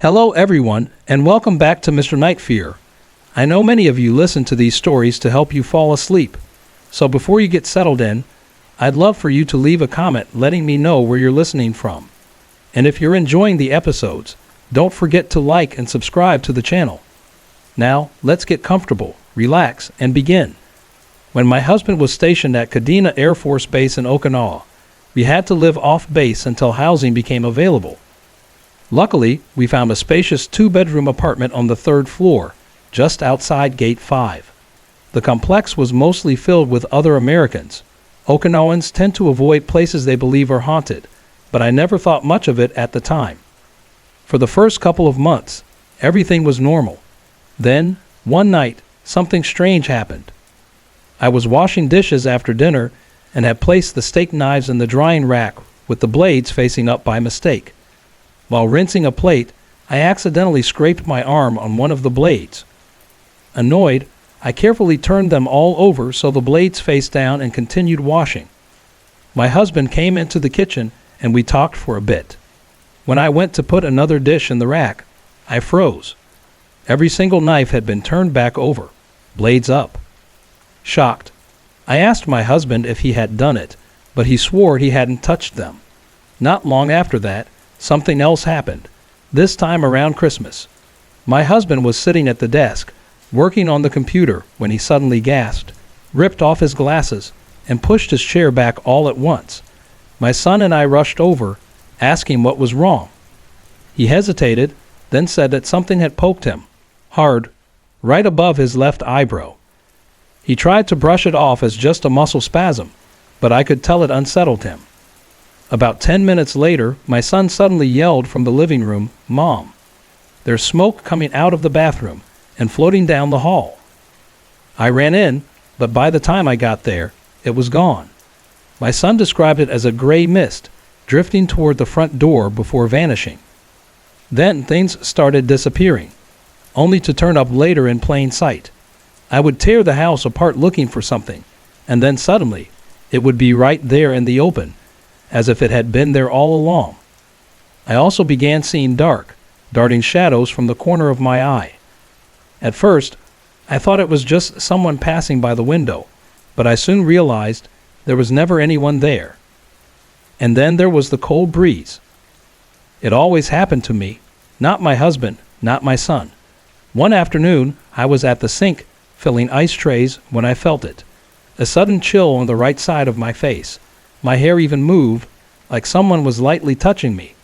Hello everyone, and welcome back to Mr. Night Fear. I know many of you listen to these stories to help you fall asleep. So before you get settled in, I'd love for you to leave a comment letting me know where you're listening from. And if you're enjoying the episodes, don't forget to like and subscribe to the channel. Now, let's get comfortable, relax, and begin. When my husband was stationed at Kadena Air Force Base in Okinawa, we had to live off base until housing became available. Luckily, we found a spacious two-bedroom apartment on the third floor, just outside Gate 5. The complex was mostly filled with other Americans. Okinawans tend to avoid places they believe are haunted, but I never thought much of it at the time. For the first couple of months, everything was normal. Then, one night, something strange happened. I was washing dishes after dinner and had placed the steak knives in the drying rack with the blades facing up by mistake. While rinsing a plate, I accidentally scraped my arm on one of the blades. Annoyed, I carefully turned them all over so the blades faced down and continued washing. My husband came into the kitchen and we talked for a bit. When I went to put another dish in the rack, I froze. Every single knife had been turned back over, blades up. Shocked, I asked my husband if he had done it, but he swore he hadn't touched them. Not long after that, something else happened, this time around Christmas. My husband was sitting at the desk, working on the computer, when he suddenly gasped, ripped off his glasses, and pushed his chair back all at once. My son and I rushed over, asking what was wrong. He hesitated, then said that something had poked him, hard, right above his left eyebrow. He tried to brush it off as just a muscle spasm, but I could tell it unsettled him. About 10 minutes later, my son suddenly yelled from the living room, "Mom!" There's smoke coming out of the bathroom and floating down the hall. I ran in, but by the time I got there, it was gone. My son described it as a gray mist, drifting toward the front door before vanishing. Then things started disappearing, only to turn up later in plain sight. I would tear the house apart looking for something, and then suddenly, it would be right there in the open, as if it had been there all along. I also began seeing dark, darting shadows from the corner of my eye. At first, I thought it was just someone passing by the window, but I soon realized there was never anyone there. And then there was the cold breeze. It always happened to me, not my husband, not my son. One afternoon, I was at the sink filling ice trays when I felt it. A sudden chill on the right side of my face. My hair even moved, like someone was lightly touching me.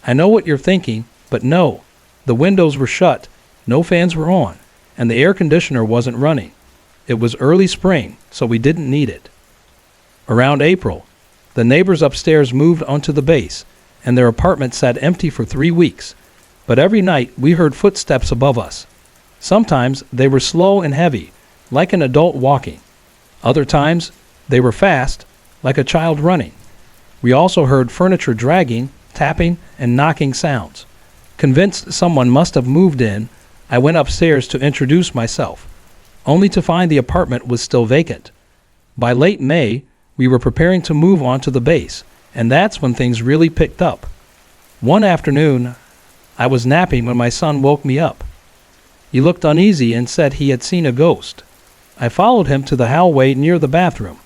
I know what you're thinking, but no. The windows were shut, no fans were on, and the air conditioner wasn't running. It was early spring, so we didn't need it. Around April, the neighbors upstairs moved onto the base, and their apartment sat empty for 3 weeks. But every night we heard footsteps above us. Sometimes they were slow and heavy, like an adult walking. Other times they were fast, like a child running. We also heard furniture dragging, tapping, and knocking sounds. Convinced someone must have moved in, I went upstairs to introduce myself, only to find the apartment was still vacant. By late May, we were preparing to move on to the base, and that's when things really picked up. One afternoon, I was napping when my son woke me up. He looked uneasy and said he had seen a ghost. I followed him to the hallway near the bathroom,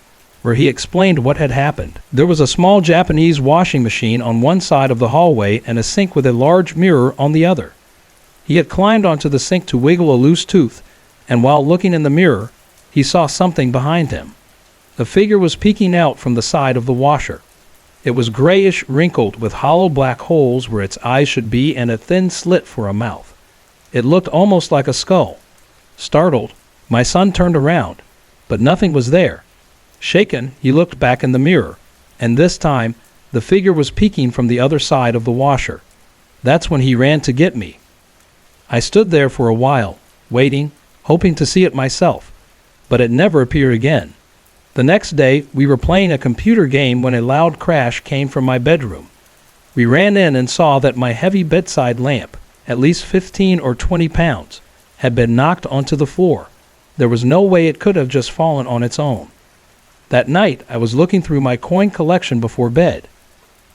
where he explained what had happened. There was a small Japanese washing machine on one side of the hallway and a sink with a large mirror on the other. He had climbed onto the sink to wiggle a loose tooth, and while looking in the mirror, he saw something behind him. The figure was peeking out from the side of the washer. It was grayish, wrinkled, with hollow black holes where its eyes should be and a thin slit for a mouth. It looked almost like a skull. Startled, my son turned around, but nothing was there. Shaken, he looked back in the mirror, and this time, the figure was peeking from the other side of the washer. That's when he ran to get me. I stood there for a while, waiting, hoping to see it myself, but it never appeared again. The next day, we were playing a computer game when a loud crash came from my bedroom. We ran in and saw that my heavy bedside lamp, at least 15 or 20 pounds, had been knocked onto the floor. There was no way it could have just fallen on its own. That night, I was looking through my coin collection before bed.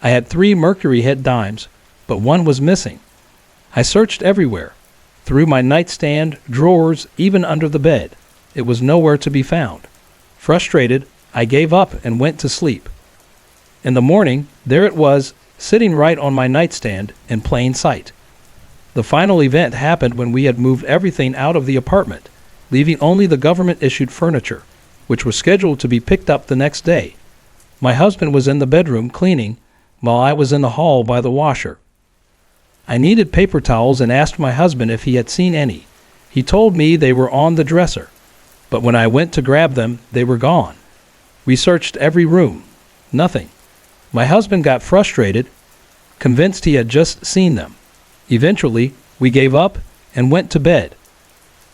I had 3 mercury head dimes, but one was missing. I searched everywhere, through my nightstand, drawers, even under the bed. It was nowhere to be found. Frustrated, I gave up and went to sleep. In the morning, there it was, sitting right on my nightstand in plain sight. The final event happened when we had moved everything out of the apartment, leaving only the government-issued furniture, which was scheduled to be picked up the next day. My husband was in the bedroom cleaning, while I was in the hall by the washer. I needed paper towels and asked my husband if he had seen any. He told me they were on the dresser, but when I went to grab them, they were gone. We searched every room. Nothing. My husband got frustrated, convinced he had just seen them. Eventually, we gave up and went to bed.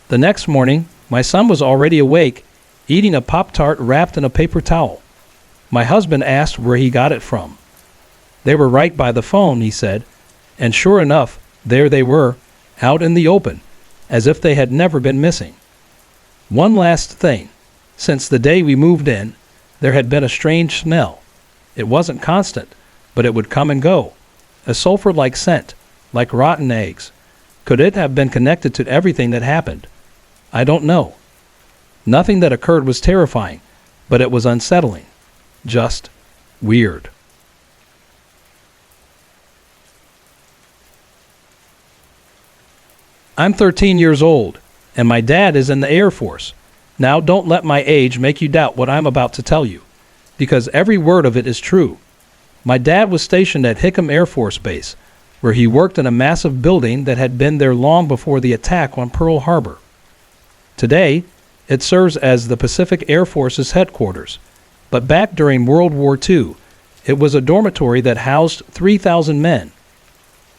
The next morning, my son was already awake, eating a Pop-Tart wrapped in a paper towel. My husband asked where he got it from. They were right by the phone, he said, and sure enough, there they were, out in the open, as if they had never been missing. One last thing. Since the day we moved in, there had been a strange smell. It wasn't constant, but it would come and go. A sulfur-like scent, like rotten eggs. Could it have been connected to everything that happened? I don't know. Nothing that occurred was terrifying, but it was unsettling. Just weird. I'm 13 years old, and my dad is in the Air Force. Now don't let my age make you doubt what I'm about to tell you, because every word of it is true. My dad was stationed at Hickam Air Force Base, where he worked in a massive building that had been there long before the attack on Pearl Harbor. Today, it serves as the Pacific Air Force's headquarters, but back during World War II, it was a dormitory that housed 3,000 men.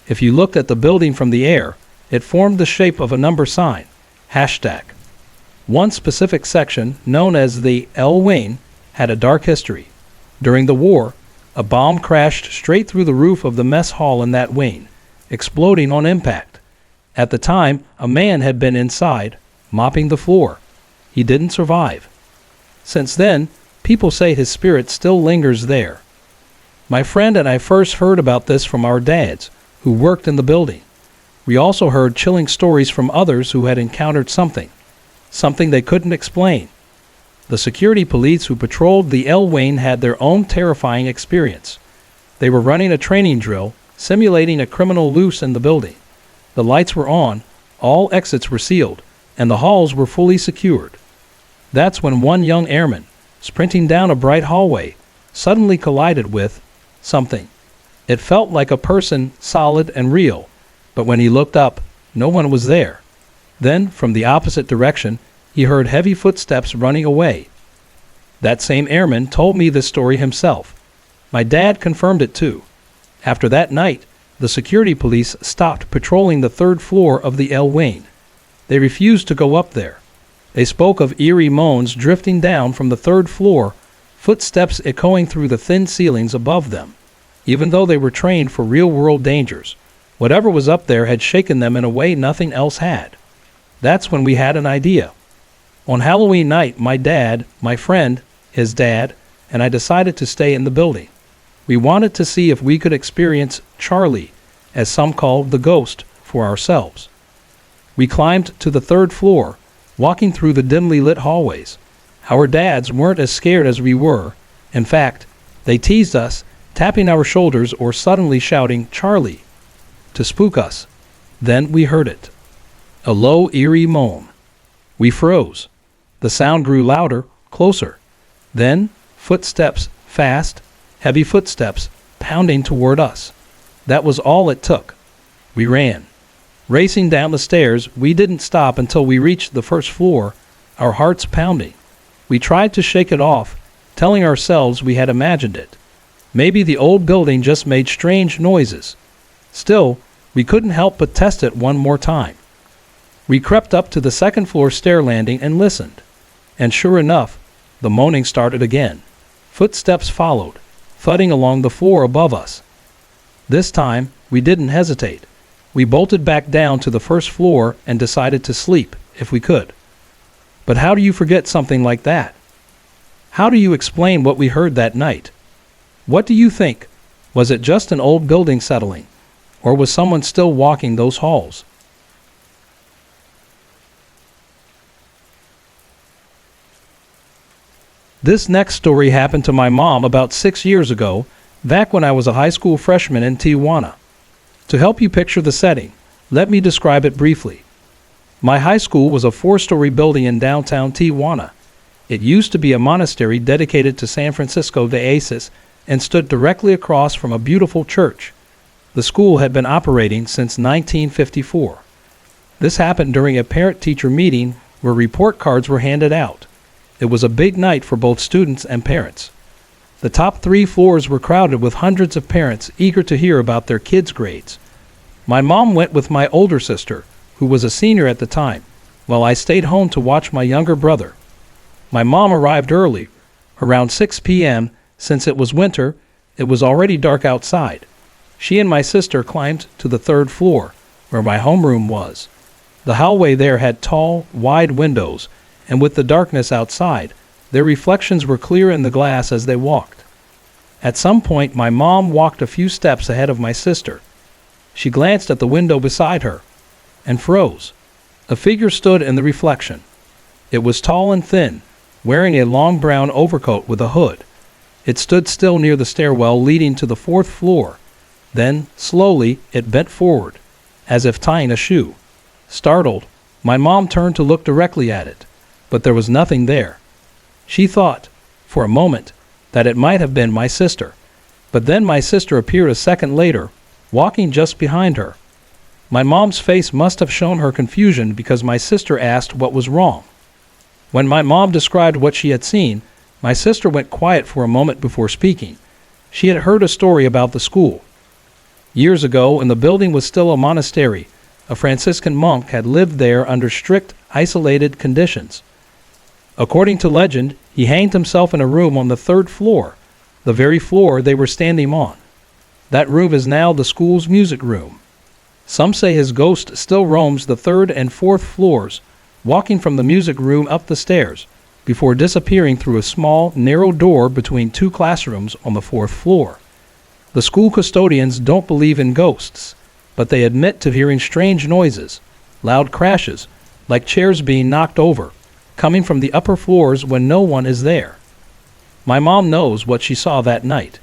If you looked at the building from the air, it formed the shape of a number sign, #. One specific section, known as the L Wing, had a dark history. During the war, a bomb crashed straight through the roof of the mess hall in that wing, exploding on impact. At the time, a man had been inside, mopping the floor. He didn't survive. Since then, people say his spirit still lingers there. My friend and I first heard about this from our dads, who worked in the building. We also heard chilling stories from others who had encountered something they couldn't explain. The security police who patrolled the L Wing had their own terrifying experience. They were running a training drill, simulating a criminal loose in the building. The lights were on, all exits were sealed, and the halls were fully secured. That's when one young airman, sprinting down a bright hallway, suddenly collided with something. It felt like a person, solid and real, but when he looked up, no one was there. Then, from the opposite direction, he heard heavy footsteps running away. That same airman told me this story himself. My dad confirmed it too. After that night, the security police stopped patrolling the third floor of the L Wing. They refused to go up there. They spoke of eerie moans drifting down from the third floor, footsteps echoing through the thin ceilings above them. Even though they were trained for real-world dangers, whatever was up there had shaken them in a way nothing else had. That's when we had an idea. On Halloween night, my dad, my friend, his dad, and I decided to stay in the building. We wanted to see if we could experience Charlie, as some called the ghost, for ourselves. We climbed to the third floor, walking through the dimly lit hallways. Our dads weren't as scared as we were. In fact, they teased us, tapping our shoulders or suddenly shouting, "Charlie," to spook us. Then we heard it. A low, eerie moan. We froze. The sound grew louder, closer. Then, footsteps, fast, heavy footsteps, pounding toward us. That was all it took. We ran. Racing down the stairs, we didn't stop until we reached the first floor, our hearts pounding. We tried to shake it off, telling ourselves we had imagined it. Maybe the old building just made strange noises. Still, we couldn't help but test it one more time. We crept up to the second floor stair landing and listened. And sure enough, the moaning started again. Footsteps followed, thudding along the floor above us. This time, we didn't hesitate. We bolted back down to the first floor and decided to sleep, if we could. But how do you forget something like that? How do you explain what we heard that night? What do you think? Was it just an old building settling? Or was someone still walking those halls? This next story happened to my mom about 6 years ago, back when I was a high school freshman in Tijuana. To help you picture the setting, let me describe it briefly. My high school was a 4-story building in downtown Tijuana. It used to be a monastery dedicated to San Francisco de Asís and stood directly across from a beautiful church. The school had been operating since 1954. This happened during a parent-teacher meeting where report cards were handed out. It was a big night for both students and parents. The top 3 floors were crowded with hundreds of parents eager to hear about their kids' grades. My mom went with my older sister, who was a senior at the time, while I stayed home to watch my younger brother. My mom arrived early, around 6 p.m. Since it was winter, it was already dark outside. She and my sister climbed to the 3rd floor, where my homeroom was. The hallway there had tall, wide windows, and with the darkness outside, their reflections were clear in the glass as they walked. At some point, my mom walked a few steps ahead of my sister. She glanced at the window beside her and froze. A figure stood in the reflection. It was tall and thin, wearing a long brown overcoat with a hood. It stood still near the stairwell leading to the 4th floor. Then, slowly, it bent forward, as if tying a shoe. Startled, my mom turned to look directly at it, but there was nothing there. She thought, for a moment, that it might have been my sister, but then my sister appeared a second later, walking just behind her. My mom's face must have shown her confusion because my sister asked what was wrong. When my mom described what she had seen, my sister went quiet for a moment before speaking. She had heard a story about the school. Years ago, when the building was still a monastery, a Franciscan monk had lived there under strict, isolated conditions. According to legend, he hanged himself in a room on the 3rd floor, the very floor they were standing on. That room is now the school's music room. Some say his ghost still roams the 3rd and 4th floors, walking from the music room up the stairs, before disappearing through a small, narrow door between 2 classrooms on the 4th floor. The school custodians don't believe in ghosts, but they admit to hearing strange noises, loud crashes, like chairs being knocked over, coming from the upper floors when no one is there. My mom knows what she saw that night,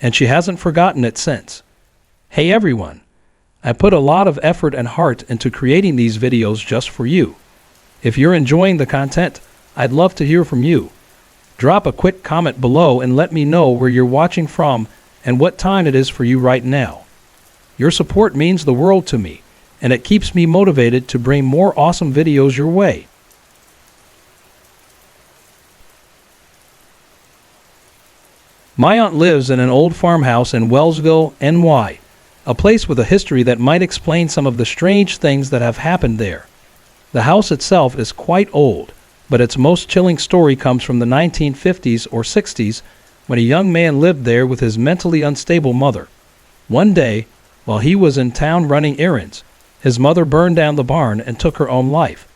and she hasn't forgotten it since. Hey everyone, I put a lot of effort and heart into creating these videos just for you. If you're enjoying the content, I'd love to hear from you. Drop a quick comment below and let me know where you're watching from and what time it is for you right now. Your support means the world to me, and it keeps me motivated to bring more awesome videos your way. My aunt lives in an old farmhouse in Wellsville, NY, a place with a history that might explain some of the strange things that have happened there. The house itself is quite old, but its most chilling story comes from the 1950s or 60s when a young man lived there with his mentally unstable mother. One day, while he was in town running errands, his mother burned down the barn and took her own life.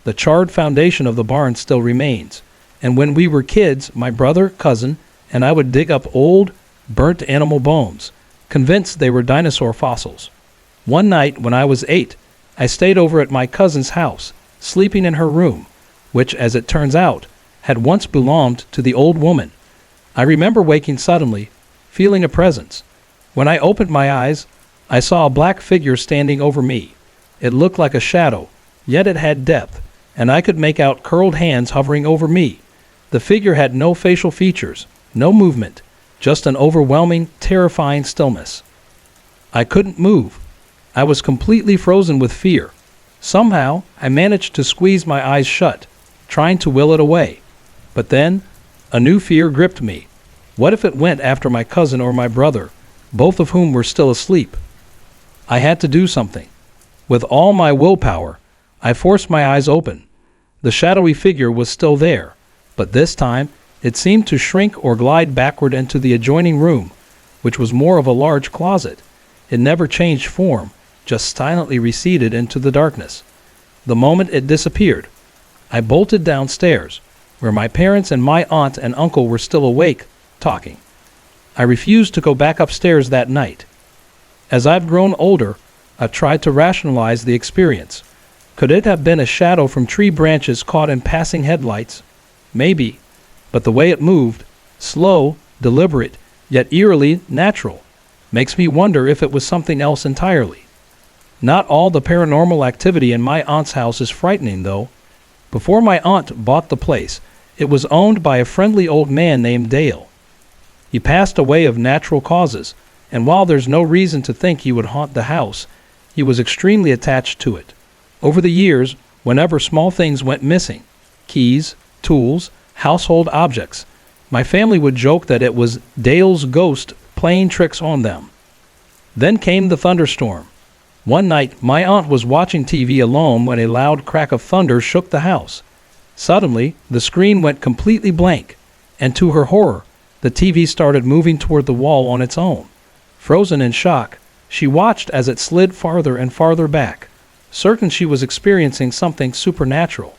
The charred foundation of the barn still remains, and when we were kids, my brother, cousin, and I would dig up old, burnt animal bones, convinced they were dinosaur fossils. One night when I was 8, I stayed over at my cousin's house, sleeping in her room, which, as it turns out, had once belonged to the old woman. I remember waking suddenly, feeling a presence. When I opened my eyes, I saw a black figure standing over me. It looked like a shadow, yet it had depth, and I could make out curled hands hovering over me. The figure had no facial features, no movement, just an overwhelming, terrifying stillness. I couldn't move. I was completely frozen with fear. Somehow, I managed to squeeze my eyes shut, trying to will it away. But then, a new fear gripped me. What if it went after my cousin or my brother, both of whom were still asleep? I had to do something. With all my willpower, I forced my eyes open. The shadowy figure was still there, but this time, it seemed to shrink or glide backward into the adjoining room, which was more of a large closet. It never changed form, just silently receded into the darkness. The moment it disappeared, I bolted downstairs, where my parents and my aunt and uncle were still awake, talking. I refused to go back upstairs that night. As I've grown older, I've tried to rationalize the experience. Could it have been a shadow from tree branches caught in passing headlights? Maybe, but the way it moved, slow, deliberate, yet eerily natural, makes me wonder if it was something else entirely. Not all the paranormal activity in my aunt's house is frightening, though. Before my aunt bought the place, it was owned by a friendly old man named Dale. He passed away of natural causes, and while there's no reason to think he would haunt the house, he was extremely attached to it. Over the years, whenever small things went missing, keys, tools, household objects, my family would joke that it was Dale's ghost playing tricks on them. Then came the thunderstorm. One night, my aunt was watching TV alone when a loud crack of thunder shook the house. Suddenly, the screen went completely blank, and to her horror, the TV started moving toward the wall on its own. Frozen in shock, she watched as it slid farther and farther back, certain she was experiencing something supernatural.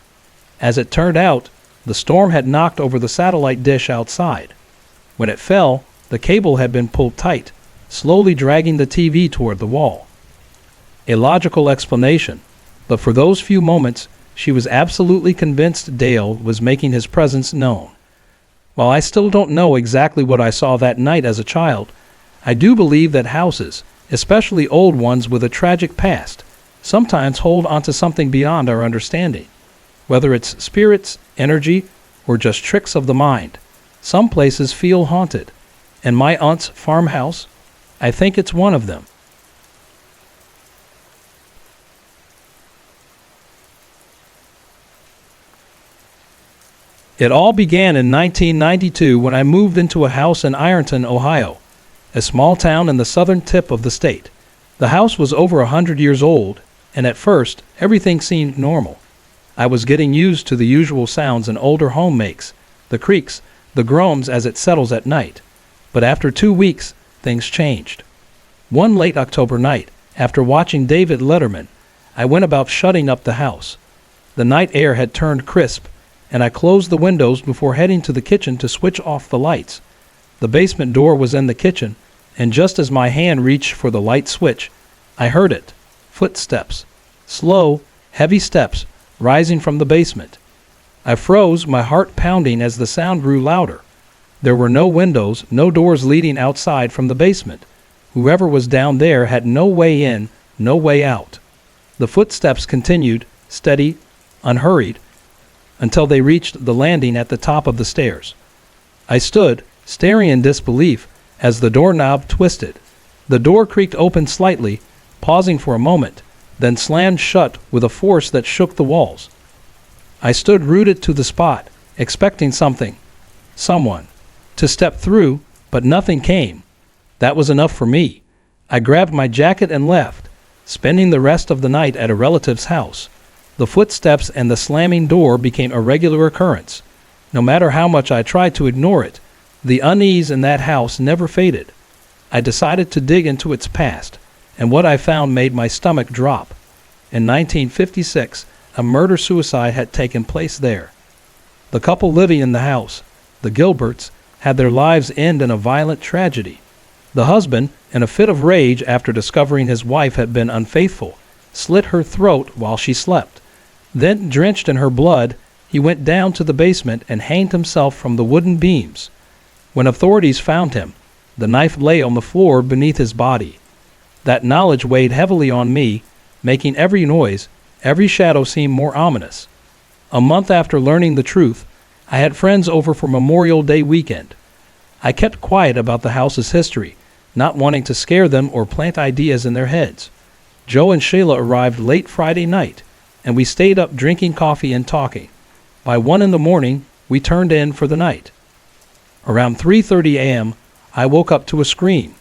As it turned out, the storm had knocked over the satellite dish outside. When it fell, the cable had been pulled tight, slowly dragging the TV toward the wall. A logical explanation, but for those few moments, she was absolutely convinced Dale was making his presence known. While I still don't know exactly what I saw that night as a child, I do believe that houses, especially old ones with a tragic past, sometimes hold onto something beyond our understanding. Whether it's spirits, energy, or just tricks of the mind, some places feel haunted, and my aunt's farmhouse, I think it's one of them. It all began in 1992 when I moved into a house in Ironton, Ohio, a small town in the southern tip of the state. The house was over 100 years old, and at first, everything seemed normal. I was getting used to the usual sounds an older home makes, the creaks, the groans as it settles at night. But after 2 weeks, things changed. One late October night, after watching David Letterman, I went about shutting up the house. The night air had turned crisp, and I closed the windows before heading to the kitchen to switch off the lights. The basement door was in the kitchen, and just as my hand reached for the light switch, I heard it. Footsteps. Slow, heavy steps, rising from the basement. I froze, my heart pounding as the sound grew louder. There were no windows, no doors leading outside from the basement. Whoever was down there had no way in, no way out. The footsteps continued, steady, unhurried, until they reached the landing at the top of the stairs. I stood, staring in disbelief, as the doorknob twisted. The door creaked open slightly, pausing for a moment, then slammed shut with a force that shook the walls. I stood rooted to the spot, expecting someone, to step through, but nothing came. That was enough for me. I grabbed my jacket and left, spending the rest of the night at a relative's house. The footsteps and the slamming door became a regular occurrence. No matter how much I tried to ignore it, the unease in that house never faded. I decided to dig into its past, and what I found made my stomach drop. In 1956, a murder-suicide had taken place there. The couple living in the house, the Gilberts, had their lives end in a violent tragedy. The husband, in a fit of rage after discovering his wife had been unfaithful, slit her throat while she slept. Then, drenched in her blood, he went down to the basement and hanged himself from the wooden beams. When authorities found him, the knife lay on the floor beneath his body. That knowledge weighed heavily on me, making every noise, every shadow seem more ominous. A month after learning the truth, I had friends over for Memorial Day weekend. I kept quiet about the house's history, not wanting to scare them or plant ideas in their heads. Joe and Sheila arrived late Friday night, and we stayed up drinking coffee and talking. By 1 a.m, we turned in for the night. Around 3:30 a.m., I woke up to a scream.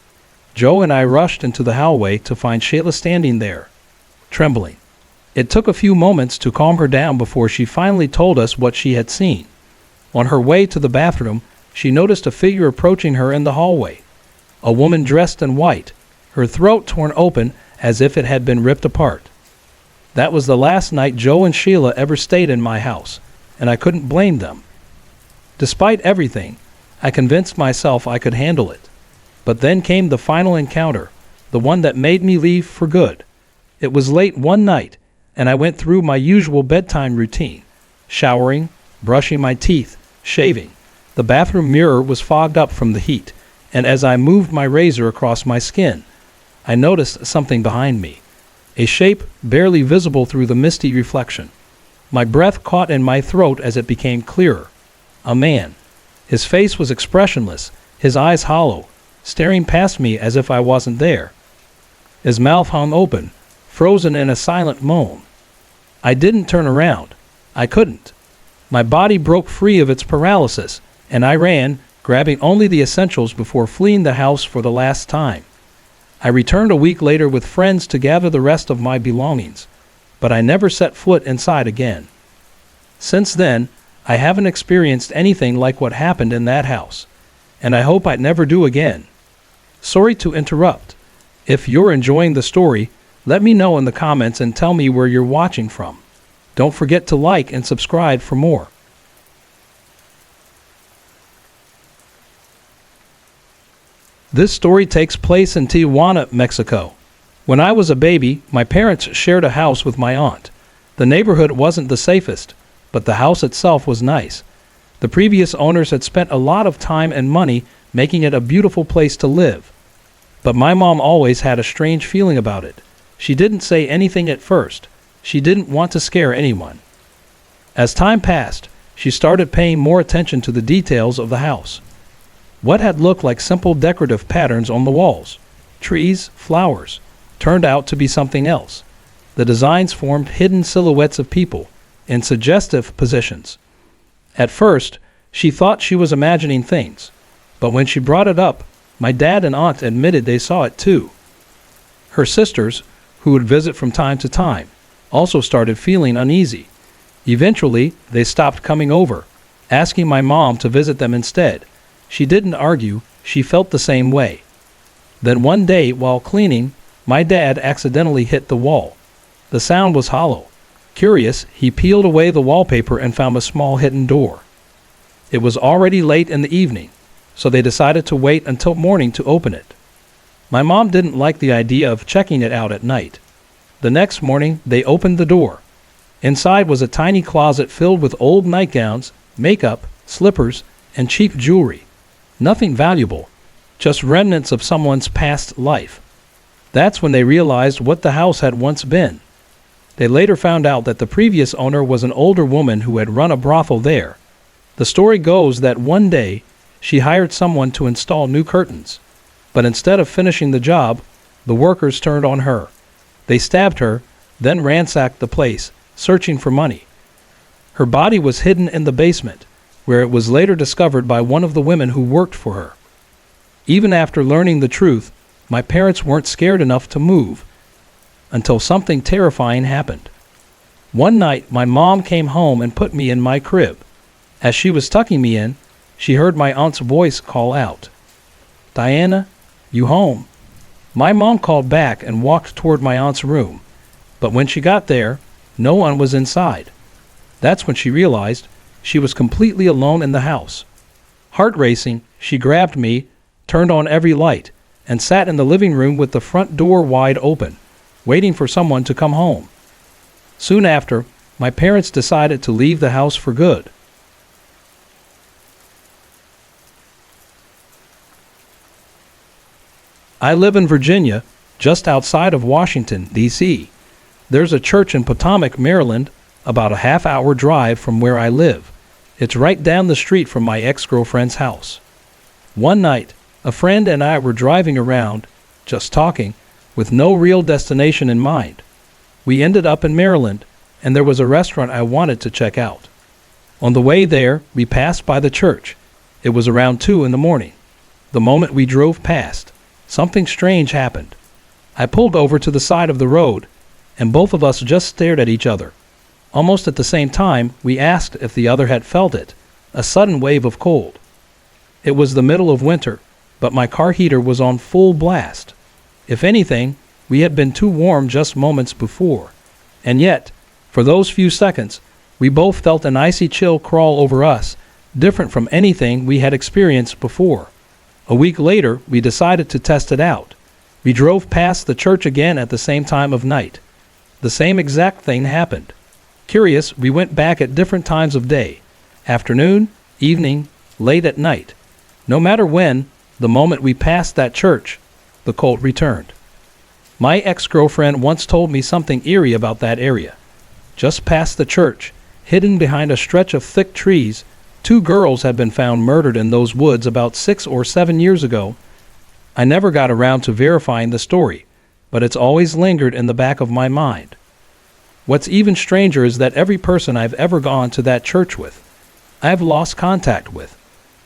Joe and I rushed into the hallway to find Sheila standing there, trembling. It took a few moments to calm her down before she finally told us what she had seen. On her way to the bathroom, she noticed a figure approaching her in the hallway. A woman dressed in white, her throat torn open as if it had been ripped apart. That was the last night Joe and Sheila ever stayed in my house, and I couldn't blame them. Despite everything, I convinced myself I could handle it. But then came the final encounter, the one that made me leave for good. It was late one night, and I went through my usual bedtime routine, showering, brushing my teeth, shaving. The bathroom mirror was fogged up from the heat, and as I moved my razor across my skin, I noticed something behind me, a shape barely visible through the misty reflection. My breath caught in my throat as it became clearer. A man. His face was expressionless, his eyes hollow, staring past me as if I wasn't there. His mouth hung open, frozen in a silent moan. I didn't turn around. I couldn't. My body broke free of its paralysis, and I ran, grabbing only the essentials before fleeing the house for the last time. I returned a week later with friends to gather the rest of my belongings, but I never set foot inside again. Since then, I haven't experienced anything like what happened in that house, and I hope I never do again. Sorry to interrupt. If you're enjoying the story, let me know in the comments and tell me where you're watching from. Don't forget to like and subscribe for more. This story takes place in Tijuana, Mexico. When I was a baby, my parents shared a house with my aunt. The neighborhood wasn't the safest, but the house itself was nice. The previous owners had spent a lot of time and money making it a beautiful place to live. But my mom always had a strange feeling about it. She didn't say anything at first. She didn't want to scare anyone. As time passed, she started paying more attention to the details of the house. What had looked like simple decorative patterns on the walls, trees, flowers, turned out to be something else. The designs formed hidden silhouettes of people in suggestive positions. At first, she thought she was imagining things, but when she brought it up, my dad and aunt admitted they saw it too. Her sisters, who would visit from time to time, also started feeling uneasy. Eventually, they stopped coming over, asking my mom to visit them instead. She didn't argue, she felt the same way. Then one day, while cleaning, my dad accidentally hit the wall. The sound was hollow. Curious, he peeled away the wallpaper and found a small hidden door. It was already late in the evening, so they decided to wait until morning to open it. My mom didn't like the idea of checking it out at night. The next morning, they opened the door. Inside was a tiny closet filled with old nightgowns, makeup, slippers, and cheap jewelry. Nothing valuable, just remnants of someone's past life. That's when they realized what the house had once been. They later found out that the previous owner was an older woman who had run a brothel there. The story goes that one day, she hired someone to install new curtains. But instead of finishing the job, the workers turned on her. They stabbed her, then ransacked the place, searching for money. Her body was hidden in the basement, where it was later discovered by one of the women who worked for her. Even after learning the truth, my parents weren't scared enough to move, until something terrifying happened. One night, my mom came home and put me in my crib. As she was tucking me in, she heard my aunt's voice call out, "Diana, you home?" My mom called back and walked toward my aunt's room, but when she got there, no one was inside. That's when she realized she was completely alone in the house. Heart racing, she grabbed me, turned on every light, and sat in the living room with the front door wide open, waiting for someone to come home. Soon after, my parents decided to leave the house for good. I live in Virginia, just outside of Washington, D.C. There's a church in Potomac, Maryland, about a half-hour drive from where I live. It's right down the street from my ex-girlfriend's house. One night, a friend and I were driving around, just talking, with no real destination in mind. We ended up in Maryland, and there was a restaurant I wanted to check out. On the way there, we passed by the church. It was around 2 in the morning. The moment we drove past, something strange happened. I pulled over to the side of the road, and both of us just stared at each other. Almost at the same time, we asked if the other had felt it, a sudden wave of cold. It was the middle of winter, but my car heater was on full blast. If anything, we had been too warm just moments before. And yet, for those few seconds, we both felt an icy chill crawl over us, different from anything we had experienced before. A week later, we decided to test it out. We drove past the church again at the same time of night. The same exact thing happened. Curious, we went back at different times of day, afternoon, evening, late at night. No matter when, the moment we passed that church, the cult returned. My ex-girlfriend once told me something eerie about that area. Just past the church, hidden behind a stretch of thick trees, 2 girls had been found murdered in those woods about 6 or 7 years ago. I never got around to verifying the story, but it's always lingered in the back of my mind. What's even stranger is that every person I've ever gone to that church with, I've lost contact with.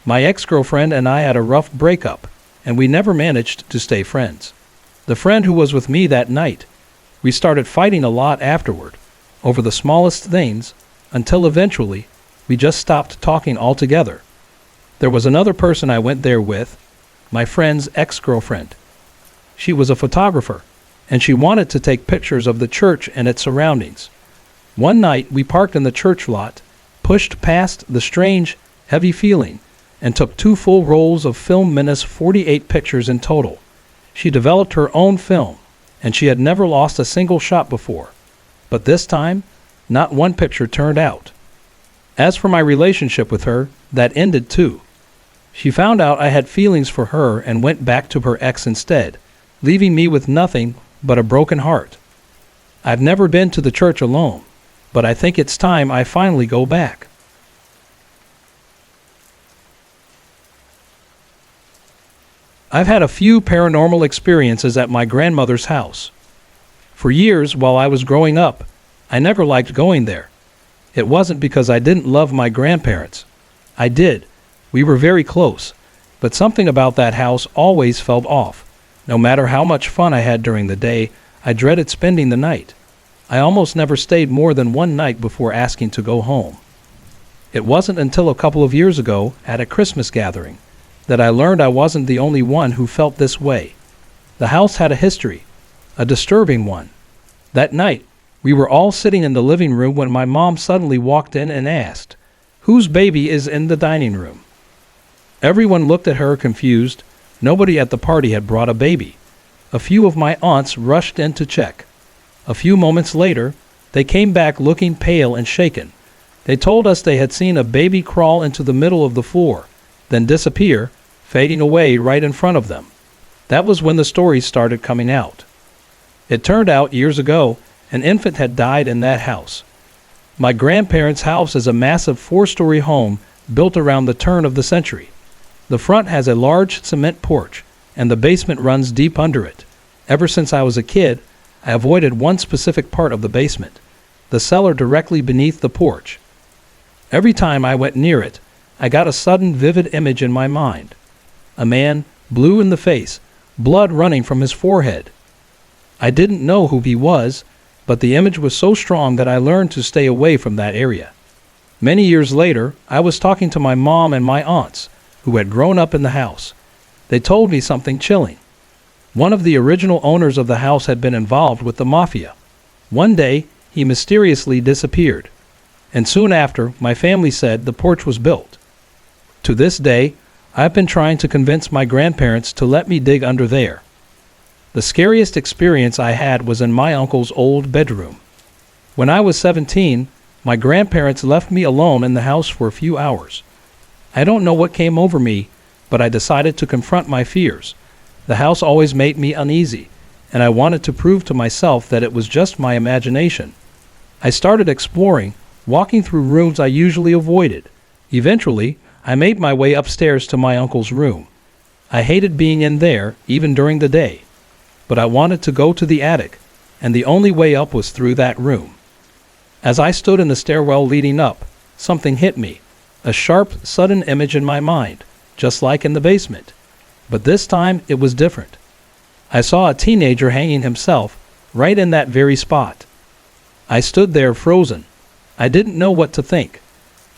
My ex-girlfriend and I had a rough breakup, and we never managed to stay friends. The friend who was with me that night, we started fighting a lot afterward, over the smallest things, until eventually we just stopped talking altogether. There was another person I went there with, my friend's ex-girlfriend. She was a photographer, and she wanted to take pictures of the church and its surroundings. One night we parked in the church lot, pushed past the strange, heavy feeling, and took 2 full rolls of film minus 48 pictures in total. She developed her own film, and she had never lost a single shot before. But this time, not one picture turned out. As for my relationship with her, that ended too. She found out I had feelings for her and went back to her ex instead, leaving me with nothing but a broken heart. I've never been to the church alone, but I think it's time I finally go back. I've had a few paranormal experiences at my grandmother's house. For years, while I was growing up, I never liked going there. It wasn't because I didn't love my grandparents. I did. We were very close, but something about that house always felt off. No matter how much fun I had during the day, I dreaded spending the night. I almost never stayed more than one night before asking to go home. It wasn't until a couple of years ago, at a Christmas gathering, that I learned I wasn't the only one who felt this way. The house had a history, a disturbing one. That night, we were all sitting in the living room when my mom suddenly walked in and asked, "Whose baby is in the dining room?" Everyone looked at her confused. Nobody at the party had brought a baby. A few of my aunts rushed in to check. A few moments later, they came back looking pale and shaken. They told us they had seen a baby crawl into the middle of the floor, then disappear, fading away right in front of them. That was when the stories started coming out. It turned out years ago, an infant had died in that house. My grandparents' house is a massive 4-story home built around the turn of the century. The front has a large cement porch, and the basement runs deep under it. Ever since I was a kid, I avoided one specific part of the basement, the cellar directly beneath the porch. Every time I went near it, I got a sudden vivid image in my mind. A man, blue in the face, blood running from his forehead. I didn't know who he was, but the image was so strong that I learned to stay away from that area. Many years later, I was talking to my mom and my aunts, who had grown up in the house. They told me something chilling. One of the original owners of the house had been involved with the mafia. One day, he mysteriously disappeared, and soon after, my family said the porch was built. To this day, I've been trying to convince my grandparents to let me dig under there. The scariest experience I had was in my uncle's old bedroom. When I was 17, my grandparents left me alone in the house for a few hours. I don't know what came over me, but I decided to confront my fears. The house always made me uneasy, and I wanted to prove to myself that it was just my imagination. I started exploring, walking through rooms I usually avoided. Eventually, I made my way upstairs to my uncle's room. I hated being in there, even during the day, but I wanted to go to the attic, and the only way up was through that room. As I stood in the stairwell leading up, something hit me, a sharp, sudden image in my mind, just like in the basement. But this time, it was different. I saw a teenager hanging himself right in that very spot. I stood there frozen. I didn't know what to think.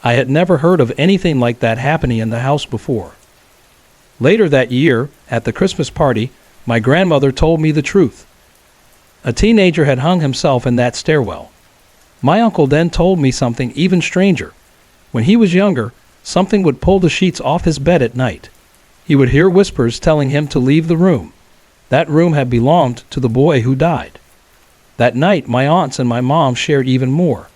I had never heard of anything like that happening in the house before. Later that year, at the Christmas party, my grandmother told me the truth. A teenager had hung himself in that stairwell. My uncle then told me something even stranger. When he was younger, something would pull the sheets off his bed at night. He would hear whispers telling him to leave the room. That room had belonged to the boy who died. That night, my aunts and my mom shared even more.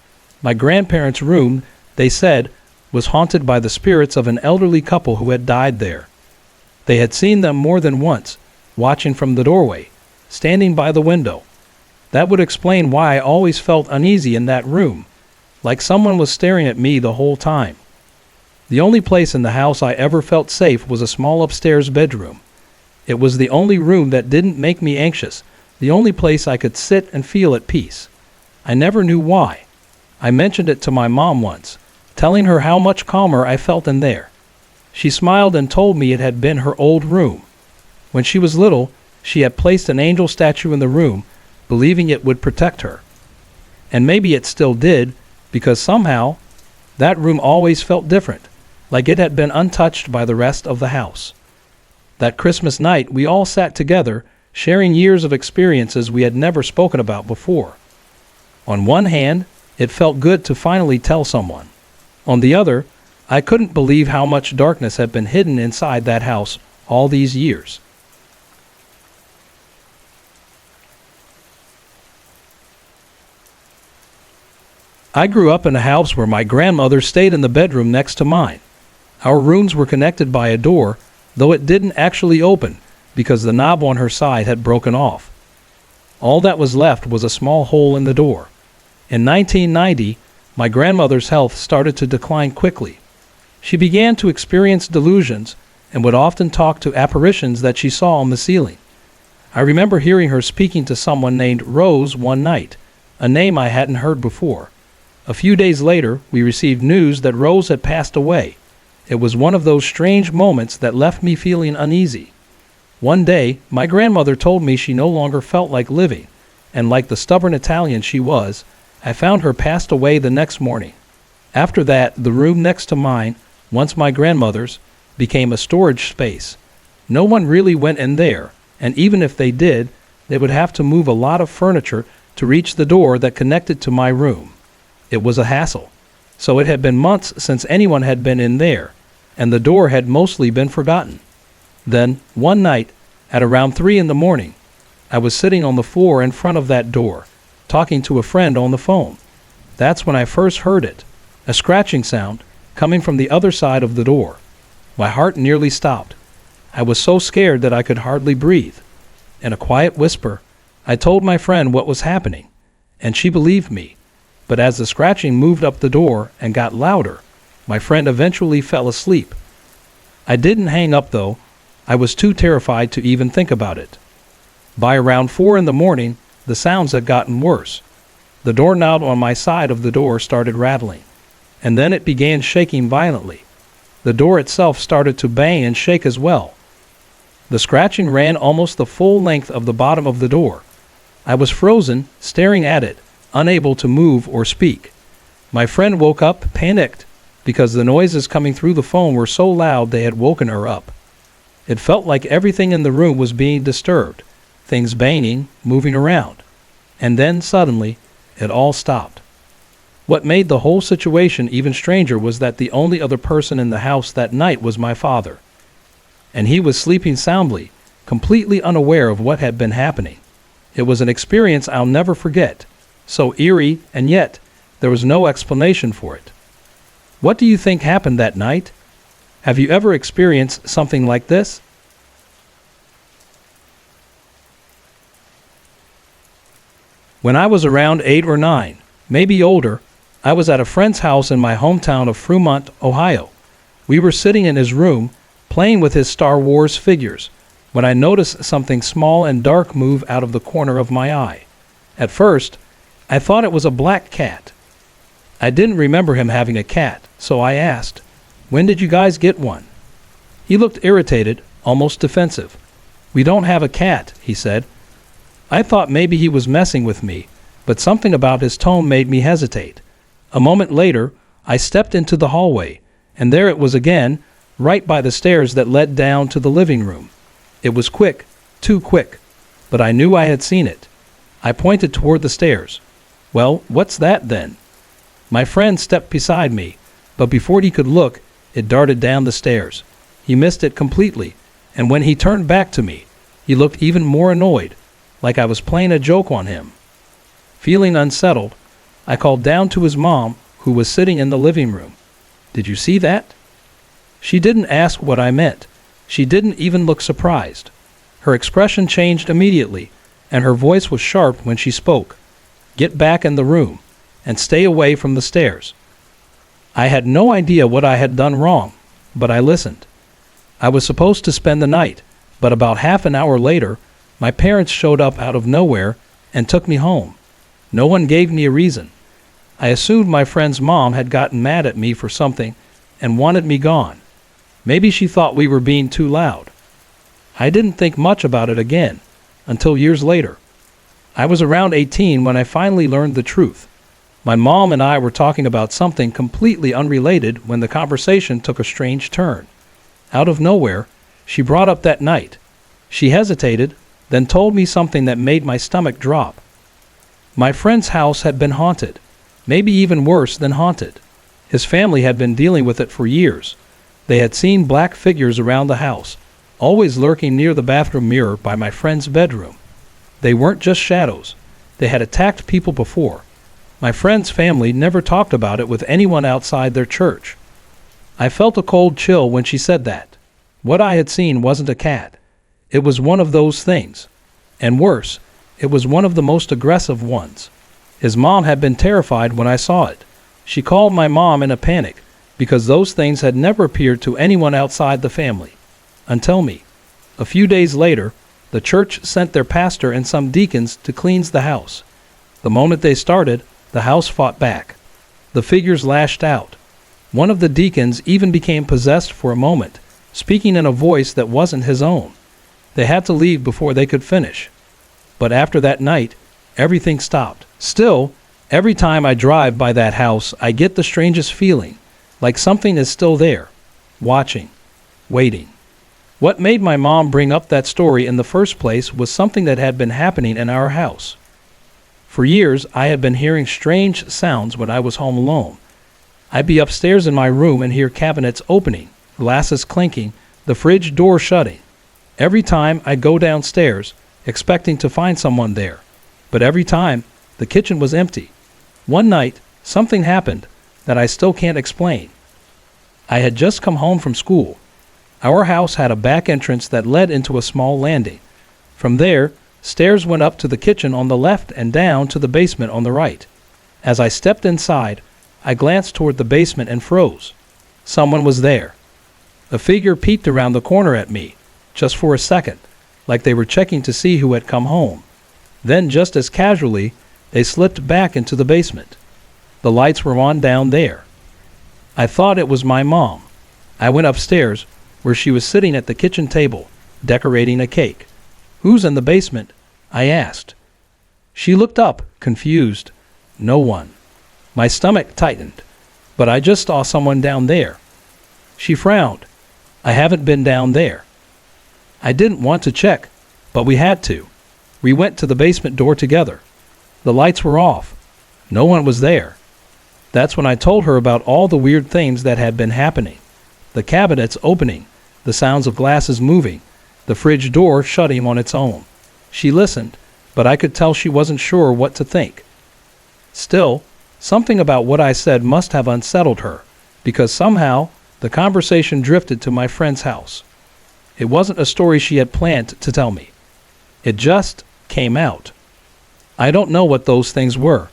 My grandparents' room, they said, was haunted by the spirits of an elderly couple who had died there. They had seen them more than once, watching from the doorway, standing by the window. That would explain why I always felt uneasy in that room, like someone was staring at me the whole time. The only place in the house I ever felt safe was a small upstairs bedroom. It was the only room that didn't make me anxious, the only place I could sit and feel at peace. I never knew why. I mentioned it to my mom once, telling her how much calmer I felt in there. She smiled and told me it had been her old room. When she was little, she had placed an angel statue in the room, believing it would protect her. And maybe it still did, because somehow that room always felt different, like it had been untouched by the rest of the house. That Christmas night, we all sat together, sharing years of experiences we had never spoken about before. On one hand, it felt good to finally tell someone. On the other, I couldn't believe how much darkness had been hidden inside that house all these years. I grew up in a house where my grandmother stayed in the bedroom next to mine. Our rooms were connected by a door, though it didn't actually open because the knob on her side had broken off. All that was left was a small hole in the door. In 1990, my grandmother's health started to decline quickly. She began to experience delusions and would often talk to apparitions that she saw on the ceiling. I remember hearing her speaking to someone named Rose one night, a name I hadn't heard before. A few days later, we received news that Rose had passed away. It was one of those strange moments that left me feeling uneasy. One day, my grandmother told me she no longer felt like living, and like the stubborn Italian she was, I found her passed away the next morning. After that, the room next to mine, once my grandmother's, became a storage space. No one really went in there, and even if they did, they would have to move a lot of furniture to reach the door that connected to my room. It was a hassle. So it had been months since anyone had been in there, and the door had mostly been forgotten. Then, one night, at around 3 in the morning, I was sitting on the floor in front of that door, talking to a friend on the phone. That's when I first heard it, a scratching sound coming from the other side of the door. My heart nearly stopped. I was so scared that I could hardly breathe. In a quiet whisper, I told my friend what was happening, and she believed me. But as the scratching moved up the door and got louder, my friend eventually fell asleep. I didn't hang up though. I was too terrified to even think about it. By around 4 in the morning, the sounds had gotten worse. The doorknob on my side of the door started rattling, and then it began shaking violently. The door itself started to bang and shake as well. The scratching ran almost the full length of the bottom of the door. I was frozen, staring at it, unable to move or speak. My friend woke up, panicked, because the noises coming through the phone were so loud they had woken her up. It felt like everything in the room was being disturbed, things banging, moving around. And then, suddenly, it all stopped. What made the whole situation even stranger was that the only other person in the house that night was my father. And he was sleeping soundly, completely unaware of what had been happening. It was an experience I'll never forget, so eerie, and yet there was no explanation for it. What do you think happened that night? Have you ever experienced something like this? When I was around 8 or 9, maybe older, I was at a friend's house in my hometown of Fremont, Ohio. We were sitting in his room, playing with his Star Wars figures, when I noticed something small and dark move out of the corner of my eye. At first, I thought it was a black cat. I didn't remember him having a cat, so I asked, "When did you guys get one?" He looked irritated, almost defensive. "We don't have a cat," he said. I thought maybe he was messing with me, but something about his tone made me hesitate. A moment later, I stepped into the hallway, and there it was again, right by the stairs that led down to the living room. It was quick, too quick, but I knew I had seen it. I pointed toward the stairs. "Well, what's that then?" My friend stepped beside me, but before he could look, it darted down the stairs. He missed it completely, and when he turned back to me, He looked even more annoyed, like I was playing a joke on him. Feeling unsettled, I called down to his mom, who was sitting in the living room. "Did you see that?" She didn't ask what I meant. She didn't even look surprised. Her expression changed immediately, and her voice was sharp when she spoke. "Get back in the room, and stay away from the stairs." I had no idea what I had done wrong, but I listened. I was supposed to spend the night, but about half an hour later, my parents showed up out of nowhere and took me home. No one gave me a reason. I assumed my friend's mom had gotten mad at me for something and wanted me gone. Maybe she thought we were being too loud. I didn't think much about it again until years later. I was around 18 when I finally learned the truth. My mom and I were talking about something completely unrelated when the conversation took a strange turn. Out of nowhere, she brought up that night. She hesitated, then told me something that made my stomach drop. My friend's house had been haunted, maybe even worse than haunted. His family had been dealing with it for years. They had seen black figures around the house, always lurking near the bathroom mirror by my friend's bedroom. They weren't just shadows. They had attacked people before. My friend's family never talked about it with anyone outside their church. I felt a cold chill when she said that. What I had seen wasn't a cat. It was one of those things. And worse, it was one of the most aggressive ones. His mom had been terrified when I saw it. She called my mom in a panic because those things had never appeared to anyone outside the family. Until me. A few days later, the church sent their pastor and some deacons to cleanse the house. The moment they started, the house fought back. The figures lashed out. One of the deacons even became possessed for a moment, speaking in a voice that wasn't his own. They had to leave before they could finish. But after that night, everything stopped. Still, every time I drive by that house, I get the strangest feeling, like something is still there, watching, waiting. What made my mom bring up that story in the first place was something that had been happening in our house. For years, I had been hearing strange sounds when I was home alone. I'd be upstairs in my room and hear cabinets opening, glasses clinking, the fridge door shutting. Every time I'd go downstairs, expecting to find someone there, but every time, the kitchen was empty. One night, something happened that I still can't explain. I had just come home from school. Our house had a back entrance that led into a small landing. From there, stairs went up to the kitchen on the left and down to the basement on the right. As I stepped inside, I glanced toward the basement and froze. Someone was there. A figure peeked around the corner at me, just for a second, like they were checking to see who had come home. Then, just as casually, they slipped back into the basement. The lights were on down there. I thought it was my mom. I went upstairs, where she was sitting at the kitchen table, decorating a cake. "Who's in the basement?" I asked. She looked up, confused. No one. My stomach tightened, but I just saw someone down there. She frowned. "I haven't been down there." I didn't want to check, but we had to. We went to the basement door together. The lights were off. No one was there. That's when I told her about all the weird things that had been happening. The cabinets opening, the sounds of glasses moving, the fridge door shutting on its own. She listened, but I could tell she wasn't sure what to think. Still, something about what I said must have unsettled her, because somehow the conversation drifted to my friend's house. It wasn't a story she had planned to tell me. It just came out. I don't know what those things were.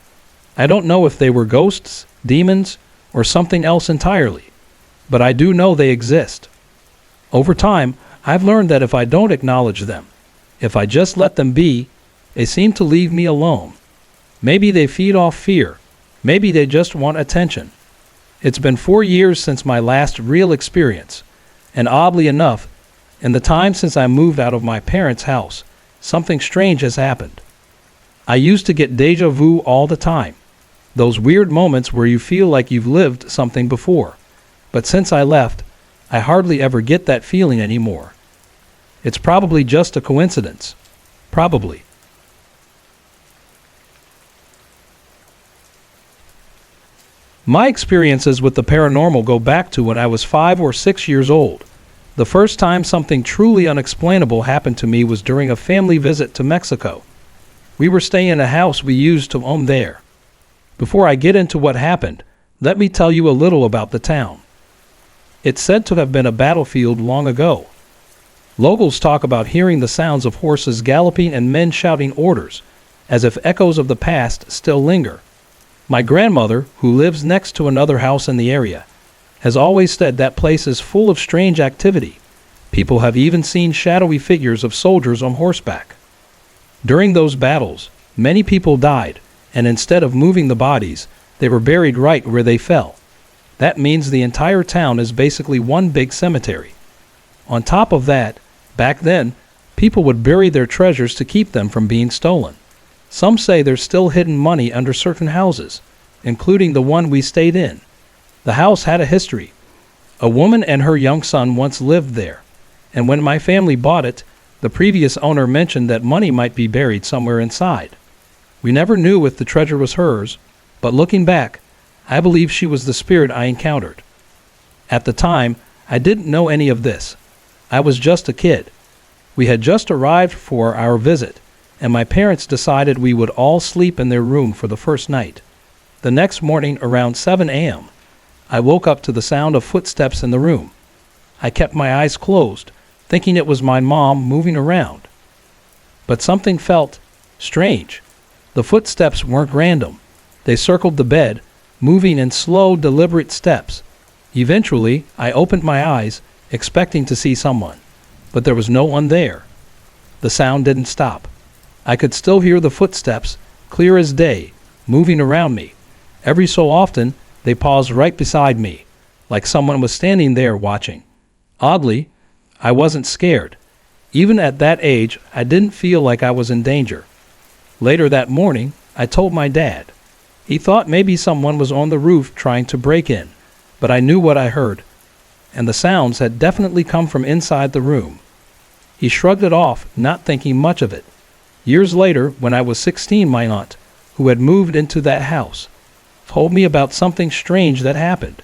I don't know if they were ghosts, demons, or something else entirely. But I do know they exist. Over time, I've learned that if I don't acknowledge them, if I just let them be, they seem to leave me alone. Maybe they feed off fear. Maybe they just want attention. It's been 4 years since my last real experience, and oddly enough, in the time since I moved out of my parents' house, something strange has happened. I used to get déjà vu all the time, those weird moments where you feel like you've lived something before. But since I left, I hardly ever get that feeling anymore. It's probably just a coincidence. Probably. My experiences with the paranormal go back to when I was 5 or 6 years old. The first time something truly unexplainable happened to me was during a family visit to Mexico. We were staying in a house we used to own there. Before I get into what happened, let me tell you a little about the town. It's said to have been a battlefield long ago. Locals talk about hearing the sounds of horses galloping and men shouting orders, as if echoes of the past still linger. My grandmother, who lives next to another house in the area, has always said that place is full of strange activity. People have even seen shadowy figures of soldiers on horseback. During those battles, many people died, and instead of moving the bodies, they were buried right where they fell. That means the entire town is basically one big cemetery. On top of that, back then, people would bury their treasures to keep them from being stolen. Some say there's still hidden money under certain houses, including the one we stayed in. The house had a history. A woman and her young son once lived there, and when my family bought it, the previous owner mentioned that money might be buried somewhere inside. We never knew if the treasure was hers, but looking back, I believe she was the spirit I encountered. At the time, I didn't know any of this. I was just a kid. We had just arrived for our visit, and my parents decided we would all sleep in their room for the first night. The next morning around 7 a.m., I woke up to the sound of footsteps in the room. I kept my eyes closed, thinking it was my mom moving around. But something felt strange. The footsteps weren't random. They circled the bed, moving in slow, deliberate steps. Eventually, I opened my eyes, expecting to see someone, but there was no one there. The sound didn't stop. I could still hear the footsteps, clear as day, moving around me. Every so often, they paused right beside me, like someone was standing there watching. Oddly, I wasn't scared. Even at that age, I didn't feel like I was in danger. Later that morning, I told my dad. He thought maybe someone was on the roof trying to break in, but I knew what I heard, and the sounds had definitely come from inside the room. He shrugged it off, not thinking much of it. Years later, when I was 16, my aunt, who had moved into that house, told me about something strange that happened.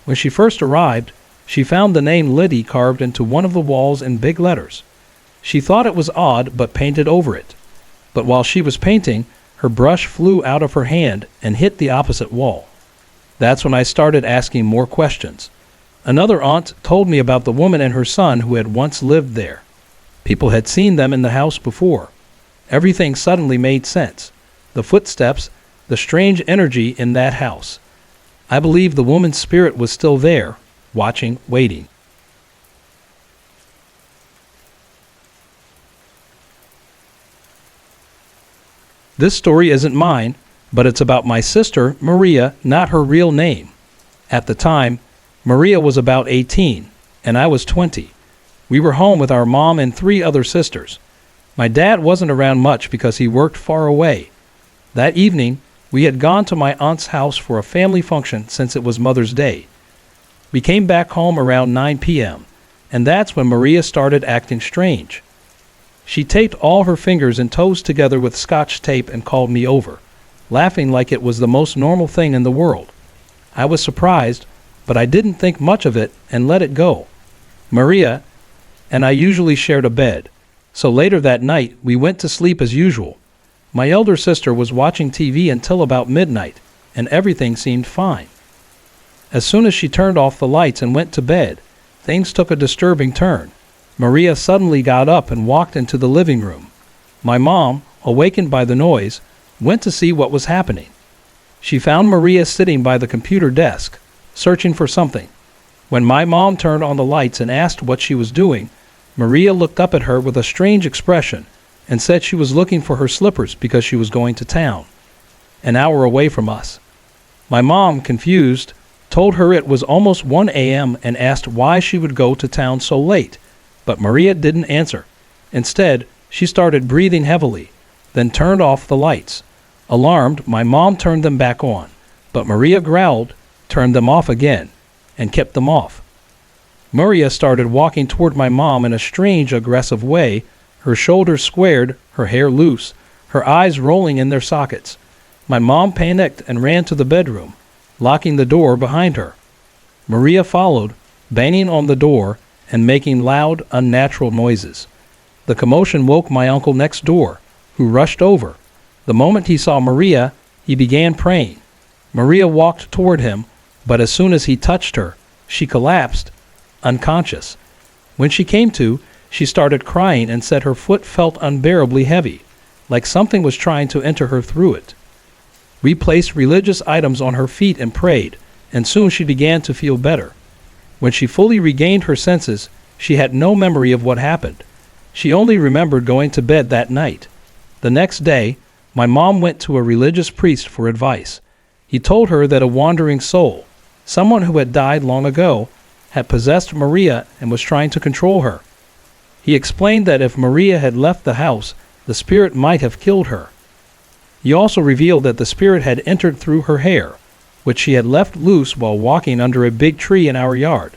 When she first arrived, she found the name Liddy carved into one of the walls in big letters. She thought it was odd, but painted over it. But while she was painting, her brush flew out of her hand and hit the opposite wall. That's when I started asking more questions. Another aunt told me about the woman and her son who had once lived there. People had seen them in the house before. Everything suddenly made sense. The footsteps, the strange energy in that house. I believe the woman's spirit was still there, watching, waiting. This story isn't mine, but it's about my sister, Maria, not her real name. At the time, Maria was about 18, and I was 20. We were home with our mom and 3 other sisters. My dad wasn't around much because he worked far away. That evening, we had gone to my aunt's house for a family function since it was Mother's Day. We came back home around 9 p.m., and that's when Maria started acting strange. She taped all her fingers and toes together with Scotch tape and called me over, laughing like it was the most normal thing in the world. I was surprised, but I didn't think much of it and let it go. Maria and I usually shared a bed, so later that night we went to sleep as usual. My elder sister was watching TV until about midnight, and everything seemed fine. As soon as she turned off the lights and went to bed, things took a disturbing turn. Maria suddenly got up and walked into the living room. My mom, awakened by the noise, went to see what was happening. She found Maria sitting by the computer desk, searching for something. When my mom turned on the lights and asked what she was doing, Maria looked up at her with a strange expression and said she was looking for her slippers because she was going to town, an hour away from us. My mom, confused, told her it was almost 1 a.m. and asked why she would go to town so late, but Maria didn't answer. Instead, she started breathing heavily, then turned off the lights. Alarmed, my mom turned them back on, but Maria growled, turned them off again, and kept them off. Maria started walking toward my mom in a strange, aggressive way, her shoulders squared, her hair loose, her eyes rolling in their sockets. My mom panicked and ran to the bedroom, locking the door behind her. Maria followed, banging on the door, and making loud, unnatural noises. The commotion woke my uncle next door, who rushed over. The moment he saw Maria, he began praying. Maria walked toward him, but as soon as he touched her, she collapsed, unconscious. When she came to, she started crying and said her foot felt unbearably heavy, like something was trying to enter her through it. We placed religious items on her feet and prayed, and soon she began to feel better. When she fully regained her senses, she had no memory of what happened. She only remembered going to bed that night. The next day, my mom went to a religious priest for advice. He told her that a wandering soul, someone who had died long ago, had possessed Maria and was trying to control her. He explained that if Maria had left the house, the spirit might have killed her. He also revealed that the spirit had entered through her hair, which she had left loose while walking under a big tree in our yard.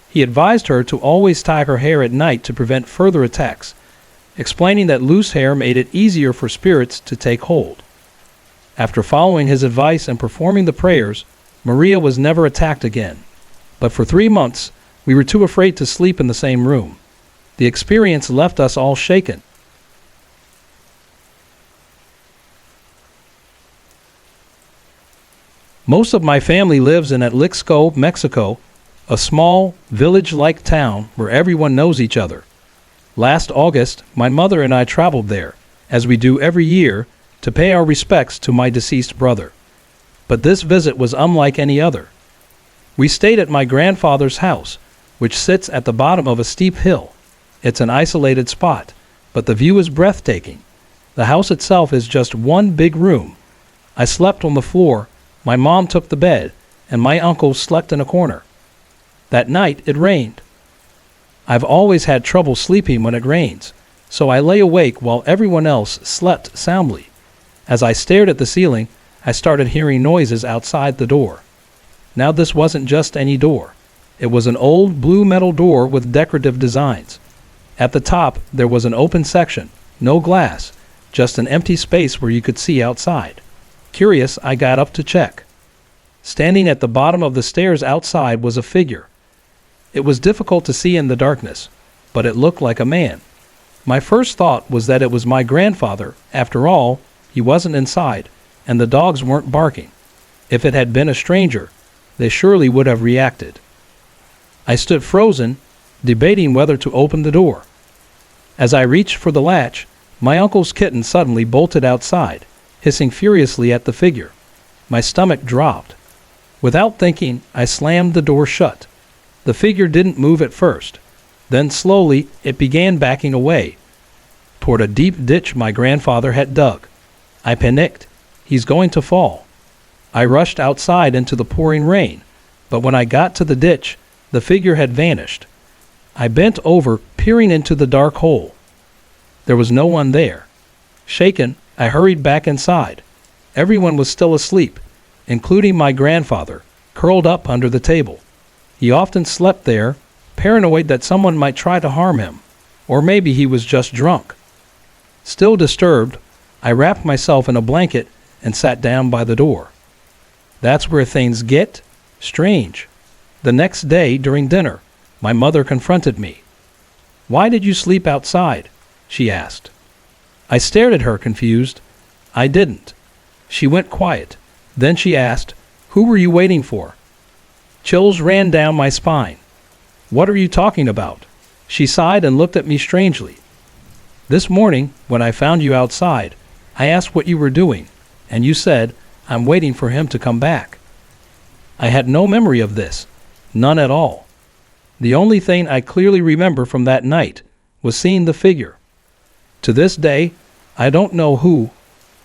He advised her to always tie her hair at night to prevent further attacks, explaining that loose hair made it easier for spirits to take hold. After following his advice and performing the prayers, Maria was never attacked again. But for 3 months, we were too afraid to sleep in the same room. The experience left us all shaken. Most of my family lives in Atlixco, Mexico, a small, village-like town where everyone knows each other. Last August, my mother and I traveled there, as we do every year, to pay our respects to my deceased brother. But this visit was unlike any other. We stayed at my grandfather's house, which sits at the bottom of a steep hill. It's an isolated spot, but the view is breathtaking. The house itself is just one big room. I slept on the floor, my mom took the bed, and my uncle slept in a corner. That night it rained. I've always had trouble sleeping when it rains, so I lay awake while everyone else slept soundly. As I stared at the ceiling, I started hearing noises outside the door. Now this wasn't just any door. It was an old blue metal door with decorative designs. At the top there was an open section, no glass, just an empty space where you could see outside. Curious, I got up to check. Standing at the bottom of the stairs outside was a figure. It was difficult to see in the darkness, but it looked like a man. My first thought was that it was my grandfather. After all, he wasn't inside, and the dogs weren't barking. If it had been a stranger, they surely would have reacted. I stood frozen, debating whether to open the door. As I reached for the latch, my uncle's kitten suddenly bolted outside, hissing furiously at the figure. My stomach dropped. Without thinking, I slammed the door shut. The figure didn't move at first. Then slowly, it began backing away, toward a deep ditch my grandfather had dug. I panicked. He's going to fall. I rushed outside into the pouring rain, but when I got to the ditch, the figure had vanished. I bent over, peering into the dark hole. There was no one there. Shaken, I hurried back inside. Everyone was still asleep, including my grandfather, curled up under the table. He often slept there, paranoid that someone might try to harm him, or maybe he was just drunk. Still disturbed, I wrapped myself in a blanket and sat down by the door. That's where things get strange. The next day, during dinner, my mother confronted me. "Why did you sleep outside?" she asked. I stared at her, confused. I didn't. She went quiet. Then she asked, "Who were you waiting for?" Chills ran down my spine. "What are you talking about?" She sighed and looked at me strangely. "This morning, when I found you outside, I asked what you were doing, and you said, 'I'm waiting for him to come back.'" I had no memory of this, none at all. The only thing I clearly remember from that night was seeing the figure. To this day, I don't know who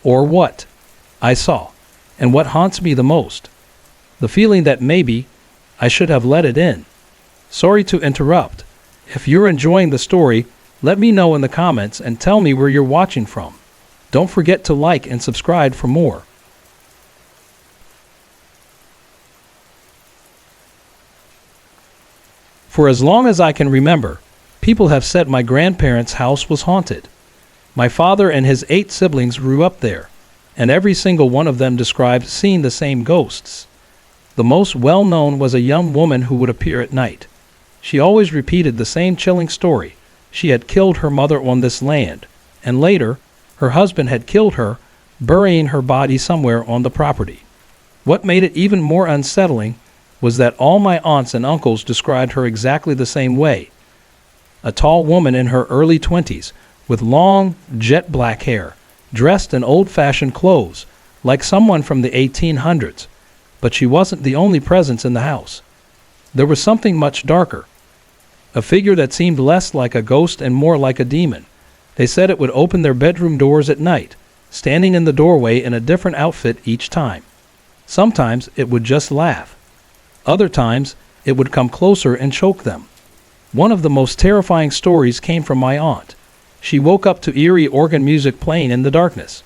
or what I saw, and what haunts me the most, the feeling that maybe I should have let it in. Sorry to interrupt. If you're enjoying the story, let me know in the comments and tell me where you're watching from. Don't forget to like and subscribe for more. For as long as I can remember, people have said my grandparents' house was haunted. My father and his 8 siblings grew up there, and every single one of them described seeing the same ghosts. The most well-known was a young woman who would appear at night. She always repeated the same chilling story. She had killed her mother on this land, and later, her husband had killed her, burying her body somewhere on the property. What made it even more unsettling was that all my aunts and uncles described her exactly the same way. A tall woman in her early 20s, with long, jet black hair, dressed in old-fashioned clothes, like someone from the 1800s. But she wasn't the only presence in the house. There was something much darker. A figure that seemed less like a ghost and more like a demon. They said it would open their bedroom doors at night, standing in the doorway in a different outfit each time. Sometimes it would just laugh. Other times, it would come closer and choke them. One of the most terrifying stories came from my aunt. She woke up to eerie organ music playing in the darkness.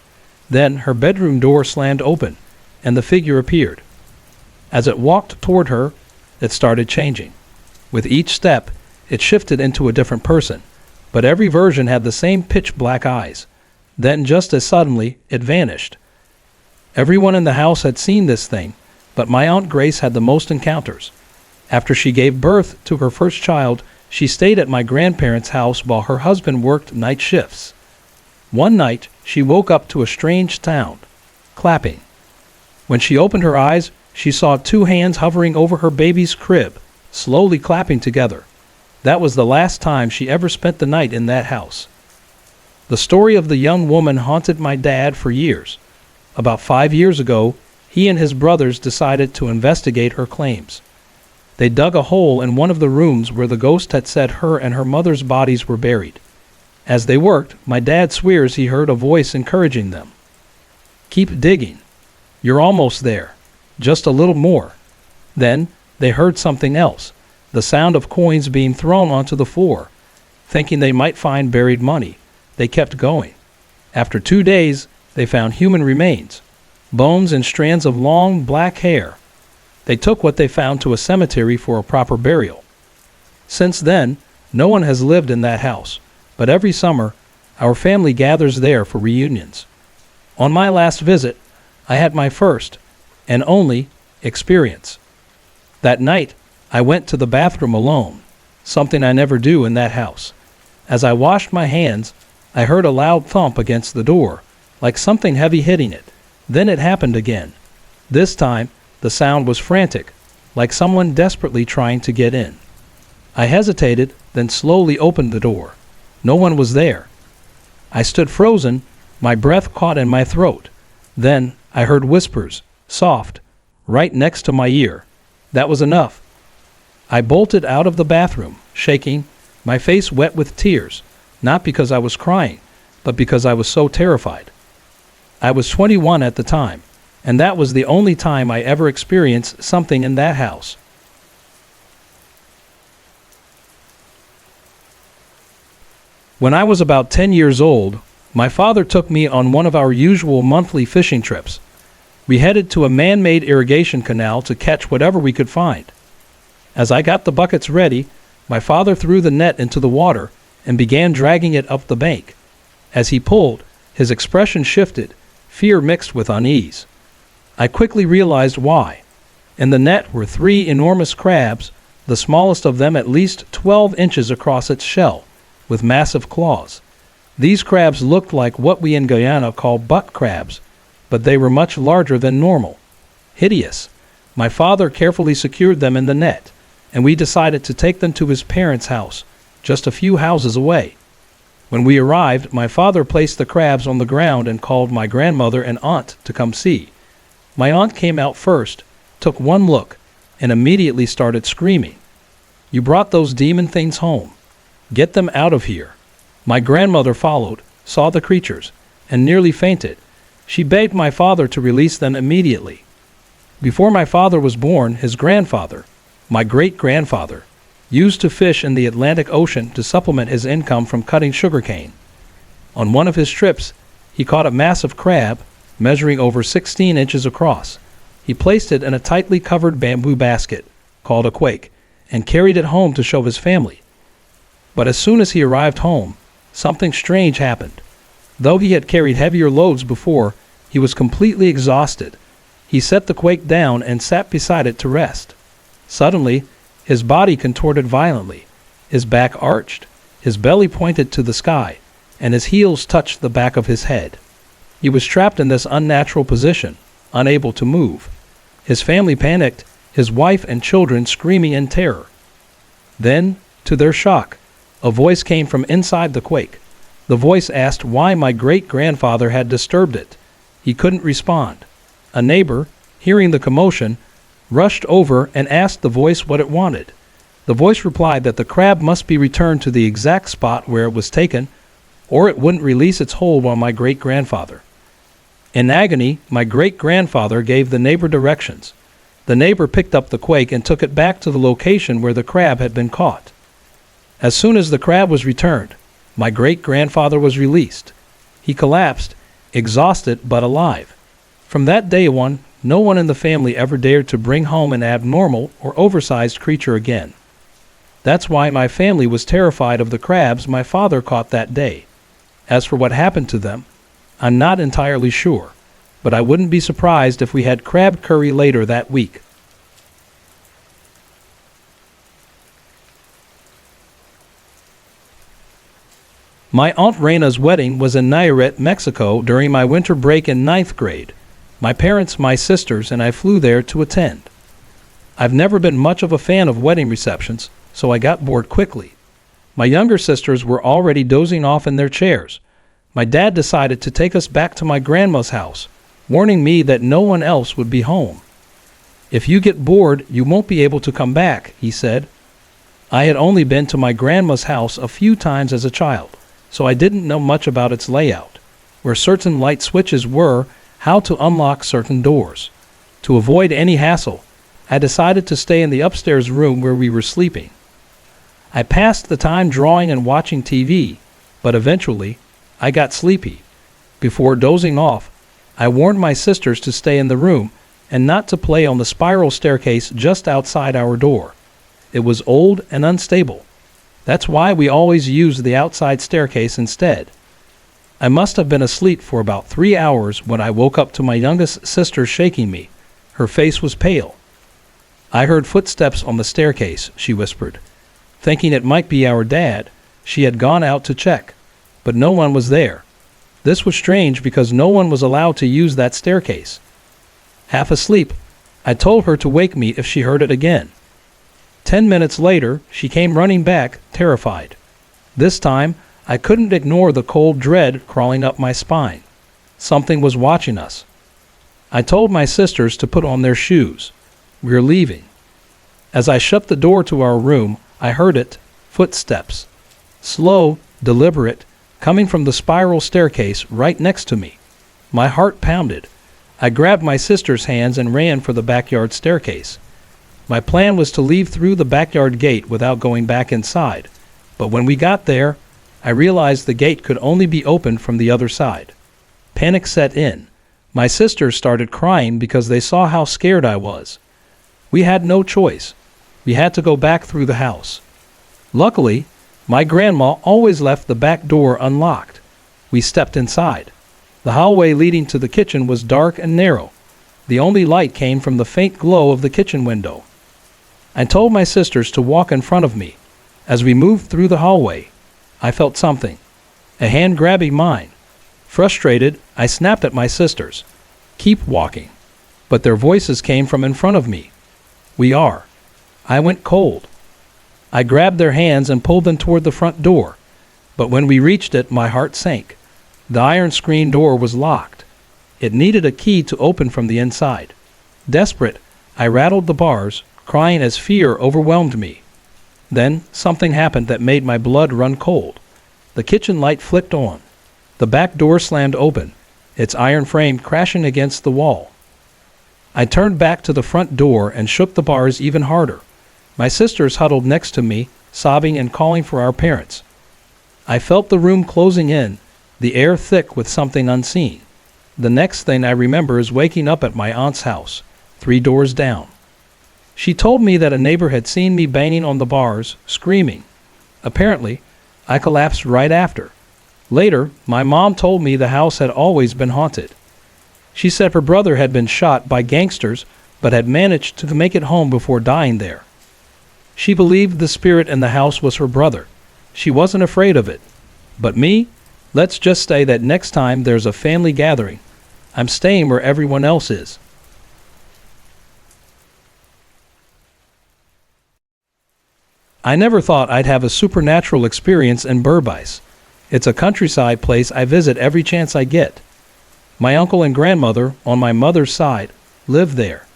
Then her bedroom door slammed open, and the figure appeared. As it walked toward her, it started changing. With each step, it shifted into a different person, but every version had the same pitch-black eyes. Then, just as suddenly, it vanished. Everyone in the house had seen this thing, but my Aunt Grace had the most encounters. After she gave birth to her first child, she stayed at my grandparents' house while her husband worked night shifts. One night, she woke up to a strange sound, clapping. When she opened her eyes, she saw two hands hovering over her baby's crib, slowly clapping together. That was the last time she ever spent the night in that house. The story of the young woman haunted my dad for years. About 5 years ago, he and his brothers decided to investigate her claims. They dug a hole in one of the rooms where the ghost had said her and her mother's bodies were buried. As they worked, my dad swears he heard a voice encouraging them. "Keep digging. You're almost there. Just a little more." Then they heard something else, the sound of coins being thrown onto the floor. Thinking they might find buried money, they kept going. After 2 days, they found human remains, bones and strands of long black hair. They took what they found to a cemetery for a proper burial. Since then, no one has lived in that house, but every summer, our family gathers there for reunions. On my last visit, I had my first, and only, experience. That night, I went to the bathroom alone, something I never do in that house. As I washed my hands, I heard a loud thump against the door, like something heavy hitting it. Then it happened again. This time, the sound was frantic, like someone desperately trying to get in. I hesitated, then slowly opened the door. No one was there. I stood frozen, my breath caught in my throat. Then I heard whispers, soft, right next to my ear. That was enough. I bolted out of the bathroom, shaking, my face wet with tears, not because I was crying, but because I was so terrified. I was 21 at the time, and that was the only time I ever experienced something in that house. When I was about 10 years old, my father took me on one of our usual monthly fishing trips. We headed to a man-made irrigation canal to catch whatever we could find. As I got the buckets ready, my father threw the net into the water and began dragging it up the bank. As he pulled, his expression shifted, fear mixed with unease. I quickly realized why. In the net were 3 enormous crabs, the smallest of them at least 12 inches across its shell, with massive claws. These crabs looked like what we in Guyana call butt crabs, but they were much larger than normal. Hideous. My father carefully secured them in the net, and we decided to take them to his parents' house, just a few houses away. When we arrived, my father placed the crabs on the ground and called my grandmother and aunt to come see. My aunt came out first, took one look, and immediately started screaming. "You brought those demon things home. Get them out of here." My grandmother followed, saw the creatures, and nearly fainted. She begged my father to release them immediately. Before my father was born, his grandfather, my great-grandfather, used to fish in the Atlantic Ocean to supplement his income from cutting sugarcane. On one of his trips, he caught a massive crab, measuring over 16 inches across. He placed it in a tightly covered bamboo basket, called a quake, and carried it home to show his family. But as soon as he arrived home, something strange happened. Though he had carried heavier loads before, he was completely exhausted. He set the quake down and sat beside it to rest. Suddenly, His body contorted violently, his back arched, his belly pointed to the sky, and his heels touched the back of his head. He was trapped in this unnatural position, unable to move. His family panicked, his wife and children screaming in terror. Then, to their shock, a voice came from inside the quake. The voice asked why my great-grandfather had disturbed it. He couldn't respond. A neighbor, hearing the commotion, rushed over and asked the voice what it wanted. The voice replied that the crab must be returned to the exact spot where it was taken, or it wouldn't release its hold on my great-grandfather. In agony, my great-grandfather gave the neighbor directions. The neighbor picked up the quake and took it back to the location where the crab had been caught. As soon as the crab was returned, my great-grandfather was released. He collapsed, exhausted but alive. From that day on, no one in the family ever dared to bring home an abnormal or oversized creature again. That's why my family was terrified of the crabs my father caught that day. As for what happened to them, I'm not entirely sure, but I wouldn't be surprised if we had crab curry later that week. My Aunt Reina's wedding was in Nayarit, Mexico during my winter break in 9th grade. My parents, my sisters, and I flew there to attend. I've never been much of a fan of wedding receptions, so I got bored quickly. My younger sisters were already dozing off in their chairs. My dad decided to take us back to my grandma's house, warning me that no one else would be home. "If you get bored, you won't be able to come back," he said. I had only been to my grandma's house a few times as a child, so I didn't know much about its layout, where certain light switches were, how to unlock certain doors. To avoid any hassle, I decided to stay in the upstairs room where we were sleeping. I passed the time drawing and watching TV, but eventually, I got sleepy. Before dozing off, I warned my sisters to stay in the room and not to play on the spiral staircase just outside our door. It was old and unstable. That's why we always used the outside staircase instead. I must have been asleep for about 3 hours when I woke up to my youngest sister shaking me. Her face was pale. "I heard footsteps on the staircase," she whispered. Thinking it might be our dad, she had gone out to check, but no one was there. This was strange because no one was allowed to use that staircase. Half asleep, I told her to wake me if she heard it again. 10 minutes later, she came running back, terrified. This time, I couldn't ignore the cold dread crawling up my spine. Something was watching us. I told my sisters to put on their shoes. We were leaving. As I shut the door to our room, I heard it, footsteps. Slow, deliberate, coming from the spiral staircase right next to me. My heart pounded. I grabbed my sister's hands and ran for the backyard staircase. My plan was to leave through the backyard gate without going back inside, but when we got there, I realized the gate could only be opened from the other side. Panic set in. My sisters started crying because they saw how scared I was. We had no choice. We had to go back through the house. Luckily, my grandma always left the back door unlocked. We stepped inside. The hallway leading to the kitchen was dark and narrow. The only light came from the faint glow of the kitchen window. I told my sisters to walk in front of me. As we moved through the hallway, I felt something, a hand grabbing mine. Frustrated, I snapped at my sisters. "Keep walking." But their voices came from in front of me. "We are." I went cold. I grabbed their hands and pulled them toward the front door. But when we reached it, my heart sank. The iron screen door was locked. It needed a key to open from the inside. Desperate, I rattled the bars, crying as fear overwhelmed me. Then something happened that made my blood run cold. The kitchen light flicked on. The back door slammed open, its iron frame crashing against the wall. I turned back to the front door and shook the bars even harder. My sisters huddled next to me, sobbing and calling for our parents. I felt the room closing in, the air thick with something unseen. The next thing I remember is waking up at my aunt's house, 3 doors down. She told me that a neighbor had seen me banging on the bars, screaming. Apparently, I collapsed right after. Later, my mom told me the house had always been haunted. She said her brother had been shot by gangsters but had managed to make it home before dying there. She believed the spirit in the house was her brother. She wasn't afraid of it. But me? Let's just say that next time there's a family gathering, I'm staying where everyone else is. I never thought I'd have a supernatural experience in Berbice. It's a countryside place I visit every chance I get. My uncle and grandmother, on my mother's side, live there.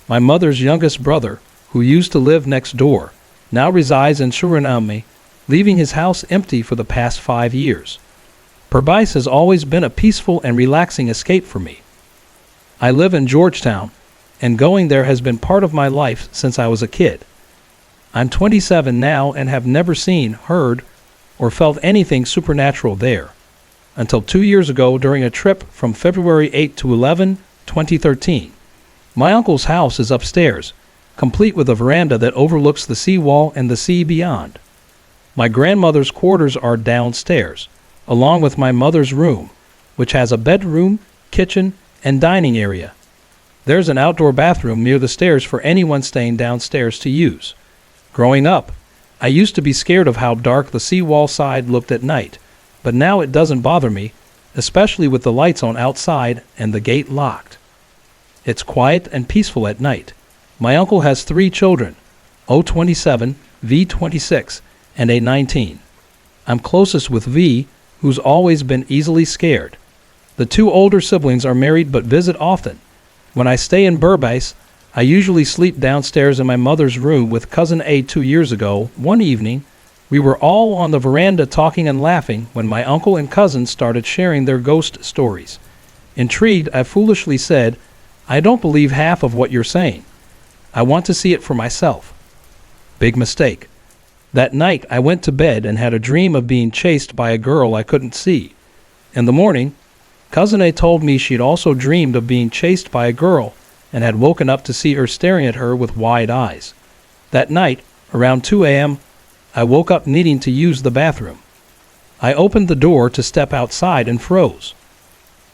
My mother's youngest brother, who used to live next door, now resides in Suriname, leaving his house empty for the past 5 years. Berbice has always been a peaceful and relaxing escape for me. I live in Georgetown, and going there has been part of my life since I was a kid. I'm 27 now and have never seen, heard, or felt anything supernatural there, until 2 years ago during a trip from February 8 to 11, 2013. My uncle's house is upstairs, complete with a veranda that overlooks the seawall and the sea beyond. My grandmother's quarters are downstairs, along with my mother's room, which has a bedroom, kitchen, and dining area. There's an outdoor bathroom near the stairs for anyone staying downstairs to use. Growing up, I used to be scared of how dark the seawall side looked at night, but now it doesn't bother me, especially with the lights on outside and the gate locked. It's quiet and peaceful at night. My uncle has 3 children, O27, V26, and A19. I'm closest with V, who's always been easily scared. The 2 older siblings are married but visit often. When I stay in Berbice, I usually sleep downstairs in my mother's room with cousin A. 2 years ago. One evening, we were all on the veranda talking and laughing when my uncle and cousin started sharing their ghost stories. Intrigued, I foolishly said, "I don't believe half of what you're saying. I want to see it for myself." Big mistake. That night, I went to bed and had a dream of being chased by a girl I couldn't see. In the morning, cousin A told me she'd also dreamed of being chased by a girl and had woken up to see her staring at her with wide eyes. That night, around 2 a.m., I woke up needing to use the bathroom. I opened the door to step outside and froze.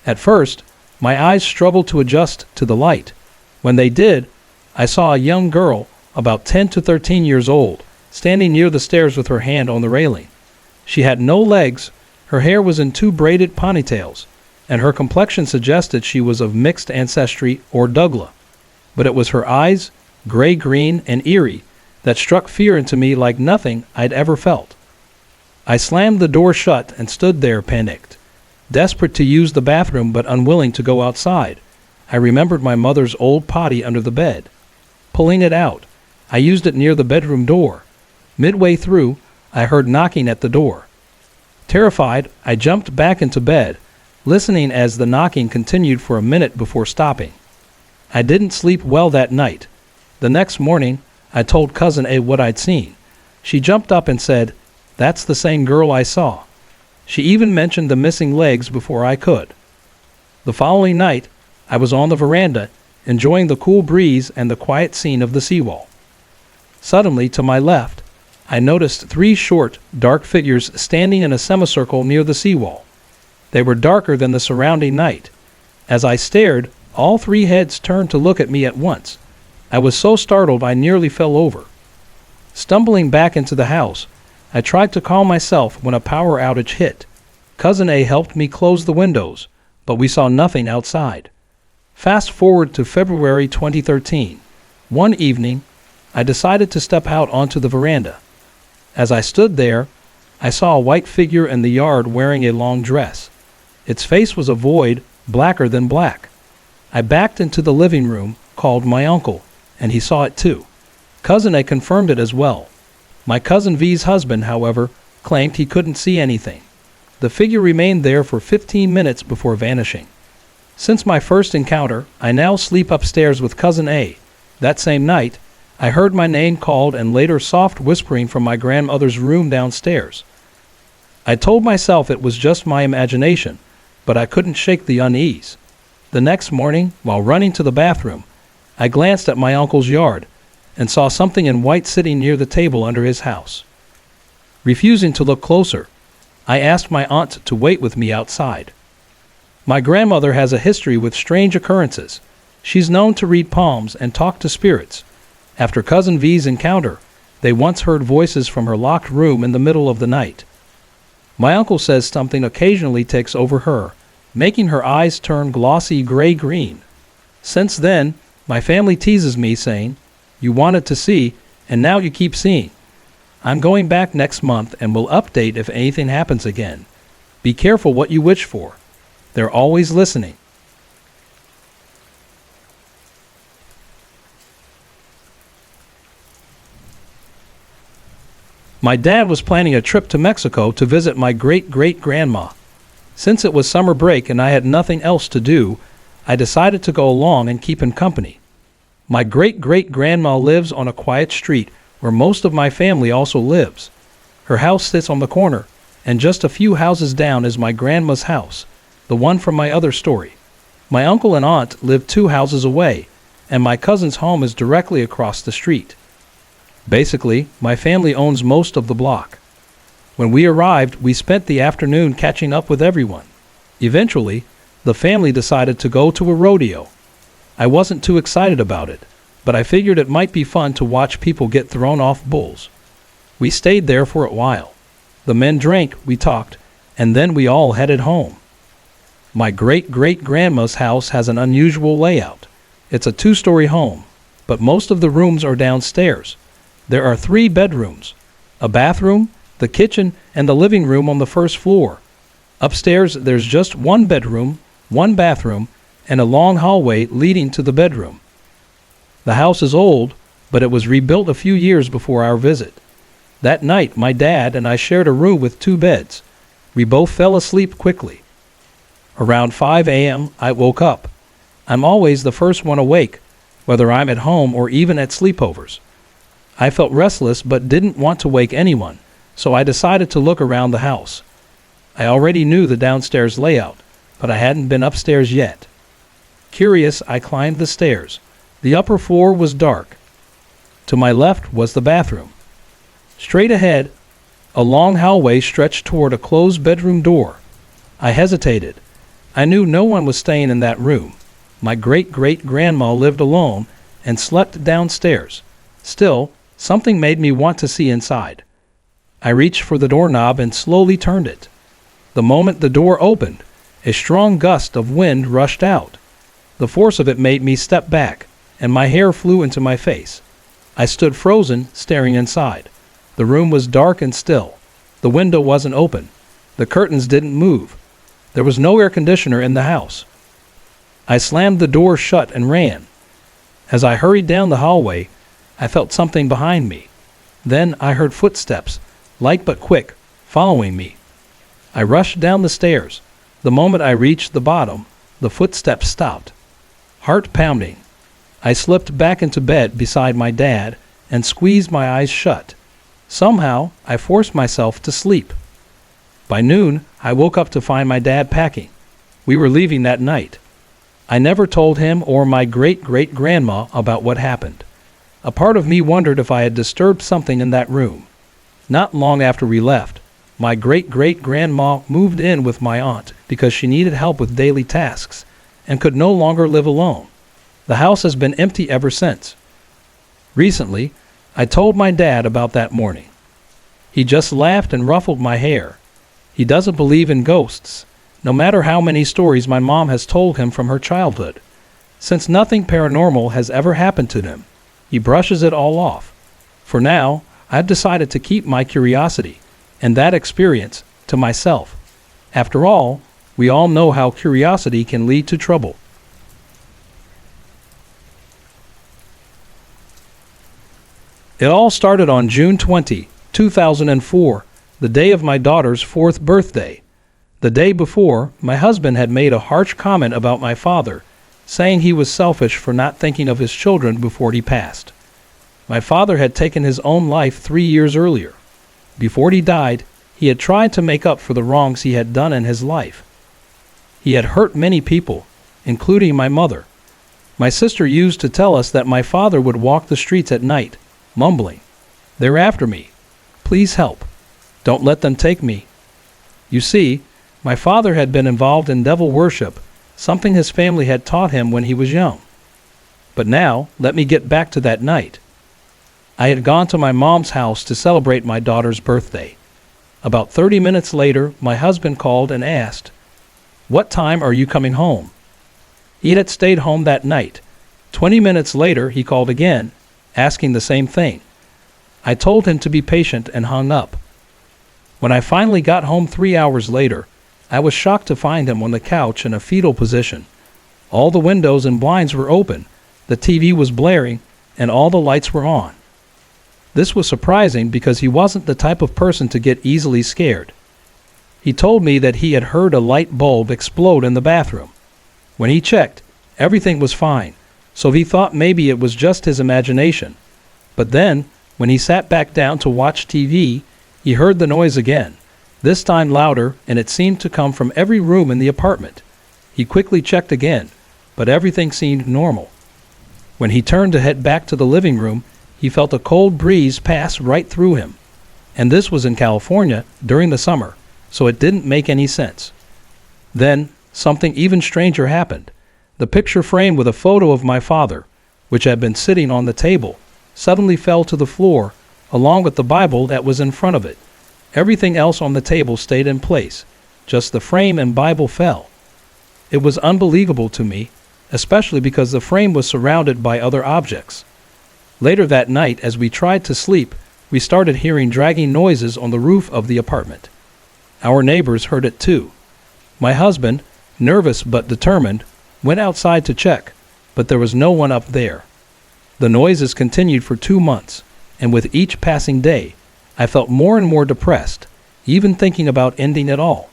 At first, my eyes struggled to adjust to the light. When they did, I saw a young girl, about 10 to 13 years old, standing near the stairs with her hand on the railing. She had no legs, her hair was in 2 braided ponytails, and her complexion suggested she was of mixed ancestry or Dougla. But it was her eyes, gray-green and eerie, that struck fear into me like nothing I'd ever felt. I slammed the door shut and stood there panicked, desperate to use the bathroom but unwilling to go outside. I remembered my mother's old potty under the bed. Pulling it out, I used it near the bedroom door. Midway through, I heard knocking at the door. Terrified, I jumped back into bed, listening as the knocking continued for a minute before stopping. I didn't sleep well that night. The next morning, I told cousin A what I'd seen. She jumped up and said, "That's the same girl I saw." She even mentioned the missing legs before I could. The following night, I was on the veranda, enjoying the cool breeze and the quiet scene of the seawall. Suddenly, to my left, I noticed 3 short, dark figures standing in a semicircle near the seawall. They were darker than the surrounding night. As I stared, all 3 heads turned to look at me at once. I was so startled I nearly fell over. Stumbling back into the house, I tried to calm myself when a power outage hit. Cousin A helped me close the windows, but we saw nothing outside. Fast forward to February 2013. One evening, I decided to step out onto the veranda. As I stood there, I saw a white figure in the yard wearing a long dress. Its face was a void, blacker than black. I backed into the living room, called my uncle, and he saw it too. Cousin A confirmed it as well. My cousin V's husband, however, claimed he couldn't see anything. The figure remained there for 15 minutes before vanishing. Since my first encounter, I now sleep upstairs with cousin A. That same night, I heard my name called and later soft whispering from my grandmother's room downstairs. I told myself it was just my imagination, but I couldn't shake the unease. The next morning, while running to the bathroom, I glanced at my uncle's yard and saw something in white sitting near the table under his house. Refusing to look closer, I asked my aunt to wait with me outside. My grandmother has a history with strange occurrences. She's known to read palms and talk to spirits. After cousin V's encounter, They once heard voices from her locked room in the middle of the night. My uncle says something occasionally takes over her, making her eyes turn glossy gray-green. Since then, my family teases me saying, "You wanted to see, and now you keep seeing." I'm going back next month and will update if anything happens again. Be careful what you wish for. They're always listening. My dad was planning a trip to Mexico to visit my great-great-grandma. Since it was summer break and I had nothing else to do, I decided to go along and keep him company. My great-great-grandma lives on a quiet street where most of my family also lives. Her house sits on the corner, and just a few houses down is my grandma's house, the one from my other story. My uncle and aunt live 2 houses away, and my cousin's home is directly across the street. Basically, my family owns most of the block. When we arrived, we spent the afternoon catching up with everyone. Eventually, the family decided to go to a rodeo. I wasn't too excited about it, but I figured it might be fun to watch people get thrown off bulls. We stayed there for a while. The men drank, we talked, and then we all headed home. My great-great-grandma's house has an unusual layout. It's a 2-story home, but most of the rooms are downstairs. There are 3 bedrooms, a bathroom, the kitchen, and the living room on the first floor. Upstairs, there's just 1 bedroom, 1 bathroom, and a long hallway leading to the bedroom. The house is old, but it was rebuilt a few years before our visit. That night, my dad and I shared a room with 2 beds. We both fell asleep quickly. Around 5 a.m., I woke up. I'm always the first one awake, whether I'm at home or even at sleepovers. I felt restless but didn't want to wake anyone, so I decided to look around the house. I already knew the downstairs layout, but I hadn't been upstairs yet. Curious, I climbed the stairs. The upper floor was dark. To my left was the bathroom. Straight ahead, a long hallway stretched toward a closed bedroom door. I hesitated. I knew no one was staying in that room. My great-great-grandma lived alone and slept downstairs. Still, something made me want to see inside. I reached for the doorknob and slowly turned it. The moment the door opened, a strong gust of wind rushed out. The force of it made me step back, and my hair flew into my face. I stood frozen, staring inside. The room was dark and still. The window wasn't open. The curtains didn't move. There was no air conditioner in the house. I slammed the door shut and ran. As I hurried down the hallway, I felt something behind me. Then I heard footsteps, light but quick, following me. I rushed down the stairs. The moment I reached the bottom, the footsteps stopped. Heart pounding. I slipped back into bed beside my dad and squeezed my eyes shut. Somehow, I forced myself to sleep. By noon, I woke up to find my dad packing. We were leaving that night. I never told him or my great-great-grandma about what happened. A part of me wondered if I had disturbed something in that room. Not long after we left, my great-great-grandma moved in with my aunt because she needed help with daily tasks and could no longer live alone. The house has been empty ever since. Recently, I told my dad about that morning. He just laughed and ruffled my hair. He doesn't believe in ghosts, no matter how many stories my mom has told him from her childhood. Since nothing paranormal has ever happened to them, he brushes it all off. For now, I've decided to keep my curiosity and that experience to myself. After all, we all know how curiosity can lead to trouble. It all started on June 20, 2004, the day of my daughter's 4th birthday. The day before, my husband had made a harsh comment about my father, saying he was selfish for not thinking of his children before he passed. My father had taken his own life 3 years earlier. Before he died, he had tried to make up for the wrongs he had done in his life. He had hurt many people, including my mother. My sister used to tell us that my father would walk the streets at night, mumbling, "They're after me. Please help. Don't let them take me." You see, my father had been involved in devil worship, something his family had taught him when he was young. But now, let me get back to that night. I had gone to my mom's house to celebrate my daughter's birthday. About 30 minutes later, my husband called and asked, "What time are you coming home?" He had stayed home that night. 20 minutes later, he called again, asking the same thing. I told him to be patient and hung up. When I finally got home 3 hours later, I was shocked to find him on the couch in a fetal position. All the windows and blinds were open, the TV was blaring, and all the lights were on. This was surprising because he wasn't the type of person to get easily scared. He told me that he had heard a light bulb explode in the bathroom. When he checked, everything was fine, so he thought maybe it was just his imagination. But then, when he sat back down to watch TV, he heard the noise again, this time louder, and it seemed to come from every room in the apartment. He quickly checked again, but everything seemed normal. When he turned to head back to the living room, he felt a cold breeze pass right through him. And this was in California during the summer, so it didn't make any sense. Then, something even stranger happened. The picture frame with a photo of my father, which had been sitting on the table, suddenly fell to the floor, along with the Bible that was in front of it. Everything else on the table stayed in place. Just the frame and Bible fell. It was unbelievable to me, especially because the frame was surrounded by other objects. Later that night, as we tried to sleep, we started hearing dragging noises on the roof of the apartment. Our neighbors heard it too. My husband, nervous but determined, went outside to check, but there was no one up there. The noises continued for 2 months, and with each passing day, I felt more and more depressed, even thinking about ending it all.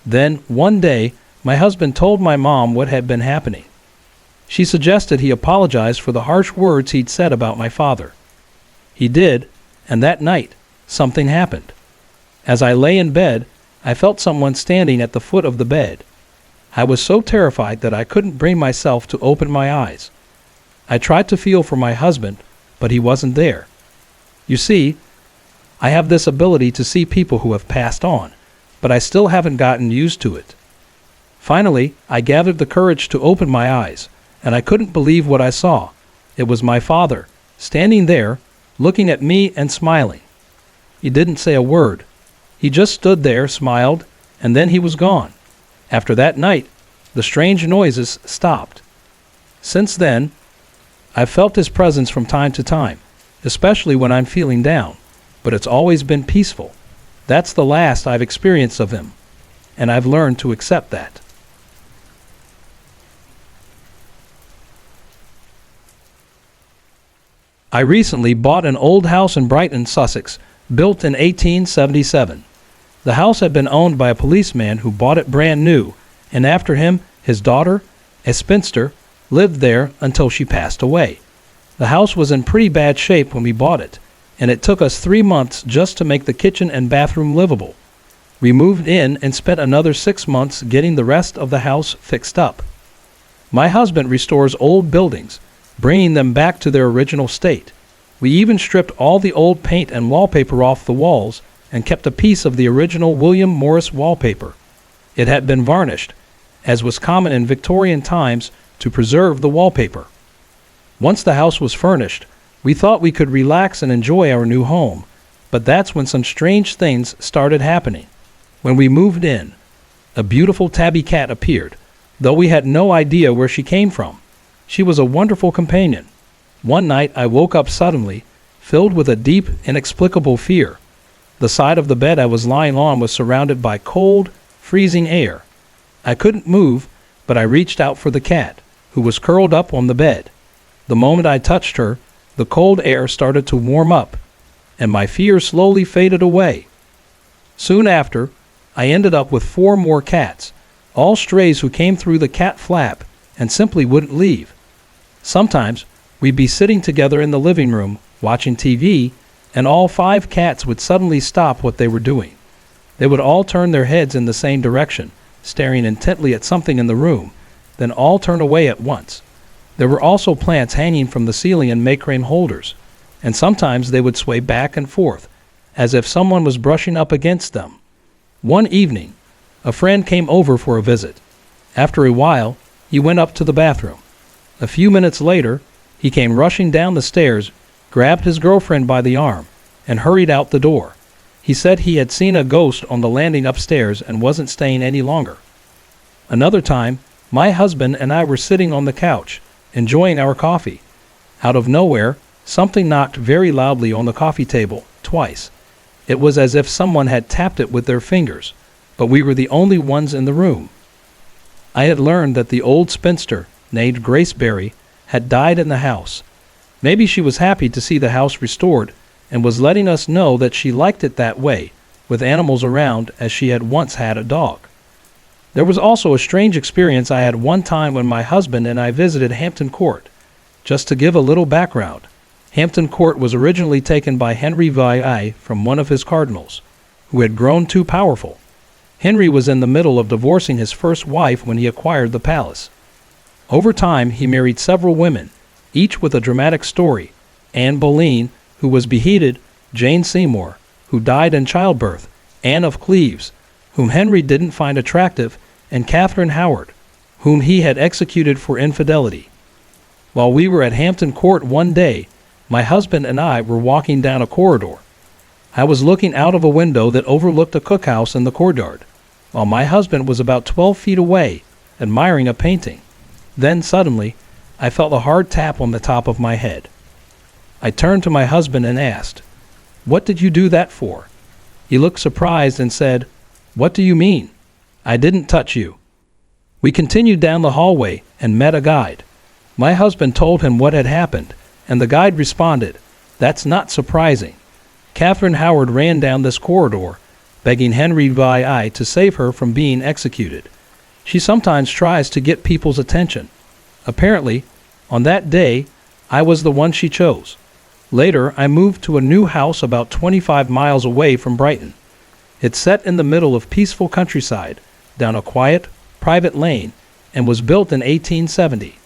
Then, one day, my husband told my mom what had been happening. She suggested he apologize for the harsh words he'd said about my father. He did, and that night, something happened. As I lay in bed, I felt someone standing at the foot of the bed. I was so terrified that I couldn't bring myself to open my eyes. I tried to feel for my husband, but he wasn't there. You see, I have this ability to see people who have passed on, but I still haven't gotten used to it. Finally, I gathered the courage to open my eyes, and I couldn't believe what I saw. It was my father, standing there, looking at me and smiling. He didn't say a word. He just stood there, smiled, and then he was gone. After that night, the strange noises stopped. Since then, I've felt his presence from time to time, especially when I'm feeling down, but it's always been peaceful. That's the last I've experienced of him, and I've learned to accept that. I recently bought an old house in Brighton, Sussex, built in 1877. The house had been owned by a policeman who bought it brand new, and after him, his daughter, a spinster, lived there until she passed away. The house was in pretty bad shape when we bought it, and it took us 3 months just to make the kitchen and bathroom livable. We moved in and spent another 6 months getting the rest of the house fixed up. My husband restores old buildings, bringing them back to their original state. We even stripped all the old paint and wallpaper off the walls and kept a piece of the original William Morris wallpaper. It had been varnished, as was common in Victorian times, to preserve the wallpaper. Once the house was furnished, we thought we could relax and enjoy our new home, but that's when some strange things started happening. When we moved in, a beautiful tabby cat appeared, though we had no idea where she came from. She was a wonderful companion. One night I woke up suddenly, filled with a deep, inexplicable fear. The side of the bed I was lying on was surrounded by cold, freezing air. I couldn't move, but I reached out for the cat, who was curled up on the bed. The moment I touched her, the cold air started to warm up, and my fear slowly faded away. Soon after, I ended up with 4 more cats, all strays who came through the cat flap and simply wouldn't leave. Sometimes we'd be sitting together in the living room, watching TV, and all 5 cats would suddenly stop what they were doing. They would all turn their heads in the same direction, staring intently at something in the room, then all turn away at once. There were also plants hanging from the ceiling in macrame holders, and sometimes they would sway back and forth, as if someone was brushing up against them. One evening, a friend came over for a visit. After a while, he went up to the bathroom. A few minutes later, he came rushing down the stairs, grabbed his girlfriend by the arm, and hurried out the door. He said he had seen a ghost on the landing upstairs and wasn't staying any longer. Another time, my husband and I were sitting on the couch, enjoying our coffee. Out of nowhere, something knocked very loudly on the coffee table, twice. It was as if someone had tapped it with their fingers, but we were the only ones in the room. I had learned that the old spinster, named Grace Berry, had died in the house. Maybe she was happy to see the house restored and was letting us know that she liked it that way, with animals around, as she had once had a dog. There was also a strange experience I had one time when my husband and I visited Hampton Court. Just to give a little background, Hampton Court was originally taken by Henry VI from one of his cardinals, who had grown too powerful. Henry was in the middle of divorcing his first wife when he acquired the palace. Over time, he married several women, each with a dramatic story: Anne Boleyn, who was beheaded; Jane Seymour, who died in childbirth; Anne of Cleves, whom Henry didn't find attractive; and Catherine Howard, whom he had executed for infidelity. While we were at Hampton Court one day, my husband and I were walking down a corridor. I was looking out of a window that overlooked a cookhouse in the courtyard, while my husband was about 12 feet away, admiring a painting. Then suddenly, I felt a hard tap on the top of my head. I turned to my husband and asked, "What did you do that for?" He looked surprised and said, "What do you mean? I didn't touch you." We continued down the hallway and met a guide. My husband told him what had happened, and the guide responded, "That's not surprising. Catherine Howard ran down this corridor, begging Henry VI to save her from being executed. She sometimes tries to get people's attention. Apparently, on that day, I was the one she chose. Later, I moved to a new house about 25 miles away from Brighton. It's set in the middle of peaceful countryside, down a quiet, private lane, and was built in 1870.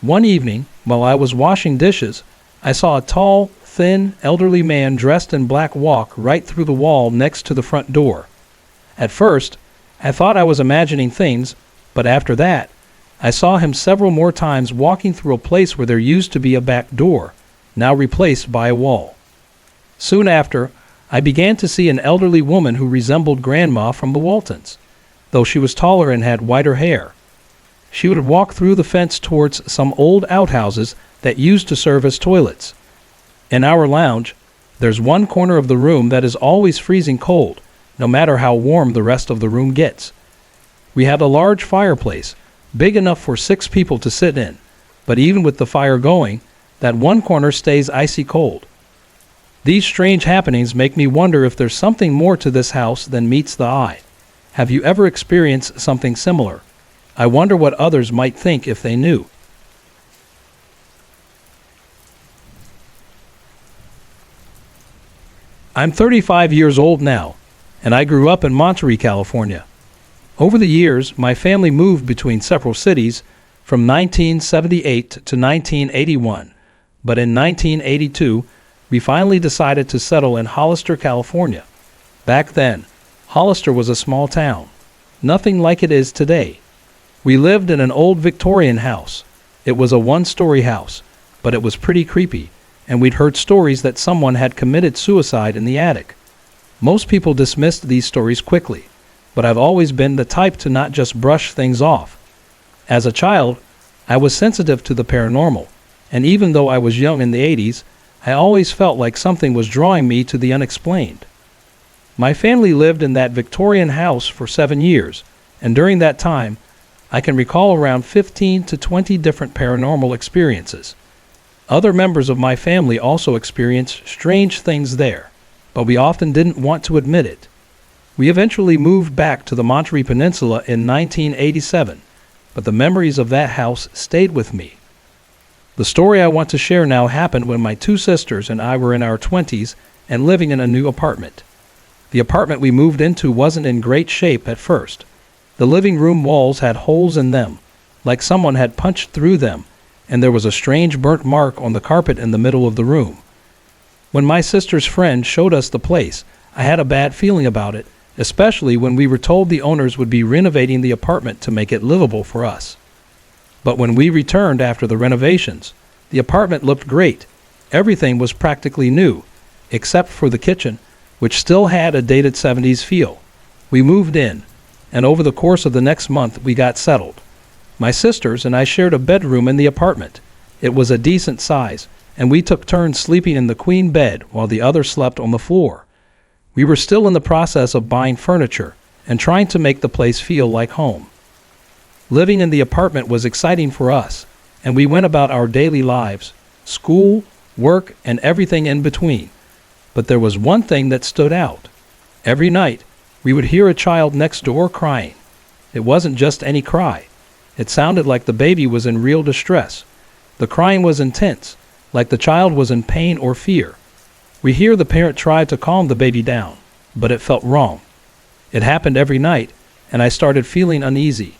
One evening, while I was washing dishes, I saw a tall, thin, elderly man dressed in black walk right through the wall next to the front door. At first, I thought I was imagining things, but after that, I saw him several more times walking through a place where there used to be a back door, now replaced by a wall. Soon after, I began to see an elderly woman who resembled Grandma from the Waltons, though she was taller and had whiter hair. She would walk through the fence towards some old outhouses that used to serve as toilets. In our lounge, there's one corner of the room that is always freezing cold, no matter how warm the rest of the room gets. We have a large fireplace, big enough for 6 people to sit in, but even with the fire going, that one corner stays icy cold. These strange happenings make me wonder if there's something more to this house than meets the eye. Have you ever experienced something similar? I wonder what others might think if they knew. I'm 35 years old now, and I grew up in Monterey, California. Over the years, my family moved between several cities from 1978 to 1981, but in 1982, we finally decided to settle in Hollister, California. Back then, Hollister was a small town, nothing like it is today. We lived in an old Victorian house. It was a one-story house, but it was pretty creepy, and we'd heard stories that someone had committed suicide in the attic. Most people dismissed these stories quickly, but I've always been the type to not just brush things off. As a child, I was sensitive to the paranormal, and even though I was young in the 80s, I always felt like something was drawing me to the unexplained. My family lived in that Victorian house for 7 years, and during that time, I can recall around 15 to 20 different paranormal experiences. Other members of my family also experienced strange things there, but we often didn't want to admit it. We eventually moved back to the Monterey Peninsula in 1987, but the memories of that house stayed with me. The story I want to share now happened when my 2 sisters and I were in our 20s and living in a new apartment. The apartment we moved into wasn't in great shape at first. The living room walls had holes in them, like someone had punched through them, and there was a strange burnt mark on the carpet in the middle of the room. When my sister's friend showed us the place, I had a bad feeling about it, especially when we were told the owners would be renovating the apartment to make it livable for us. But when we returned after the renovations, the apartment looked great. Everything was practically new, except for the kitchen, which still had a dated 70s feel. We moved in, and over the course of the next month we got settled. My sisters and I shared a bedroom in the apartment. It was a decent size, and we took turns sleeping in the queen bed while the other slept on the floor. We were still in the process of buying furniture and trying to make the place feel like home. Living in the apartment was exciting for us, and we went about our daily lives, school, work, and everything in between. But there was one thing that stood out. Every night, we would hear a child next door crying. It wasn't just any cry. It sounded like the baby was in real distress. The crying was intense, like the child was in pain or fear. We hear the parent try to calm the baby down, but it felt wrong. It happened every night, and I started feeling uneasy.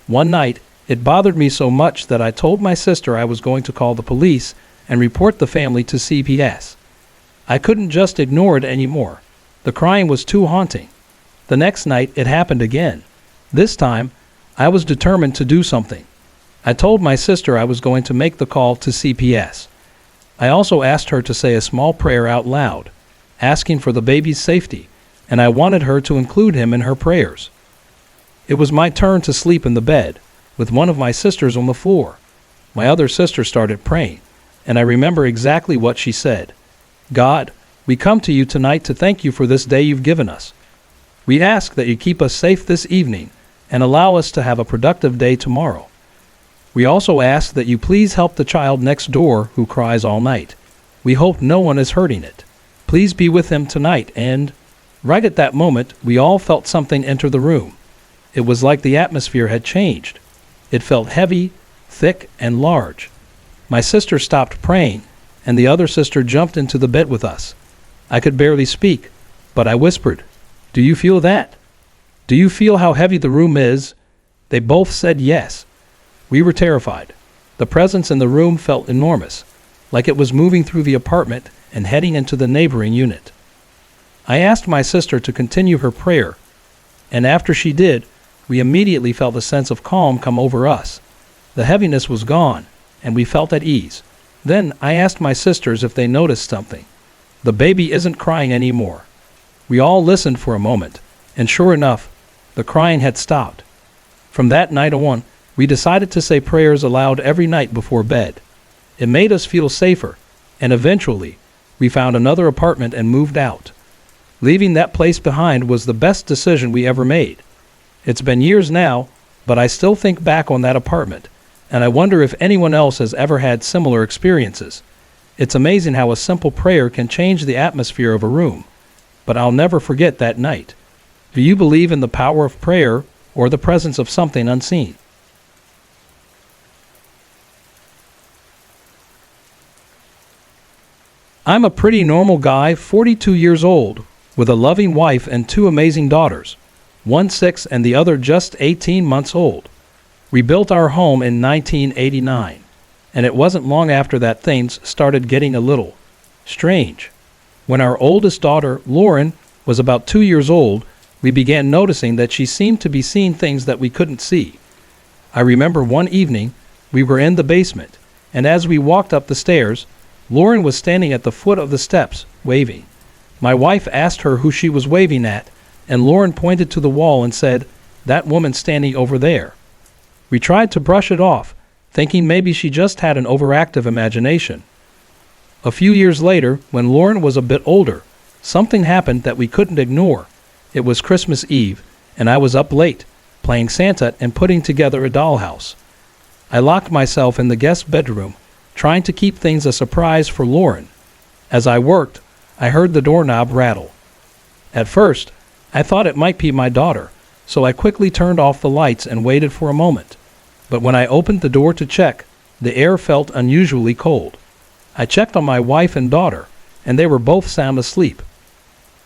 One night, it bothered me so much that I told my sister I was going to call the police and report the family to CPS. I couldn't just ignore it anymore. The crying was too haunting. The next night, it happened again. This time, I was determined to do something. I told my sister I was going to make the call to CPS. I also asked her to say a small prayer out loud, asking for the baby's safety, and I wanted her to include him in her prayers. It was my turn to sleep in the bed, with one of my sisters on the floor. My other sister started praying, and I remember exactly what she said. God, we come to you tonight to thank you for this day you've given us. We ask that you keep us safe this evening and allow us to have a productive day tomorrow. We also ask that you please help the child next door who cries all night. We hope no one is hurting it. Please be with him tonight. And right at that moment, we all felt something enter the room. It was like the atmosphere had changed. It felt heavy, thick, and large. My sister stopped praying, and the other sister jumped into the bed with us. I could barely speak, but I whispered, "Do you feel that? Do you feel how heavy the room is?" They both said yes. We were terrified. The presence in the room felt enormous, like it was moving through the apartment and heading into the neighboring unit. I asked my sister to continue her prayer, and after she did, we immediately felt a sense of calm come over us. The heaviness was gone, and we felt at ease. Then I asked my sisters if they noticed something. The baby isn't crying anymore. We all listened for a moment, and sure enough, the crying had stopped. From that night on, we decided to say prayers aloud every night before bed. It made us feel safer, and eventually, we found another apartment and moved out. Leaving that place behind was the best decision we ever made. It's been years now, but I still think back on that apartment, and I wonder if anyone else has ever had similar experiences. It's amazing how a simple prayer can change the atmosphere of a room, but I'll never forget that night. Do you believe in the power of prayer or the presence of something unseen? I'm a pretty normal guy, 42 years old, with a loving wife and two amazing daughters, one 6 and the other just 18 months old. We built our home in 1989, and it wasn't long after that things started getting a little strange. When our oldest daughter, Lauren, was about 2 years old, we began noticing that she seemed to be seeing things that we couldn't see. I remember one evening, we were in the basement, and as we walked up the stairs, Lauren was standing at the foot of the steps, waving. My wife asked her who she was waving at, and Lauren pointed to the wall and said, "That woman standing over there." We tried to brush it off, thinking maybe she just had an overactive imagination. A few years later, when Lauren was a bit older, something happened that we couldn't ignore. It was Christmas Eve, and I was up late, playing Santa and putting together a dollhouse. I locked myself in the guest bedroom, trying to keep things a surprise for Lauren. As I worked, I heard the doorknob rattle. At first, I thought it might be my daughter, so I quickly turned off the lights and waited for a moment. But when I opened the door to check, the air felt unusually cold. I checked on my wife and daughter, and they were both sound asleep.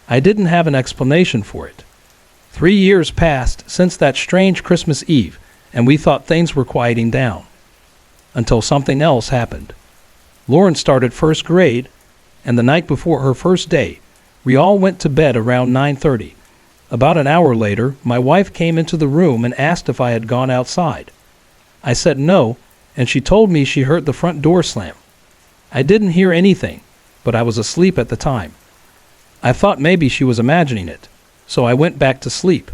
I didn't have an explanation for it. 3 years passed since that strange Christmas Eve, and we thought things were quieting down. Until something else happened. Lauren started first grade, and the night before her first day, we all went to bed around 9:30. About an hour later, my wife came into the room and asked if I had gone outside. I said no, and she told me she heard the front door slam. I didn't hear anything, but I was asleep at the time. I thought maybe she was imagining it, so I went back to sleep.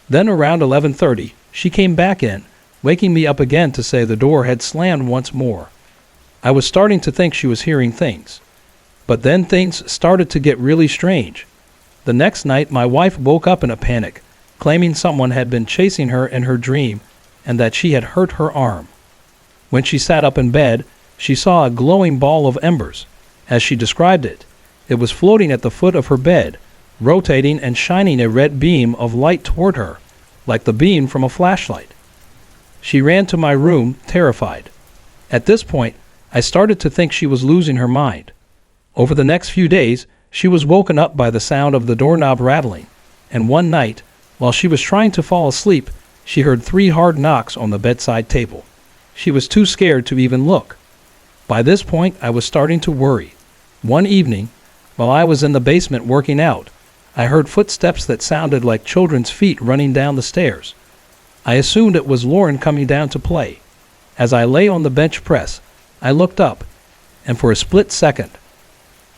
Then around 11:30, she came back in, waking me up again to say the door had slammed once more. I was starting to think she was hearing things. But then things started to get really strange. The next night, my wife woke up in a panic, claiming someone had been chasing her in her dream and that she had hurt her arm. When she sat up in bed, she saw a glowing ball of embers. As she described it, it was floating at the foot of her bed, rotating and shining a red beam of light toward her, like the beam from a flashlight. She ran to my room, terrified. At this point, I started to think she was losing her mind. Over the next few days, she was woken up by the sound of the doorknob rattling, and one night, while she was trying to fall asleep, she heard 3 hard knocks on the bedside table. She was too scared to even look. By this point, I was starting to worry. One evening, while I was in the basement working out, I heard footsteps that sounded like children's feet running down the stairs. I assumed it was Lauren coming down to play. As I lay on the bench press, I looked up, and for a split second,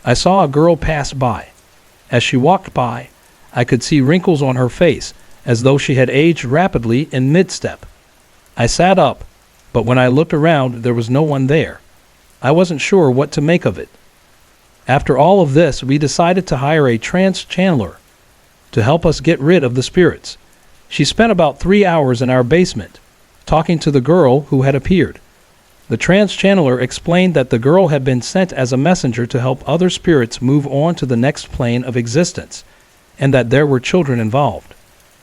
I saw a girl pass by. As she walked by, I could see wrinkles on her face, as though she had aged rapidly in mid-step. I sat up, but when I looked around, there was no one there. I wasn't sure what to make of it. After all of this, we decided to hire a trance channeler to help us get rid of the spirits. She spent about 3 hours in our basement, talking to the girl who had appeared. The trance channeler explained that the girl had been sent as a messenger to help other spirits move on to the next plane of existence, and that there were children involved.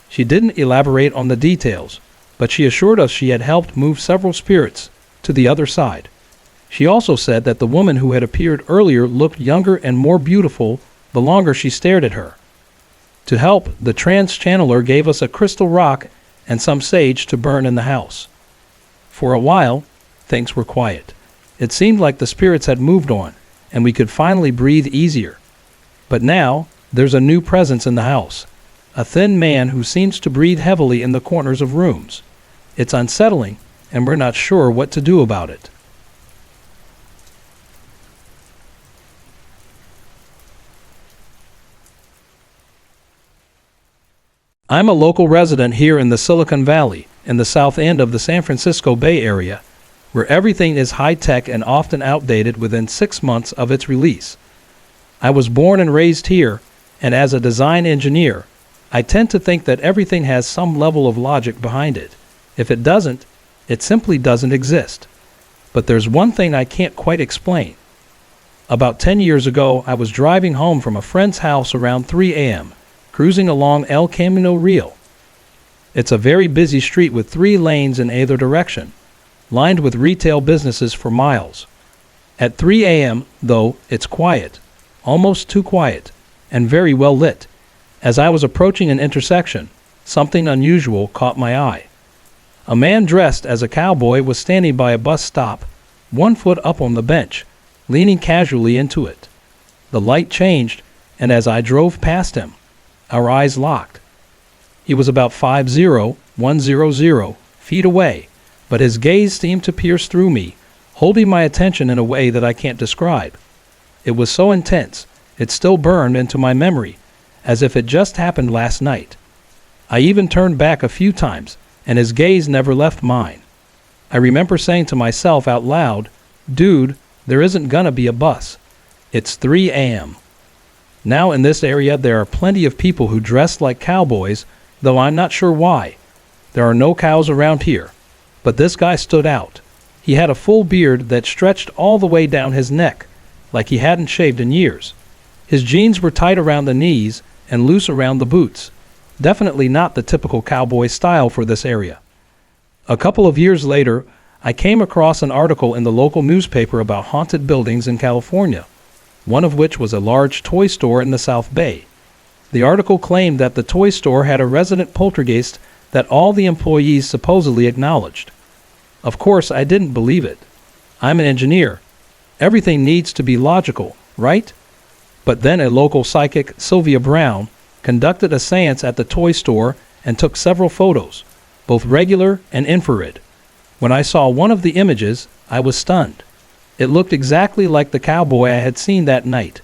She didn't elaborate on the details, but she assured us she had helped move several spirits to the other side. She also said that the woman who had appeared earlier looked younger and more beautiful the longer she stared at her. To help, the trance channeler gave us a crystal rock and some sage to burn in the house. For a while, things were quiet. It seemed like the spirits had moved on, and we could finally breathe easier. But now, there's a new presence in the house. A thin man who seems to breathe heavily in the corners of rooms. It's unsettling, and we're not sure what to do about it. I'm a local resident here in the Silicon Valley, in the south end of the San Francisco Bay Area, where everything is high-tech and often outdated within 6 months of its release. I was born and raised here, and as a design engineer, I tend to think that everything has some level of logic behind it. If it doesn't, it simply doesn't exist. But there's one thing I can't quite explain. About 10 years ago, I was driving home from a friend's house around 3 a.m., cruising along El Camino Real. It's a very busy street with 3 lanes in either direction, lined with retail businesses for miles. At 3 a.m., though, it's quiet, almost too quiet, and very well lit. As I was approaching an intersection, something unusual caught my eye. A man dressed as a cowboy was standing by a bus stop, 1 foot up on the bench, leaning casually into it. The light changed, and as I drove past him, our eyes locked. He was about 100 feet away, but his gaze seemed to pierce through me, holding my attention in a way that I can't describe. It was so intense, it still burned into my memory, as if it just happened last night. I even turned back a few times, and his gaze never left mine. I remember saying to myself out loud, "Dude, there isn't gonna be a bus. It's 3 a.m. Now in this area there are plenty of people who dress like cowboys, though I'm not sure why. There are no cows around here. But this guy stood out. He had a full beard that stretched all the way down his neck, like he hadn't shaved in years. His jeans were tight around the knees and loose around the boots. Definitely not the typical cowboy style for this area. A couple of years later, I came across an article in the local newspaper about haunted buildings in California, one of which was a large toy store in the South Bay. The article claimed that the toy store had a resident poltergeist that all the employees supposedly acknowledged. Of course, I didn't believe it. I'm an engineer. Everything needs to be logical, right? But then a local psychic, Sylvia Brown, conducted a seance at the toy store and took several photos, both regular and infrared. When I saw one of the images, I was stunned. It looked exactly like the cowboy I had seen that night.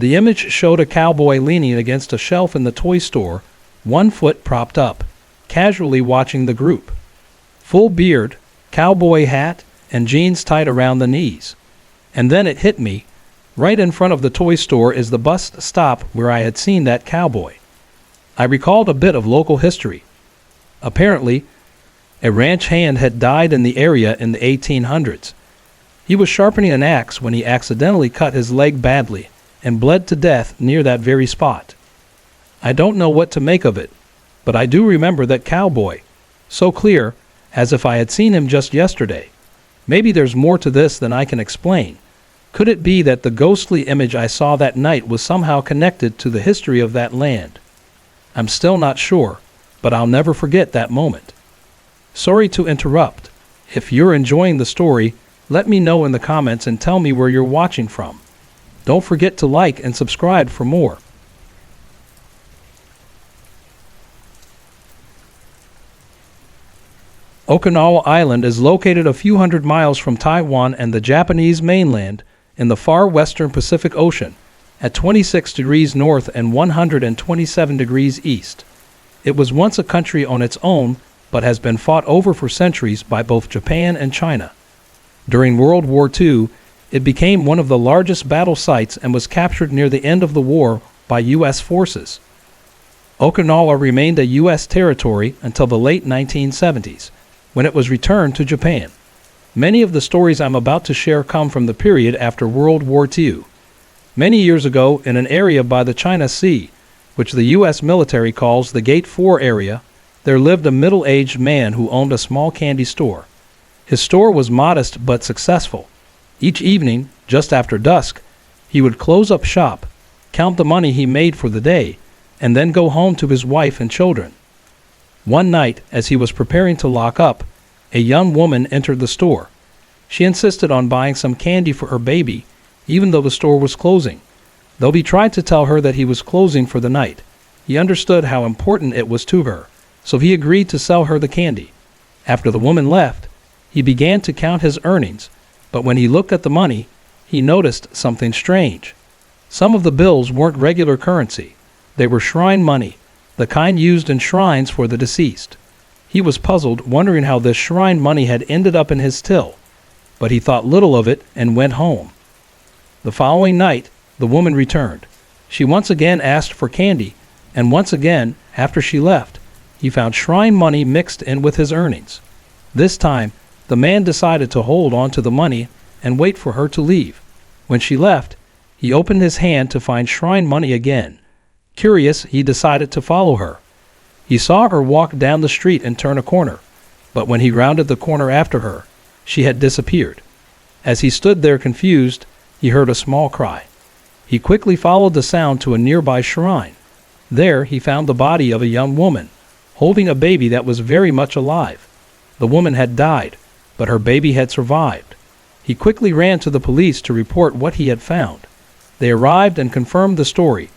The image showed a cowboy leaning against a shelf in the toy store, one foot propped up, casually watching the group. Full beard, cowboy hat, and jeans tied around the knees. And then it hit me. Right in front of the toy store is the bus stop where I had seen that cowboy. I recalled a bit of local history. Apparently, a ranch hand had died in the area in the 1800s. He was sharpening an axe when he accidentally cut his leg badly and bled to death near that very spot. I don't know what to make of it, but I do remember that cowboy, so clear, as if I had seen him just yesterday. Maybe there's more to this than I can explain. Could it be that the ghostly image I saw that night was somehow connected to the history of that land? I'm still not sure, but I'll never forget that moment. Sorry to interrupt. If you're enjoying the story, let me know in the comments and tell me where you're watching from. Don't forget to like and subscribe for more. Okinawa Island is located a few hundred miles from Taiwan and the Japanese mainland in the far western Pacific Ocean at 26 degrees north and 127 degrees east. It was once a country on its own, but has been fought over for centuries by both Japan and China. During World War II, it became one of the largest battle sites and was captured near the end of the war by U.S. forces. Okinawa remained a U.S. territory until the late 1970s, when it was returned to Japan. Many of the stories I'm about to share come from the period after World War II. Many years ago, in an area by the China Sea, which the U.S. military calls the Gate 4 area, there lived a middle-aged man who owned a small candy store. His store was modest but successful. Each evening, just after dusk, he would close up shop, count the money he made for the day, and then go home to his wife and children. One night, as he was preparing to lock up, a young woman entered the store. She insisted on buying some candy for her baby, even though the store was closing. Though he tried to tell her that he was closing for the night, he understood how important it was to her, so he agreed to sell her the candy. After the woman left, he began to count his earnings, but when he looked at the money, he noticed something strange. Some of the bills weren't regular currency. They were shrine money, the kind used in shrines for the deceased. He was puzzled, wondering how this shrine money had ended up in his till, but he thought little of it and went home. The following night, the woman returned. She once again asked for candy, and once again, after she left, he found shrine money mixed in with his earnings. This time, the man decided to hold on to the money and wait for her to leave. When she left, he opened his hand to find shrine money again. Curious, he decided to follow her. He saw her walk down the street and turn a corner, but when he rounded the corner after her, she had disappeared. As he stood there confused, he heard a small cry. He quickly followed the sound to a nearby shrine. There he found the body of a young woman, holding a baby that was very much alive. The woman had died, but her baby had survived. He quickly ran to the police to report what he had found. They arrived and confirmed the story.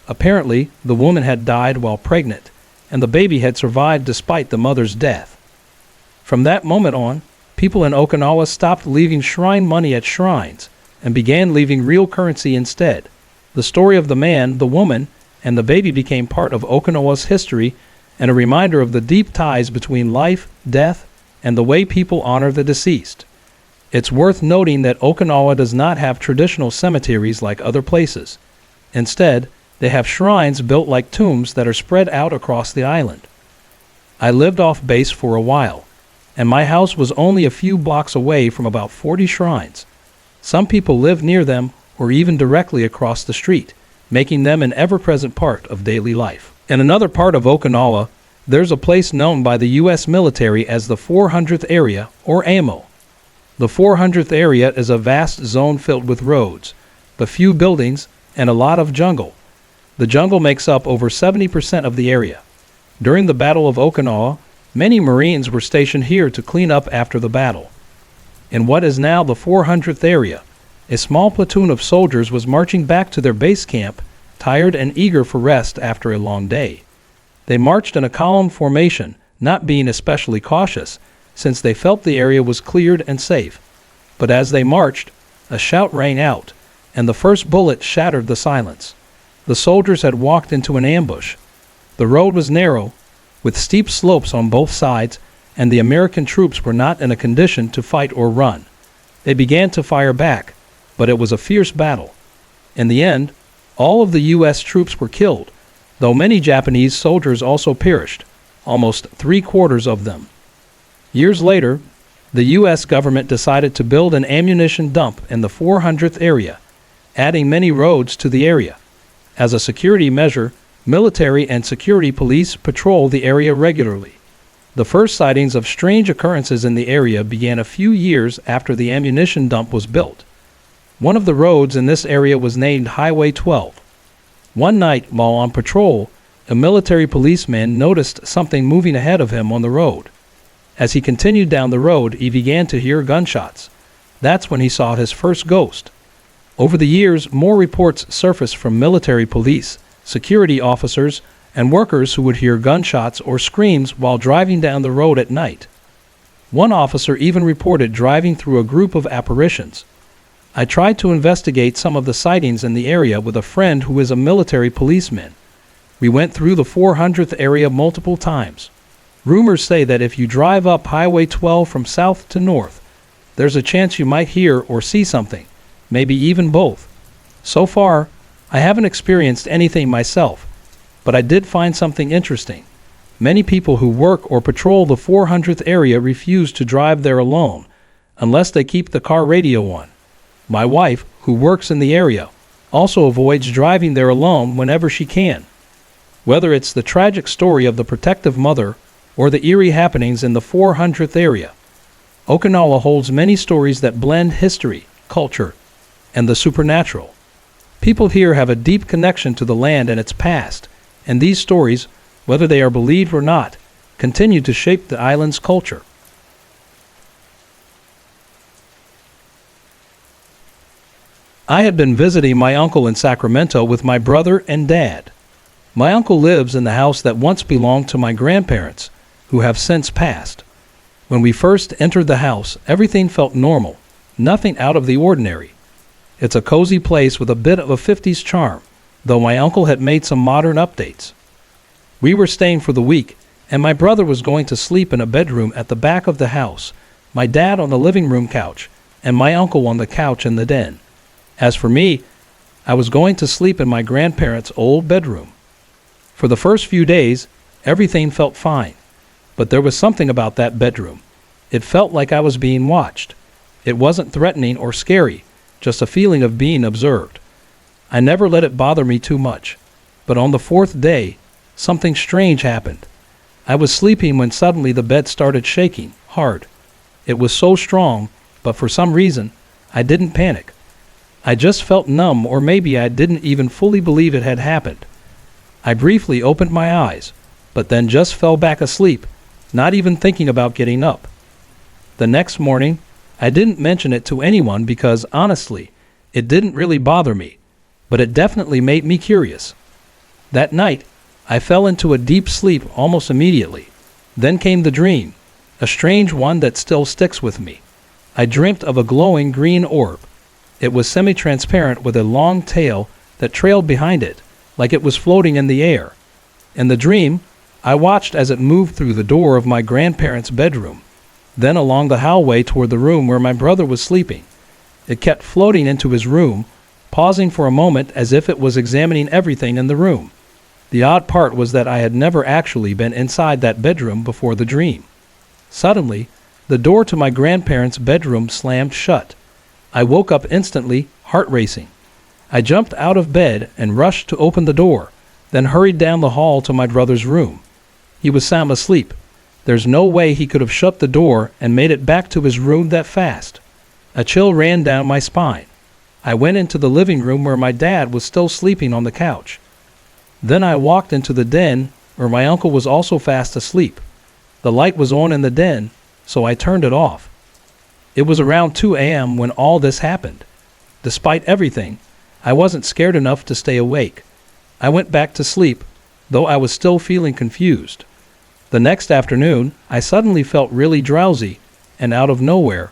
Apparently, the woman had died while pregnant, and the baby had survived despite the mother's death. From that moment on, people in Okinawa stopped leaving shrine money at shrines and began leaving real currency instead. The story of the man, the woman, and the baby became part of Okinawa's history and a reminder of the deep ties between life, death, and the way people honor the deceased. It's worth noting that Okinawa does not have traditional cemeteries like other places. Instead, they have shrines built like tombs that are spread out across the island. I lived off base for a while, and my house was only a few blocks away from about 40 shrines. Some people live near them or even directly across the street, making them an ever-present part of daily life. In another part of Okinawa, there's a place known by the U.S. military as the 400th Area, or AMO. The 400th Area is a vast zone filled with roads, but few buildings, and a lot of jungle. The jungle makes up over 70% of the area. During the Battle of Okinawa, many Marines were stationed here to clean up after the battle. In what is now the 400th Area, a small platoon of soldiers was marching back to their base camp, tired and eager for rest after a long day. They marched in a column formation, not being especially cautious, since they felt the area was cleared and safe. But as they marched, A shout rang out, and the first bullet shattered the silence. The soldiers had walked into an ambush. The road was narrow, with steep slopes on both sides, and the American troops were not in a condition to fight or run. They began to fire back, but it was a fierce battle. In the end, all of the U.S. troops were killed, though many Japanese soldiers also perished, almost 3/4 of them. Years later, the U.S. government decided to build an ammunition dump in the 400th area, adding many roads to the area. As a security measure, military and security police patrol the area regularly. The first sightings of strange occurrences in the area began a few years after the ammunition dump was built. One of the roads in this area was named Highway 12. One night, while on patrol, a military policeman noticed something moving ahead of him on the road. As he continued down the road, he began to hear gunshots. That's when he saw his first ghost. Over the years, more reports surfaced from military police, security officers, and workers who would hear gunshots or screams while driving down the road at night. One officer even reported driving through a group of apparitions. I tried to investigate some of the sightings in the area with a friend who is a military policeman. We went through the 400th area multiple times. Rumors say that if you drive up Highway 12 from south to north, there's a chance you might hear or see something, maybe even both. So far, I haven't experienced anything myself, but I did find something interesting. Many people who work or patrol the 400th area refuse to drive there alone, unless they keep the car radio on. My wife, who works in the area, also avoids driving there alone whenever she can. Whether it's the tragic story of the protective mother or the eerie happenings in the 400th area, Okinawa holds many stories that blend history, culture, and the supernatural. People here have a deep connection to the land and its past, and these stories, whether they are believed or not, continue to shape the island's culture. I had been visiting my uncle in Sacramento with my brother and dad. My uncle lives in the house that once belonged to my grandparents, who have since passed. When we first entered the house, everything felt normal, nothing out of the ordinary. It's a cozy place with a bit of a 50s charm, though my uncle had made some modern updates. We were staying for the week, and my brother was going to sleep in a bedroom at the back of the house, my dad on the living room couch, and my uncle on the couch in the den. As for me, I was going to sleep in my grandparents' old bedroom. For the first few days, everything felt fine. But there was something about that bedroom. It felt like I was being watched. It wasn't threatening or scary, just a feeling of being observed. I never let it bother me too much. But on the 4th day, something strange happened. I was sleeping when suddenly the bed started shaking, hard. It was so strong, but for some reason, I didn't panic. I just felt numb, or maybe I didn't even fully believe it had happened. I briefly opened my eyes, but then just fell back asleep, not even thinking about getting up. The next morning, I didn't mention it to anyone because, honestly, it didn't really bother me, but it definitely made me curious. That night, I fell into a deep sleep almost immediately. Then came the dream, a strange one that still sticks with me. I dreamt of a glowing green orb. It was semi-transparent with a long tail that trailed behind it, like it was floating in the air. In the dream, I watched as it moved through the door of my grandparents' bedroom, then along the hallway toward the room where my brother was sleeping. It kept floating into his room, pausing for a moment as if it was examining everything in the room. The odd part was that I had never actually been inside that bedroom before the dream. Suddenly, the door to my grandparents' bedroom slammed shut. I woke up instantly, heart racing. I jumped out of bed and rushed to open the door, then hurried down the hall to my brother's room. He was sound asleep. There's no way he could have shut the door and made it back to his room that fast. A chill ran down my spine. I went into the living room where my dad was still sleeping on the couch. Then I walked into the den where my uncle was also fast asleep. The light was on in the den, so I turned it off. It was around 2 a.m. when all this happened. Despite everything, I wasn't scared enough to stay awake. I went back to sleep, though I was still feeling confused. The next afternoon, I suddenly felt really drowsy, and out of nowhere,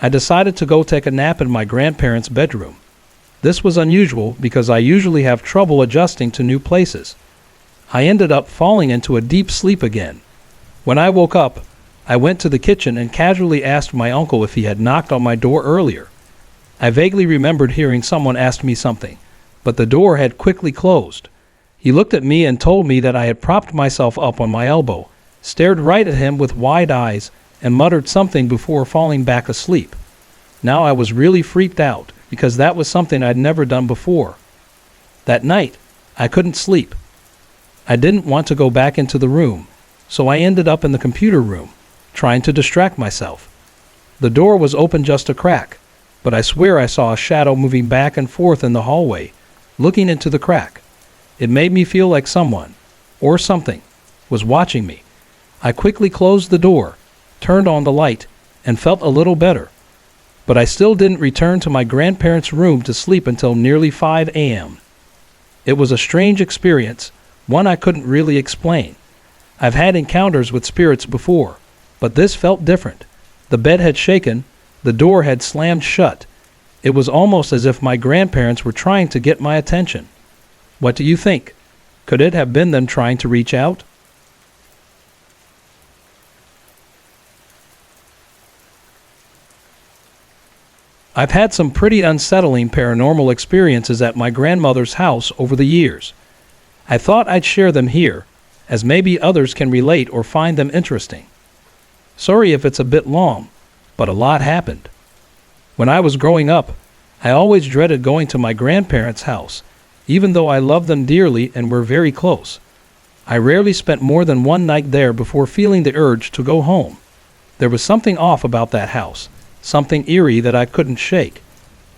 I decided to go take a nap in my grandparents' bedroom. This was unusual because I usually have trouble adjusting to new places. I ended up falling into a deep sleep again. When I woke up, I went to the kitchen and casually asked my uncle if he had knocked on my door earlier. I vaguely remembered hearing someone ask me something, but the door had quickly closed. He looked at me and told me that I had propped myself up on my elbow, stared right at him with wide eyes, and muttered something before falling back asleep. Now I was really freaked out because that was something I'd never done before. That night, I couldn't sleep. I didn't want to go back into the room, so I ended up in the computer room, trying to distract myself. The door was open just a crack, but I swear I saw a shadow moving back and forth in the hallway, looking into the crack. It made me feel like someone, or something, was watching me. I quickly closed the door, turned on the light, and felt a little better. But I still didn't return to my grandparents' room to sleep until nearly 5 a.m. It was a strange experience, one I couldn't really explain. I've had encounters with spirits before, but this felt different. The bed had shaken, the door had slammed shut. It was almost as if my grandparents were trying to get my attention. What do you think? Could it have been them trying to reach out? I've had some pretty unsettling paranormal experiences at my grandmother's house over the years. I thought I'd share them here, as maybe others can relate or find them interesting. Sorry if it's a bit long, but a lot happened. When I was growing up, I always dreaded going to my grandparents' house, even though I loved them dearly and were very close. I rarely spent more than one night there before feeling the urge to go home. There was something off about that house, something eerie that I couldn't shake.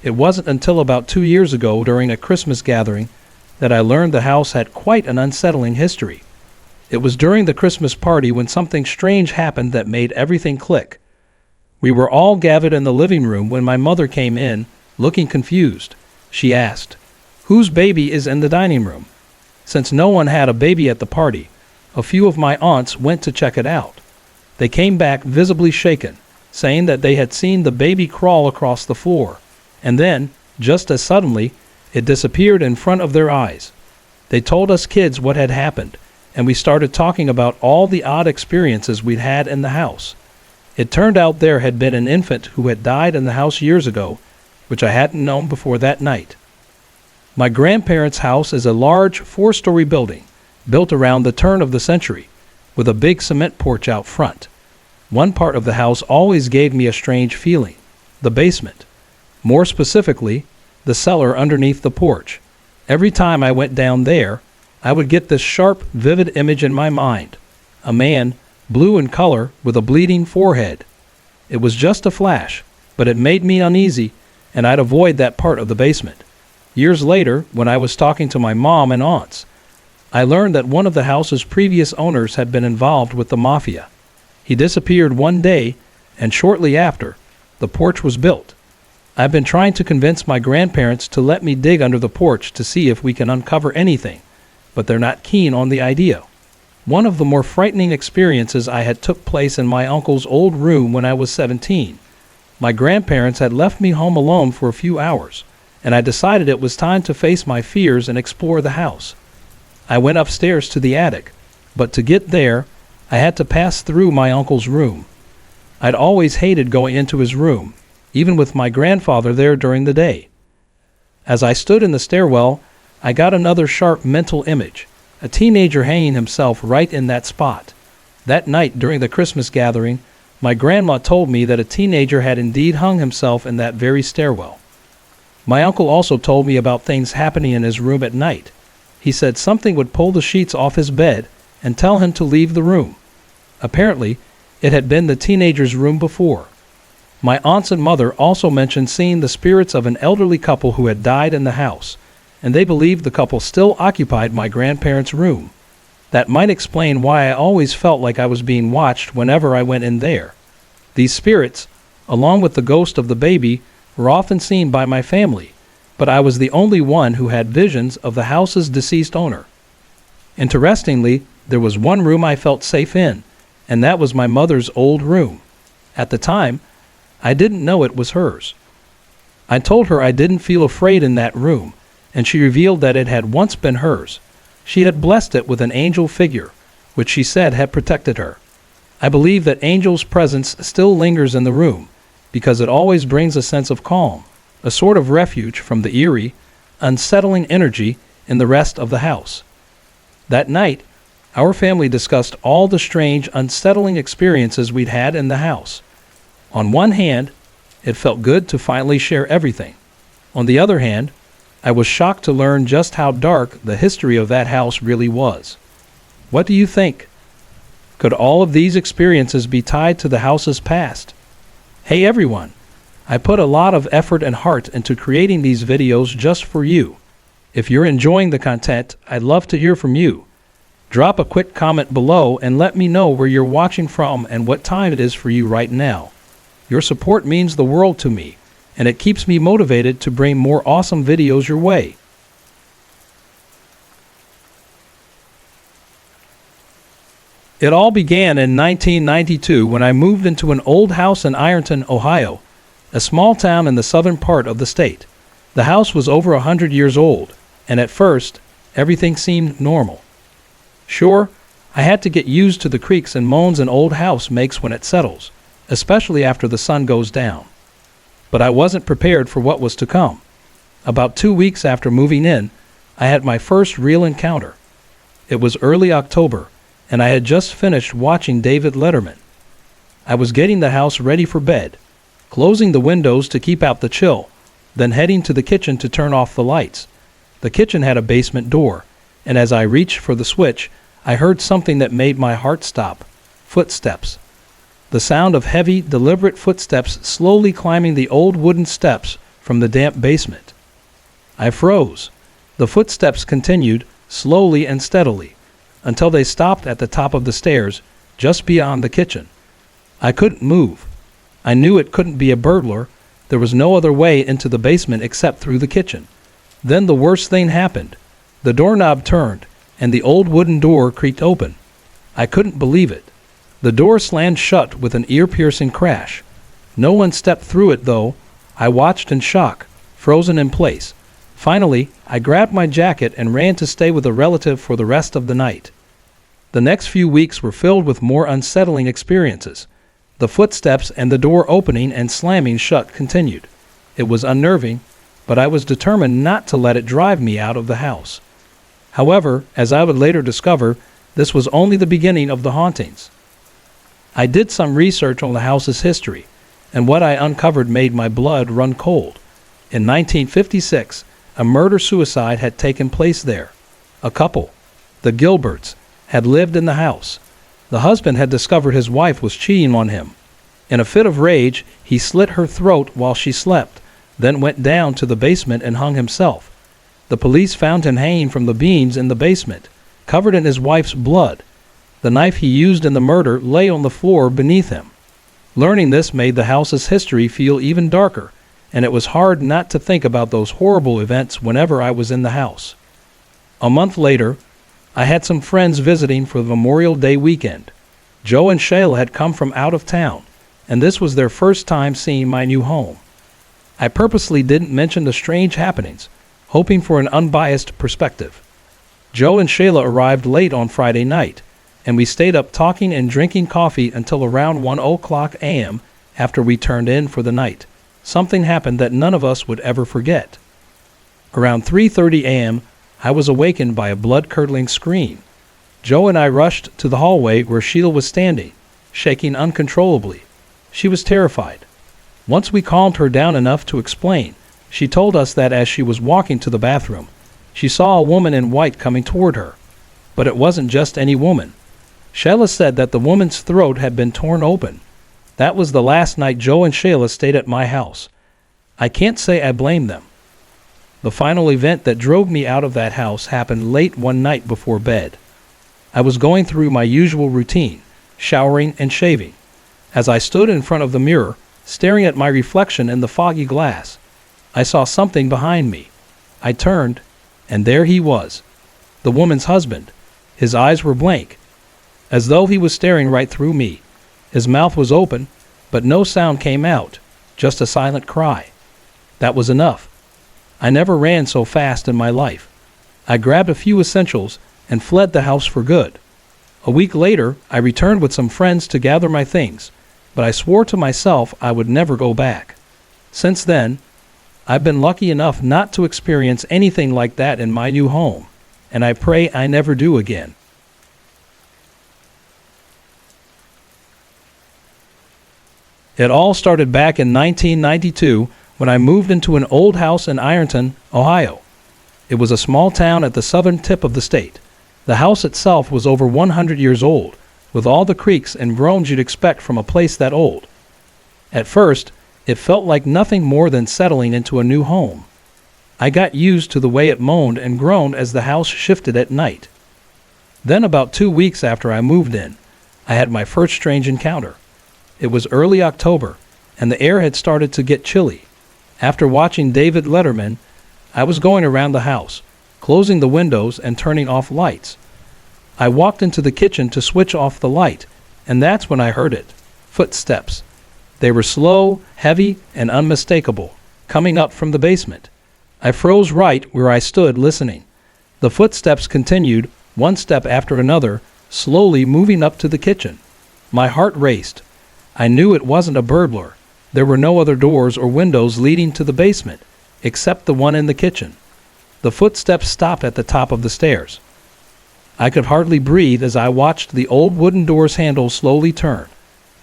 It wasn't until about 2 years ago during a Christmas gathering that I learned the house had quite an unsettling history. It was during the Christmas party when something strange happened that made everything click. We were all gathered in the living room when my mother came in, looking confused. She asked, "Whose baby is in the dining room?" Since no one had a baby at the party, a few of my aunts went to check it out. They came back visibly shaken, saying that they had seen the baby crawl across the floor, and then, just as suddenly, it disappeared in front of their eyes. They told us kids what had happened, and we started talking about all the odd experiences we'd had in the house. It turned out there had been an infant who had died in the house years ago, which I hadn't known before that night. My grandparents' house is a large 4-story building, built around the turn of the century, with a big cement porch out front. One part of the house always gave me a strange feeling, the basement. More specifically, the cellar underneath the porch. Every time I went down there, I would get this sharp, vivid image in my mind. A man, blue in color, with a bleeding forehead. It was just a flash, but it made me uneasy, and I'd avoid that part of the basement. Years later, when I was talking to my mom and aunts, I learned that one of the house's previous owners had been involved with the mafia. He disappeared one day, and shortly after, the porch was built. I've been trying to convince my grandparents to let me dig under the porch to see if we can uncover anything, but they're not keen on the idea. One of the more frightening experiences I had took place in my uncle's old room when I was 17. My grandparents had left me home alone for a few hours, and I decided it was time to face my fears and explore the house. I went upstairs to the attic, but to get there, I had to pass through my uncle's room. I'd always hated going into his room, even with my grandfather there during the day. As I stood in the stairwell, I got another sharp mental image, a teenager hanging himself right in that spot. That night during the Christmas gathering, my grandma told me that a teenager had indeed hung himself in that very stairwell. My uncle also told me about things happening in his room at night. He said something would pull the sheets off his bed and tell him to leave the room. Apparently, it had been the teenager's room before. My aunts and mother also mentioned seeing the spirits of an elderly couple who had died in the house, and they believed the couple still occupied my grandparents' room. That might explain why I always felt like I was being watched whenever I went in there. These spirits, along with the ghost of the baby, were often seen by my family, but I was the only one who had visions of the house's deceased owner. Interestingly, there was one room I felt safe in, and that was my mother's old room. At the time, I didn't know it was hers. I told her I didn't feel afraid in that room, and she revealed that it had once been hers. She had blessed it with an angel figure, which she said had protected her. I believe that angel's presence still lingers in the room, because it always brings a sense of calm, a sort of refuge from the eerie, unsettling energy in the rest of the house. That night, our family discussed all the strange, unsettling experiences we'd had in the house. On one hand, it felt good to finally share everything. On the other hand, I was shocked to learn just how dark the history of that house really was. What do you think? Could all of these experiences be tied to the house's past? Hey everyone, I put a lot of effort and heart into creating these videos just for you. If you're enjoying the content, I'd love to hear from you. Drop a quick comment below and let me know where you're watching from and what time it is for you right now. Your support means the world to me, and it keeps me motivated to bring more awesome videos your way. It all began in 1992 when I moved into an old house in Ironton, Ohio, a small town in the southern part of the state. The house was over 100 years old, and at first, everything seemed normal. Sure, I had to get used to the creaks and moans an old house makes when it settles, especially after the sun goes down. But I wasn't prepared for what was to come. About 2 weeks after moving in, I had my first real encounter. It was early October, and I had just finished watching David Letterman. I was getting the house ready for bed, closing the windows to keep out the chill, then heading to the kitchen to turn off the lights. The kitchen had a basement door, and as I reached for the switch, I heard something that made my heart stop. Footsteps. The sound of heavy, deliberate footsteps slowly climbing the old wooden steps from the damp basement. I froze. The footsteps continued, slowly and steadily, until they stopped at the top of the stairs, just beyond the kitchen. I couldn't move. I knew it couldn't be a burglar. There was no other way into the basement except through the kitchen. Then the worst thing happened. The doorknob turned, and the old wooden door creaked open. I couldn't believe it. The door slammed shut with an ear-piercing crash. No one stepped through it, though. I watched in shock, frozen in place. Finally, I grabbed my jacket and ran to stay with a relative for the rest of the night. The next few weeks were filled with more unsettling experiences. The footsteps and the door opening and slamming shut continued. It was unnerving, but I was determined not to let it drive me out of the house. However, as I would later discover, this was only the beginning of the hauntings. I did some research on the house's history, and what I uncovered made my blood run cold. In 1956, a murder-suicide had taken place there. A couple, the Gilberts, had lived in the house. The husband had discovered his wife was cheating on him. In a fit of rage, he slit her throat while she slept, then went down to the basement and hung himself. The police found him hanging from the beams in the basement, covered in his wife's blood. The knife he used in the murder lay on the floor beneath him. Learning this made the house's history feel even darker, and it was hard not to think about those horrible events whenever I was in the house. A month later, I had some friends visiting for the Memorial Day weekend. Joe and Shayla had come from out of town, and this was their first time seeing my new home. I purposely didn't mention the strange happenings, hoping for an unbiased perspective. Joe and Shayla arrived late on Friday night, and we stayed up talking and drinking coffee until around 1:00 a.m. after we turned in for the night. Something happened that none of us would ever forget. Around 3:30 a.m., I was awakened by a blood-curdling scream. Joe and I rushed to the hallway where Sheila was standing, shaking uncontrollably. She was terrified. Once we calmed her down enough to explain, she told us that as she was walking to the bathroom, she saw a woman in white coming toward her. But it wasn't just any woman. Shayla said that the woman's throat had been torn open. That was the last night Joe and Shayla stayed at my house. I can't say I blame them. The final event that drove me out of that house happened late one night before bed. I was going through my usual routine, showering and shaving. As I stood in front of the mirror, staring at my reflection in the foggy glass, I saw something behind me. I turned, and there he was, the woman's husband. His eyes were blank, as though he was staring right through me. His mouth was open, but no sound came out. just a silent cry. That was enough. I never ran so fast in my life. I grabbed a few essentials and fled the house for good. A week later, I returned with some friends to gather my things, but I swore to myself I would never go back. Since then, I've been lucky enough not to experience anything like that in my new home, and I pray I never do again. It all started back in 1992 when I moved into an old house in Ironton, Ohio. It was a small town at the southern tip of the state. The house itself was over 100 years old, with all the creaks and groans you'd expect from a place that old. At first, it felt like nothing more than settling into a new home. I got used to the way it moaned and groaned as the house shifted at night. Then about 2 weeks after I moved in, I had my first strange encounter. It was early October, and the air had started to get chilly. After watching David Letterman, I was going around the house, closing the windows and turning off lights. I walked into the kitchen to switch off the light, and that's when I heard it. Footsteps. They were slow, heavy, and unmistakable, coming up from the basement. I froze right where I stood listening. The footsteps continued, one step after another, slowly moving up to the kitchen. My heart raced. I knew it wasn't a burglar. There were no other doors or windows leading to the basement, except the one in the kitchen. The footsteps stopped at the top of the stairs. I could hardly breathe as I watched the old wooden door's handle slowly turn.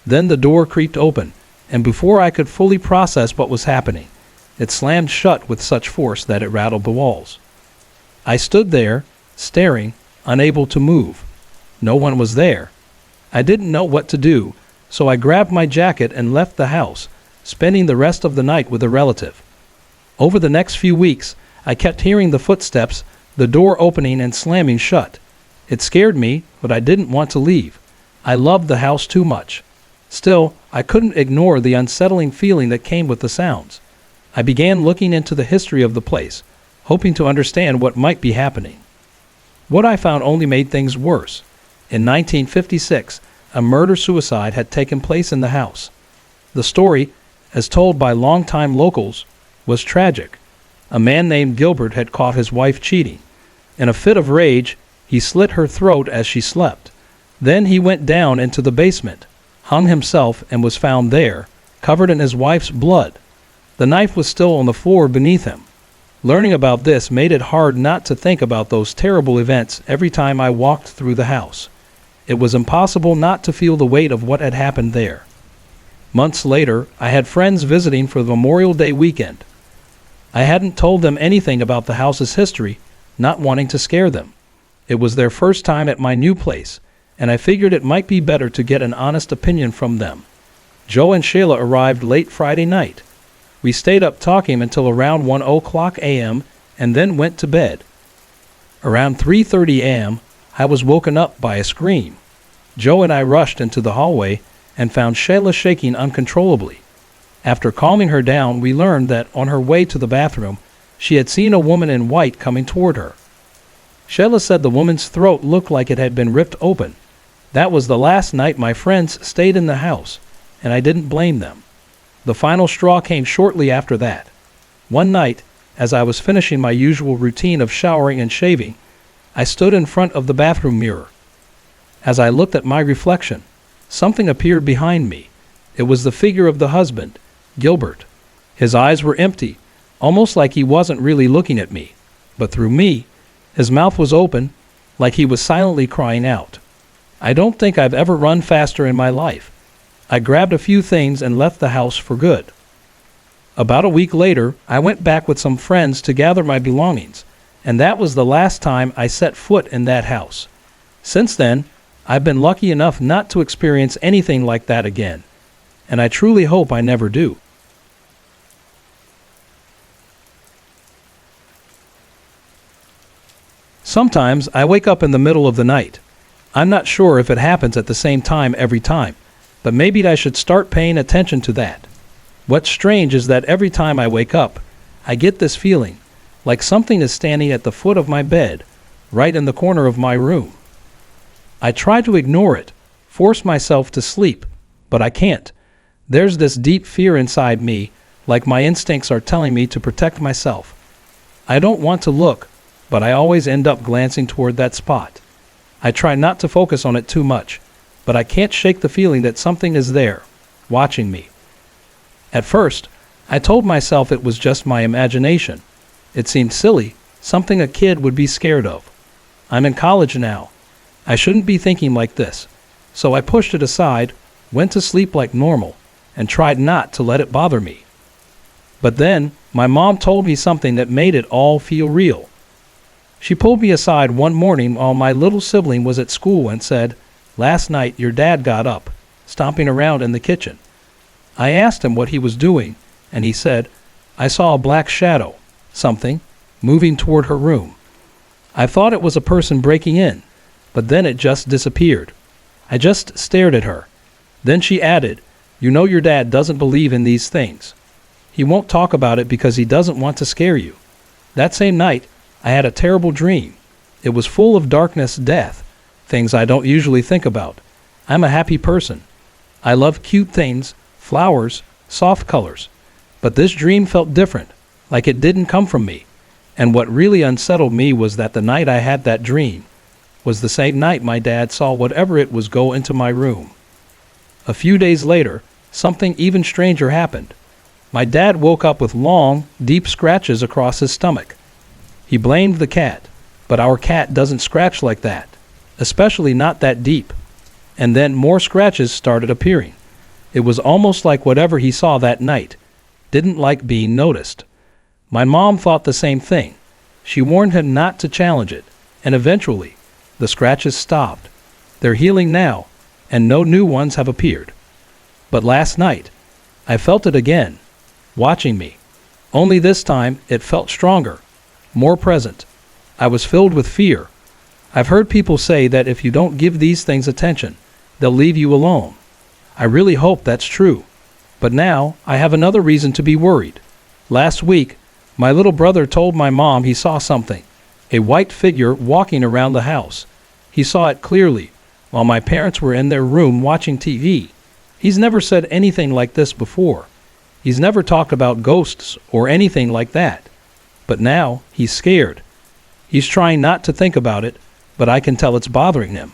Then the door creaked open, and before I could fully process what was happening, it slammed shut with such force that it rattled the walls. I stood there, staring, unable to move. No one was there. I didn't know what to do, so I grabbed my jacket and left the house, spending the rest of the night with a relative. Over the next few weeks, I kept hearing the footsteps, the door opening and slamming shut. It scared me, but I didn't want to leave. I loved the house too much. Still, I couldn't ignore the unsettling feeling that came with the sounds. I began looking into the history of the place, hoping to understand what might be happening. What I found only made things worse. In 1956, a murder-suicide had taken place in the house. The story, as told by longtime locals, was tragic. A man named Gilbert had caught his wife cheating. In a fit of rage, he slit her throat as she slept. Then he went down into the basement, hung himself, and was found there, covered in his wife's blood. The knife was still on the floor beneath him. Learning about this made it hard not to think about those terrible events every time I walked through the house. It was impossible not to feel the weight of what had happened there. Months later, I had friends visiting for the Memorial Day weekend. I hadn't told them anything about the house's history, not wanting to scare them. It was their first time at my new place, and I figured it might be better to get an honest opinion from them. Joe and Shayla arrived late Friday night. We stayed up talking until around 1:00 a.m. and then went to bed. Around 3:30 a.m., I was woken up by a scream. Joe and I rushed into the hallway and found Shayla shaking uncontrollably. After calming her down, we learned that on her way to the bathroom, she had seen a woman in white coming toward her. Shayla said the woman's throat looked like it had been ripped open. That was the last night my friends stayed in the house, and I didn't blame them. The final straw came shortly after that. One night, as I was finishing my usual routine of showering and shaving, I stood in front of the bathroom mirror. As I looked at my reflection, something appeared behind me. It was the figure of the husband, Gilbert. His eyes were empty, almost like he wasn't really looking at me, but through me, his mouth was open, like he was silently crying out. I don't think I've ever run faster in my life. I grabbed a few things and left the house for good. About a week later, I went back with some friends to gather my belongings, and that was the last time I set foot in that house. Since then, I've been lucky enough not to experience anything like that again, and I truly hope I never do. Sometimes I wake up in the middle of the night. I'm not sure if it happens at the same time every time, but maybe I should start paying attention to that. What's strange is that every time I wake up, I get this feeling, like something is standing at the foot of my bed, right in the corner of my room. I try to ignore it, force myself to sleep, but I can't. There's this deep fear inside me, like my instincts are telling me to protect myself. I don't want to look, but I always end up glancing toward that spot. I try not to focus on it too much, but I can't shake the feeling that something is there, watching me. At first, I told myself it was just my imagination. It seemed silly, something a kid would be scared of. I'm in college now. I shouldn't be thinking like this. So I pushed it aside, went to sleep like normal, and tried not to let it bother me. But then, my mom told me something that made it all feel real. She pulled me aside one morning while my little sibling was at school and said, "Last night your dad got up, stomping around in the kitchen." I asked him what he was doing, and he said, "I saw a black shadow, something, moving toward her room. I thought it was a person breaking in, but then it just disappeared." I just stared at her. Then she added, "You know your dad doesn't believe in these things. He won't talk about it because he doesn't want to scare you." That same night, I had a terrible dream. It was full of darkness, death, things I don't usually think about. I'm a happy person. I love cute things, flowers, soft colors. But this dream felt different, like it didn't come from me. And what really unsettled me was that the night I had that dream was the same night my dad saw whatever it was go into my room. A few days later, something even stranger happened. My dad woke up with long, deep scratches across his stomach. He blamed the cat, but our cat doesn't scratch like that, especially not that deep. And then more scratches started appearing. It was almost like whatever he saw that night didn't like being noticed. My mom thought the same thing. She warned him not to challenge it, and eventually, the scratches stopped. They're healing now, and no new ones have appeared. But last night, I felt it again, watching me. Only this time, it felt stronger, more present. I was filled with fear. I've heard people say that if you don't give these things attention, they'll leave you alone. I really hope that's true. But now, I have another reason to be worried. Last week, my little brother told my mom he saw something. A white figure walking around the house. He saw it clearly, while my parents were in their room watching TV. He's never said anything like this before. He's never talked about ghosts or anything like that. But now, he's scared. He's trying not to think about it, but I can tell it's bothering him.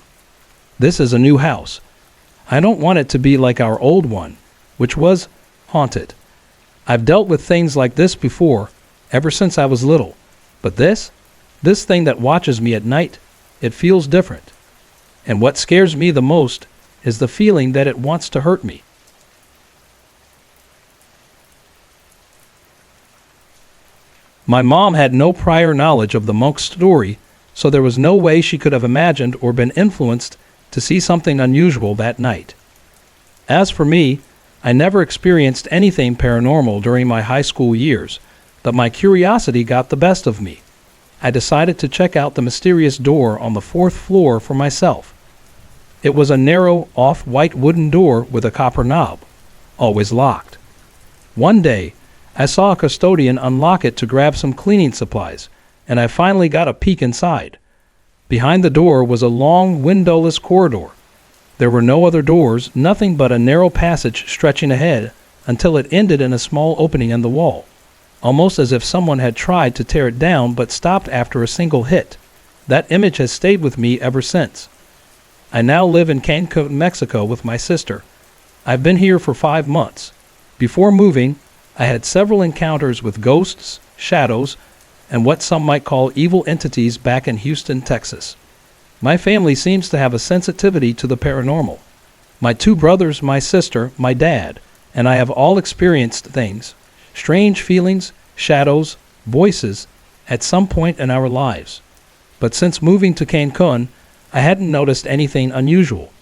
This is a new house. I don't want it to be like our old one, which was haunted. I've dealt with things like this before, ever since I was little. But this thing that watches me at night, it feels different. And what scares me the most is the feeling that it wants to hurt me. My mom had no prior knowledge of the monk's story, so there was no way she could have imagined or been influenced to see something unusual that night. As for me, I never experienced anything paranormal during my high school years, but my curiosity got the best of me. I decided to check out the mysterious door on the 4th floor for myself. It was a narrow, off-white wooden door with a copper knob, always locked. One day, I saw a custodian unlock it to grab some cleaning supplies, and I finally got a peek inside. Behind the door was a long, windowless corridor. There were no other doors, nothing but a narrow passage stretching ahead until it ended in a small opening in the wall, almost as if someone had tried to tear it down but stopped after a single hit. That image has stayed with me ever since. I now live in Cancun, Mexico with my sister. I've been here for 5 months. Before moving, I had several encounters with ghosts, shadows, and what some might call evil entities back in Houston, Texas. My family seems to have a sensitivity to the paranormal. My 2 brothers, my sister, my dad, and I have all experienced things, strange feelings, shadows, voices, at some point in our lives. But since moving to Cancun, I hadn't noticed anything unusual.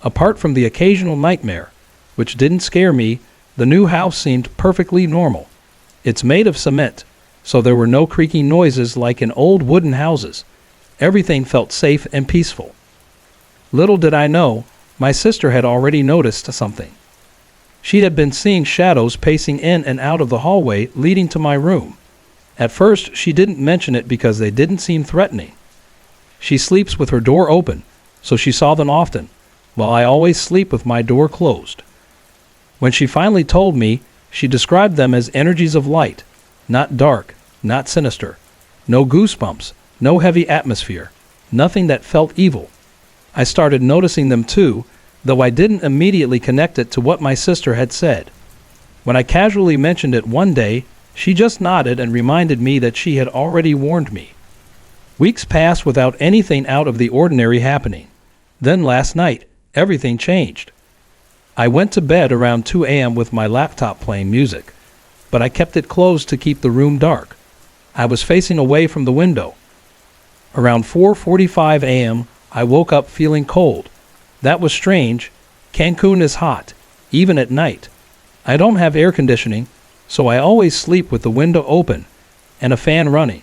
Apart from the occasional nightmare, which didn't scare me, the new house seemed perfectly normal. It's made of cement, so there were no creaking noises like in old wooden houses. Everything felt safe and peaceful. Little did I know, my sister had already noticed something. She had been seeing shadows pacing in and out of the hallway leading to my room. At first, she didn't mention it because they didn't seem threatening. She sleeps with her door open, so she saw them often, while I always sleep with my door closed. When she finally told me, she described them as energies of light, not dark, not sinister. No goosebumps, no heavy atmosphere, nothing that felt evil. I started noticing them too, though I didn't immediately connect it to what my sister had said. When I casually mentioned it one day, she just nodded and reminded me that she had already warned me. Weeks passed without anything out of the ordinary happening. Then last night, everything changed. I went to bed around 2 a.m. with my laptop playing music, but I kept it closed to keep the room dark. I was facing away from the window. Around 4:45 a.m., I woke up feeling cold. That was strange. Cancun is hot, even at night. I don't have air conditioning, so I always sleep with the window open and a fan running.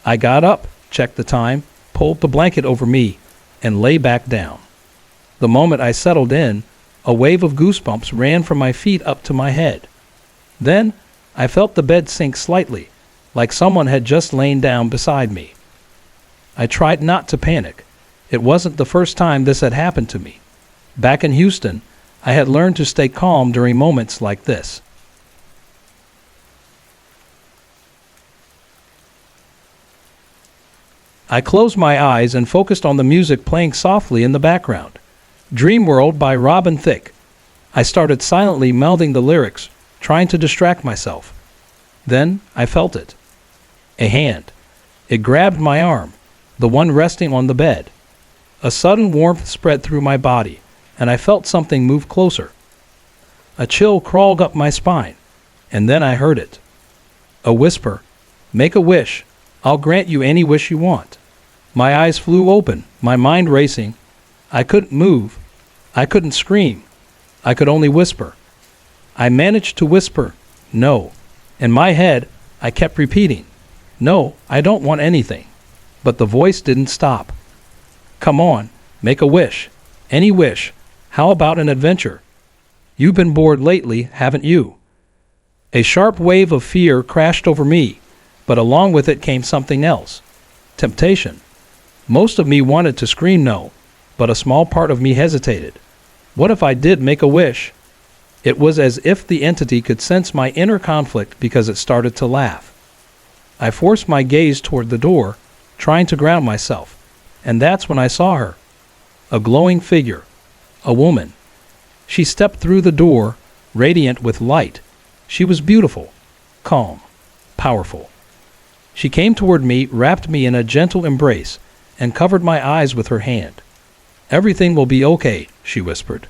I got up, checked the time, pulled the blanket over me, and lay back down. The moment I settled in, a wave of goosebumps ran from my feet up to my head. Then, I felt the bed sink slightly, like someone had just lain down beside me. I tried not to panic. It wasn't the first time this had happened to me. Back in Houston, I had learned to stay calm during moments like this. I closed my eyes and focused on the music playing softly in the background. Dream World by Robin Thicke. I started silently mouthing the lyrics, trying to distract myself. Then I felt it. A hand. It grabbed my arm, the one resting on the bed. A sudden warmth spread through my body, and I felt something move closer. A chill crawled up my spine, and then I heard it. A whisper. Make a wish. I'll grant you any wish you want. My eyes flew open, my mind racing. I couldn't move. I couldn't scream. I could only whisper. I managed to whisper, no. In my head, I kept repeating, no, I don't want anything. But the voice didn't stop. Come on, make a wish. Any wish. How about an adventure? You've been bored lately, haven't you? A sharp wave of fear crashed over me, but along with it came something else. Temptation. Most of me wanted to scream no, but a small part of me hesitated. What if I did make a wish? It was as if the entity could sense my inner conflict because it started to laugh. I forced my gaze toward the door, trying to ground myself, and that's when I saw her. A glowing figure. A woman. She stepped through the door, radiant with light. She was beautiful, calm, powerful. She came toward me, wrapped me in a gentle embrace, and covered my eyes with her hand. Everything will be okay, she whispered.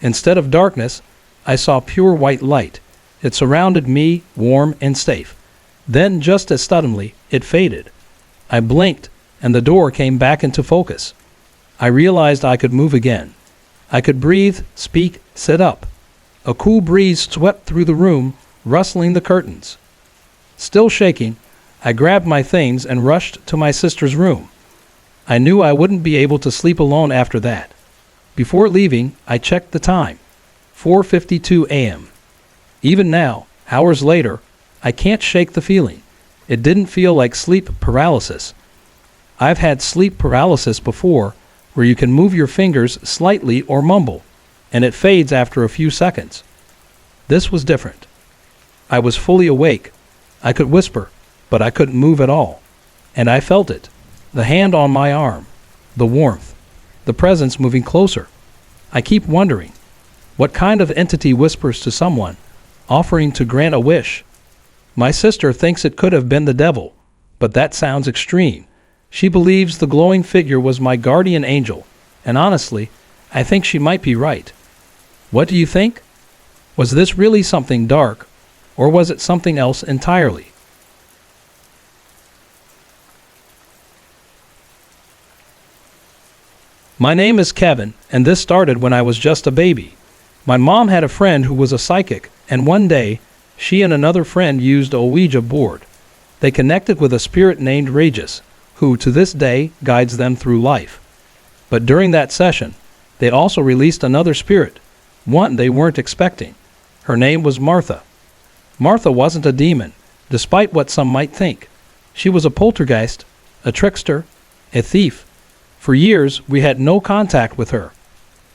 Instead of darkness, I saw pure white light. It surrounded me, warm and safe. Then, just as suddenly, it faded. I blinked, and the door came back into focus. I realized I could move again. I could breathe, speak, sit up. A cool breeze swept through the room, rustling the curtains. Still shaking, I grabbed my things and rushed to my sister's room. I knew I wouldn't be able to sleep alone after that. Before leaving, I checked the time. 4:52 a.m. Even now, hours later, I can't shake the feeling. It didn't feel like sleep paralysis. I've had sleep paralysis before, where you can move your fingers slightly or mumble, and it fades after a few seconds. This was different. I was fully awake. I could whisper, but I couldn't move at all. And I felt it. The hand on my arm, the warmth, the presence moving closer. I keep wondering, what kind of entity whispers to someone, offering to grant a wish? My sister thinks it could have been the devil, but that sounds extreme. She believes the glowing figure was my guardian angel, and honestly, I think she might be right. What do you think? Was this really something dark, or was it something else entirely? My name is Kevin, and this started when I was just a baby. My mom had a friend who was a psychic, and one day, she and another friend used a Ouija board. They connected with a spirit named Regis, who to this day guides them through life. But during that session, they also released another spirit, one they weren't expecting. Her name was Martha. Martha wasn't a demon, despite what some might think. She was a poltergeist, a trickster, a thief. For years, we had no contact with her.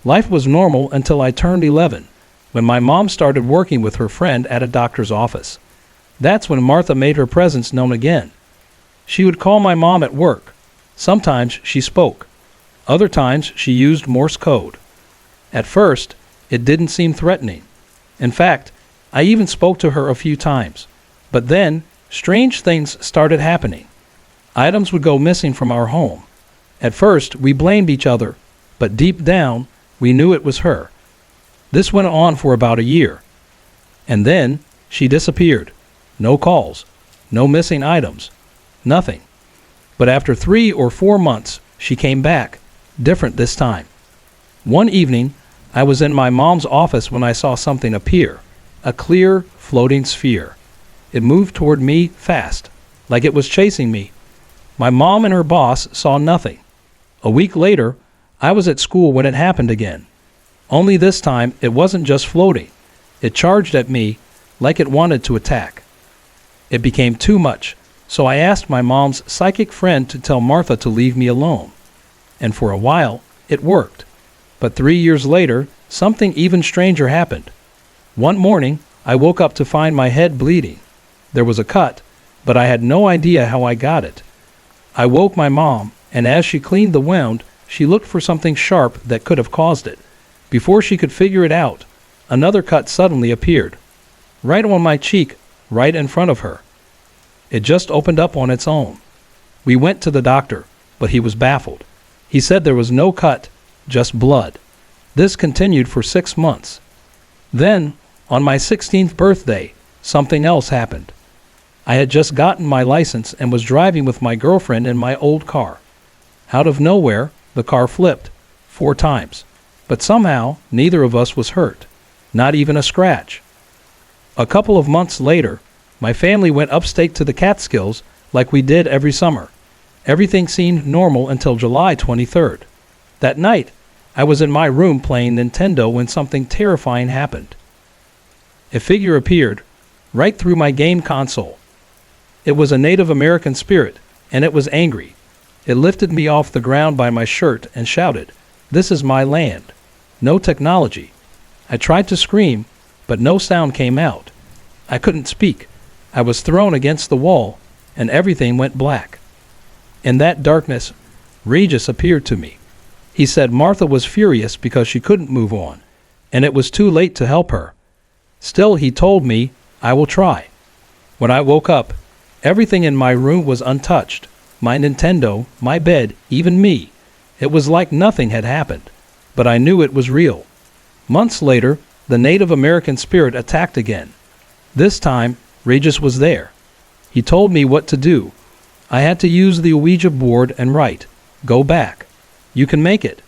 Life was normal until I turned 11. when my mom started working with her friend at a doctor's office. That's when Martha made her presence known again. She would call my mom at work. Sometimes she spoke. Other times she used Morse code. At first, it didn't seem threatening. In fact, I even spoke to her a few times. But then, strange things started happening. Items would go missing from our home. At first, we blamed each other, but deep down, we knew it was her. This went on for about a year. And then, she disappeared. No calls. No missing items. Nothing. But after 3 or 4 months, she came back, different this time. One evening, I was in my mom's office when I saw something appear, a clear, floating sphere. It moved toward me fast, like it was chasing me. My mom and her boss saw nothing. A week later, I was at school when it happened again. Only this time, it wasn't just floating. It charged at me like it wanted to attack. It became too much, so I asked my mom's psychic friend to tell Martha to leave me alone. And for a while, it worked. But 3 years later, something even stranger happened. One morning, I woke up to find my head bleeding. There was a cut, but I had no idea how I got it. I woke my mom, and as she cleaned the wound, she looked for something sharp that could have caused it. Before she could figure it out, another cut suddenly appeared. Right on my cheek, right in front of her. It just opened up on its own. We went to the doctor, but he was baffled. He said there was no cut, just blood. This continued for 6 months. Then, on my 16th birthday, something else happened. I had just gotten my license and was driving with my girlfriend in my old car. Out of nowhere, the car flipped 4 times. But somehow, neither of us was hurt. Not even a scratch. A couple of months later, my family went upstate to the Catskills like we did every summer. Everything seemed normal until July 23rd. That night, I was in my room playing Nintendo when something terrifying happened. A figure appeared right through my game console. It was a Native American spirit, and it was angry. It lifted me off the ground by my shirt and shouted, "This is my land." No technology. I tried to scream, but no sound came out. I couldn't speak. I was thrown against the wall, and everything went black. In that darkness, Regis appeared to me. He said Martha was furious because she couldn't move on, and it was too late to help her. Still, he told me, "I will try." When I woke up, everything in my room was untouched. My Nintendo, my bed, even me. It was like nothing had happened, but I knew it was real. Months later, the Native American spirit attacked again. This time, Regis was there. He told me what to do. I had to use the Ouija board and write, "Go back. You can make it."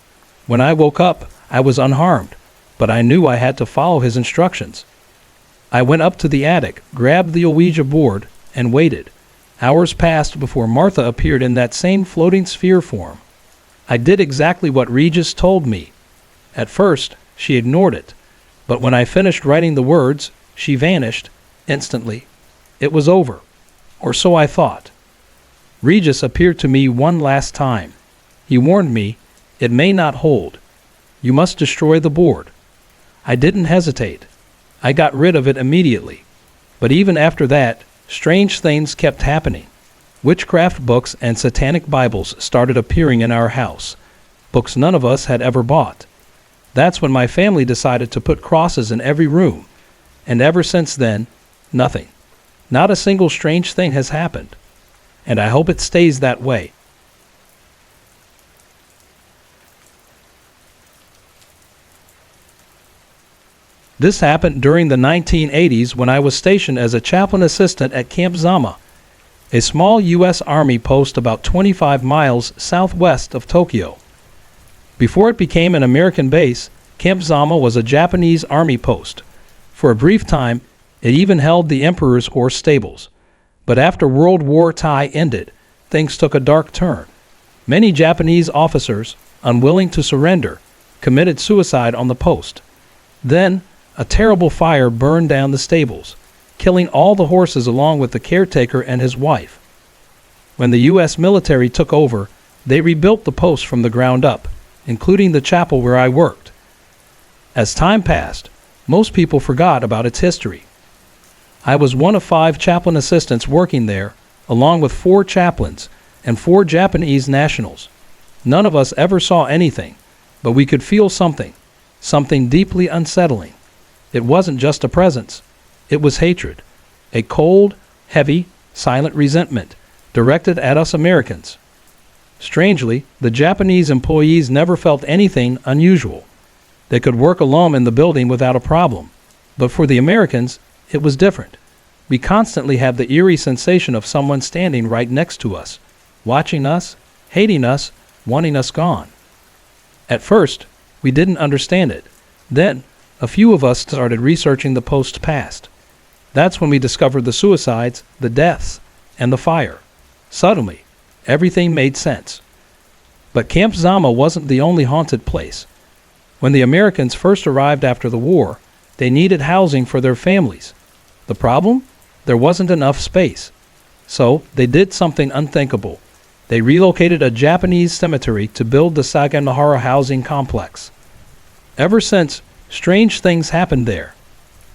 When I woke up, I was unharmed, but I knew I had to follow his instructions. I went up to the attic, grabbed the Ouija board, and waited. Hours passed before Martha appeared in that same floating sphere form. I did exactly what Regis told me. At first, she ignored it, but when I finished writing the words, she vanished instantly. It was over, or so I thought. Regis appeared to me one last time. He warned me, "It may not hold. You must destroy the board." I didn't hesitate. I got rid of it immediately. But even after that, strange things kept happening. Witchcraft books and satanic Bibles started appearing in our house, books none of us had ever bought. That's when my family decided to put crosses in every room, and ever since then, nothing. Not a single strange thing has happened, and I hope it stays that way. This happened during the 1980s when I was stationed as a chaplain assistant at Camp Zama, a small U.S. Army post about 25 miles southwest of Tokyo. Before it became an American base, Camp Zama was a Japanese Army post. For a brief time, it even held the Emperor's horse stables. But after World War II ended, things took a dark turn. Many Japanese officers, unwilling to surrender, committed suicide on the post. Then, a terrible fire burned down the stables, killing all the horses along with the caretaker and his wife. When the U.S. military took over, they rebuilt the post from the ground up, including the chapel where I worked. As time passed, Most people forgot about its history. I was one of 5 chaplain assistants working there, along with 4 chaplains and 4 Japanese nationals. None of us ever saw anything, but we could feel something deeply unsettling. It wasn't just a presence. It was hatred, a cold, heavy, silent resentment directed at us Americans. Strangely, the Japanese employees never felt anything unusual. They could work alone in the building without a problem. But for the Americans, it was different. We constantly have the eerie sensation of someone standing right next to us, watching us, hating us, wanting us gone. At first, we didn't understand it. Then, a few of us started researching the post-past. That's when we discovered the suicides, the deaths, and the fire. Suddenly, everything made sense. But Camp Zama wasn't the only haunted place. When the Americans first arrived after the war, they needed housing for their families. The problem? There wasn't enough space. So they did something unthinkable. They relocated a Japanese cemetery to build the Sagamihara housing complex. Ever since, strange things happened there.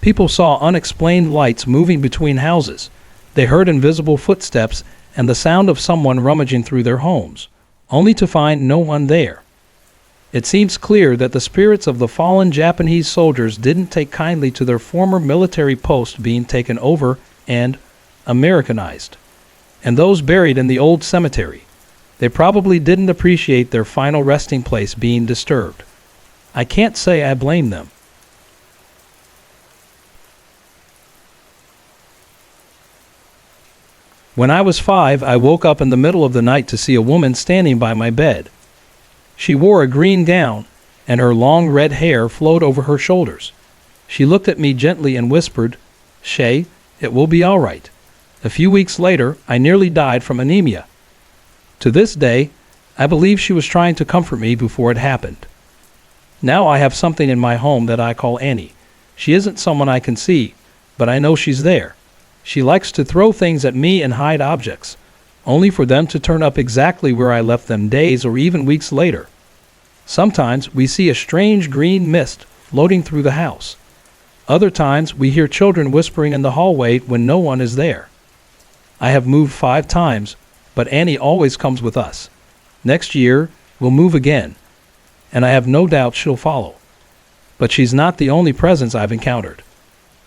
People saw unexplained lights moving between houses. They heard invisible footsteps and the sound of someone rummaging through their homes, only to find no one there. It seems clear that the spirits of the fallen Japanese soldiers didn't take kindly to their former military post being taken over and Americanized. And those buried in the old cemetery, they probably didn't appreciate their final resting place being disturbed. I can't say I blame them. When I was 5, I woke up in the middle of the night to see a woman standing by my bed. She wore a green gown, and her long red hair flowed over her shoulders. She looked at me gently and whispered, "Shay, it will be all right." A few weeks later, I nearly died from anemia. To this day, I believe she was trying to comfort me before it happened. Now I have something in my home that I call Annie. She isn't someone I can see, but I know she's there. She likes to throw things at me and hide objects, only for them to turn up exactly where I left them days or even weeks later. Sometimes we see a strange green mist floating through the house. Other times we hear children whispering in the hallway when no one is there. I have moved 5 times, but Annie always comes with us. Next year, we'll move again, and I have no doubt she'll follow. But she's not the only presence I've encountered.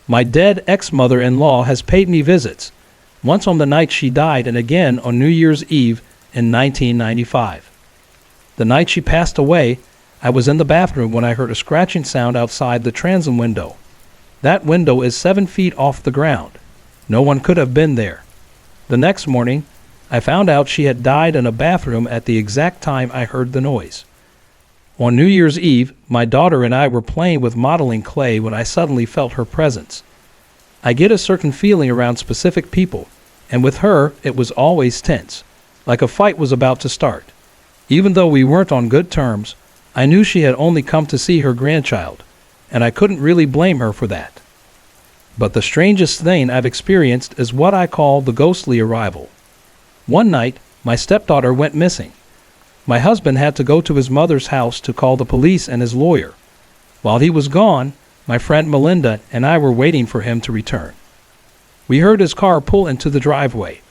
My dead ex-mother-in-law has paid me visits, once on the night she died and again on New Year's Eve in 1995. The night she passed away, I was in the bathroom when I heard a scratching sound outside the transom window. That window is 7 feet off the ground. No one could have been there. The next morning, I found out she had died in a bathroom at the exact time I heard the noise. On New Year's Eve, my daughter and I were playing with modeling clay when I suddenly felt her presence. I get a certain feeling around specific people, and with her, it was always tense, like a fight was about to start. Even though we weren't on good terms, I knew she had only come to see her grandchild, and I couldn't really blame her for that. But the strangest thing I've experienced is what I call the ghostly arrival. One night, my stepdaughter went missing. My husband had to go to his mother's house to call the police and his lawyer. While he was gone, my friend Melinda and I were waiting for him to return. We heard his car pull into the driveway.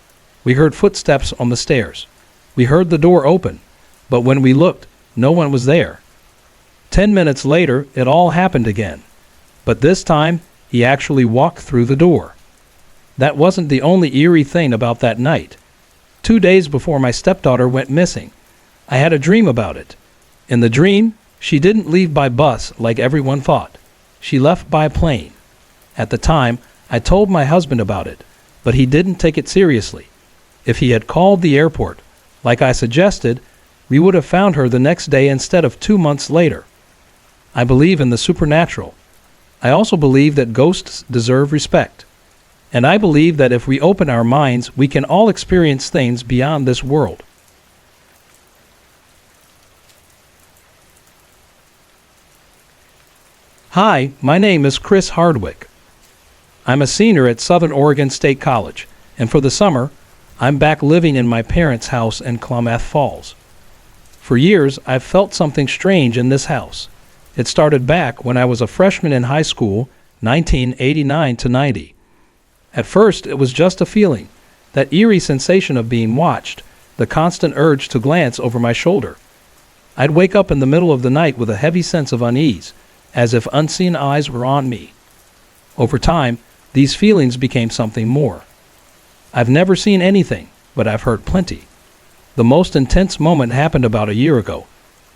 We heard footsteps on the stairs. We heard the door open, but when we looked, no one was there. 10 minutes later, it all happened again. But this time, he actually walked through the door. That wasn't the only eerie thing about that night. 2 days before my stepdaughter went missing, I had a dream about it. In the dream, she didn't leave by bus like everyone thought. She left by plane. At the time, I told my husband about it, but he didn't take it seriously. If he had called the airport, like I suggested, we would have found her the next day instead of 2 months later. I believe in the supernatural. I also believe that ghosts deserve respect. And I believe that if we open our minds, we can all experience things beyond this world. Hi, my name is Chris Hardwick. I'm a senior at Southern Oregon State College, and for the summer, I'm back living in my parents' house in Klamath Falls. For years, I've felt something strange in this house. It started back when I was a freshman in high school, 1989 to 90. At first, it was just a feeling, that eerie sensation of being watched, the constant urge to glance over my shoulder. I'd wake up in the middle of the night with a heavy sense of unease, as if unseen eyes were on me. Over time, these feelings became something more. I've never seen anything, but I've heard plenty. The most intense moment happened about a year ago,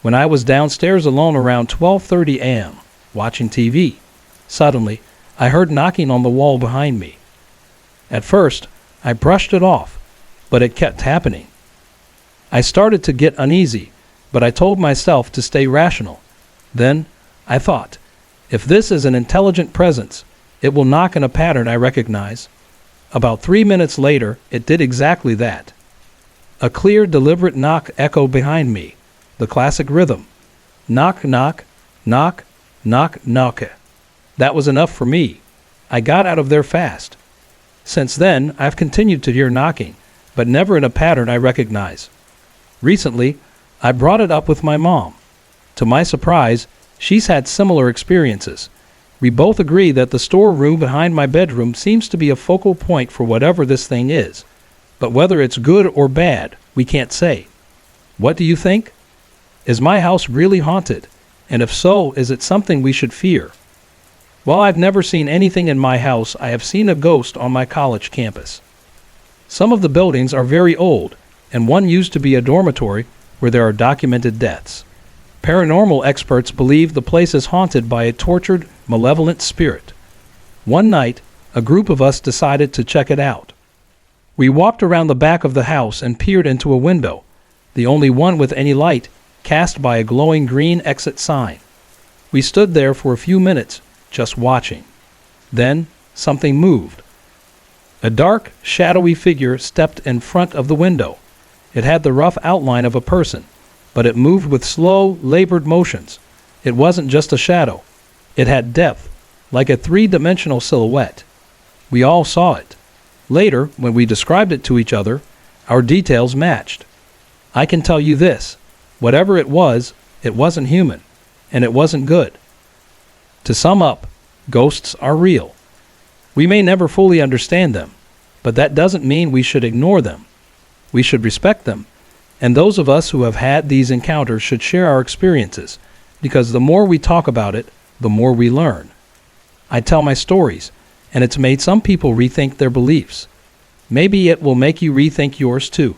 when I was downstairs alone around 12:30 a.m., watching TV. Suddenly, I heard knocking on the wall behind me. At first, I brushed it off, but it kept happening. I started to get uneasy, but I told myself to stay rational. Then, I thought, if this is an intelligent presence, it will knock in a pattern I recognize. About 3 minutes later, it did exactly that. A clear, deliberate knock echoed behind me, the classic rhythm. Knock, knock, knock, knock, knock. That was enough for me. I got out of there fast. Since then, I've continued to hear knocking, but never in a pattern I recognize. Recently, I brought it up with my mom. To my surprise, she's had similar experiences. We both agree that the storeroom behind my bedroom seems to be a focal point for whatever this thing is. But whether it's good or bad, we can't say. What do you think? Is my house really haunted? And if so, is it something we should fear? While I've never seen anything in my house, I have seen a ghost on my college campus. Some of the buildings are very old, and one used to be a dormitory where there are documented deaths. Paranormal experts believe the place is haunted by a tortured, malevolent spirit. One night, a group of us decided to check it out. We walked around the back of the house and peered into a window, the only one with any light, cast by a glowing green exit sign. We stood there for a few minutes, just watching. Then, something moved. A dark, shadowy figure stepped in front of the window. It had the rough outline of a person, but it moved with slow, labored motions. It wasn't just a shadow. It had depth, like a three-dimensional silhouette. We all saw it. Later, when we described it to each other, our details matched. I can tell you this, whatever it wasn't human, and it wasn't good. To sum up, ghosts are real. We may never fully understand them, but that doesn't mean we should ignore them. We should respect them, and those of us who have had these encounters should share our experiences, because the more we talk about it, the more we learn. I tell my stories, and it's made some people rethink their beliefs. Maybe it will make you rethink yours too.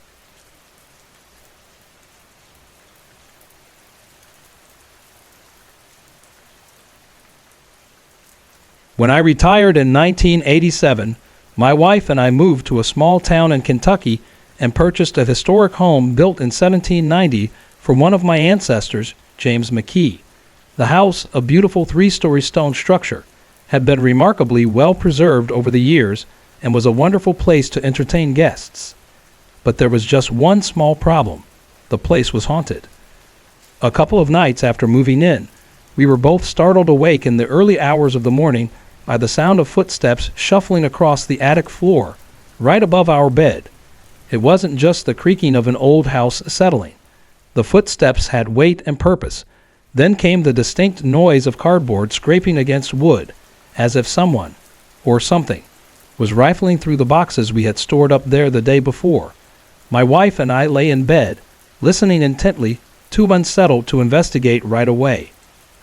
When I retired in 1987, my wife and I moved to a small town in Kentucky and purchased a historic home built in 1790 for one of my ancestors, James McKee. The house, a beautiful 3-story stone structure, had been remarkably well preserved over the years and was a wonderful place to entertain guests. But there was just one small problem. The place was haunted. A couple of nights after moving in, we were both startled awake in the early hours of the morning by the sound of footsteps shuffling across the attic floor, right above our bed. It wasn't just the creaking of an old house settling. The footsteps had weight and purpose. Then came the distinct noise of cardboard scraping against wood, as if someone, or something, was rifling through the boxes we had stored up there the day before. My wife and I lay in bed, listening intently, too unsettled to investigate right away.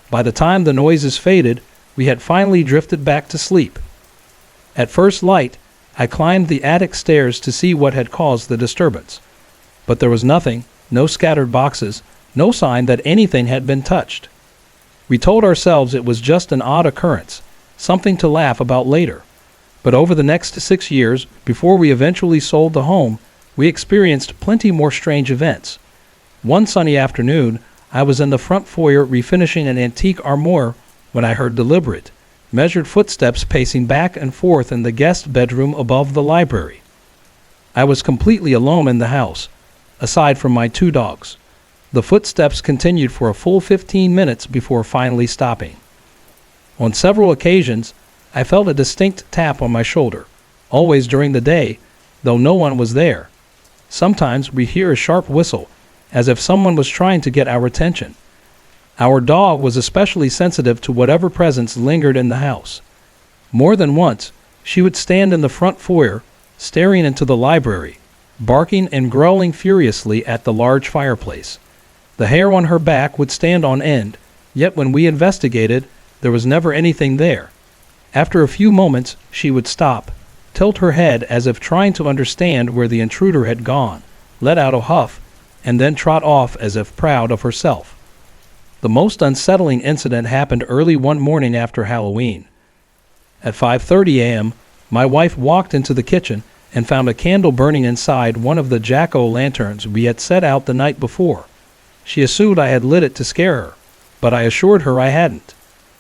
By the time the noises faded, we had finally drifted back to sleep. At first light, I climbed the attic stairs to see what had caused the disturbance. But there was nothing, no scattered boxes, no sign that anything had been touched. We told ourselves it was just an odd occurrence, something to laugh about later. But over the next 6 years, before we eventually sold the home, we experienced plenty more strange events. One sunny afternoon, I was in the front foyer refinishing an antique armoire when I heard deliberate, measured footsteps pacing back and forth in the guest bedroom above the library. I was completely alone in the house, aside from my 2 dogs. The footsteps continued for a full 15 minutes before finally stopping. On several occasions, I felt a distinct tap on my shoulder, always during the day, though no one was there. Sometimes we hear a sharp whistle, as if someone was trying to get our attention. Our dog was especially sensitive to whatever presence lingered in the house. More than once, she would stand in the front foyer, staring into the library, barking and growling furiously at the large fireplace. The hair on her back would stand on end, yet when we investigated, there was never anything there. After a few moments, she would stop, tilt her head as if trying to understand where the intruder had gone, let out a huff, and then trot off as if proud of herself. The most unsettling incident happened early one morning after Halloween. At 5:30 a.m., my wife walked into the kitchen and found a candle burning inside one of the jack-o'-lanterns we had set out the night before. She assumed I had lit it to scare her, but I assured her I hadn't.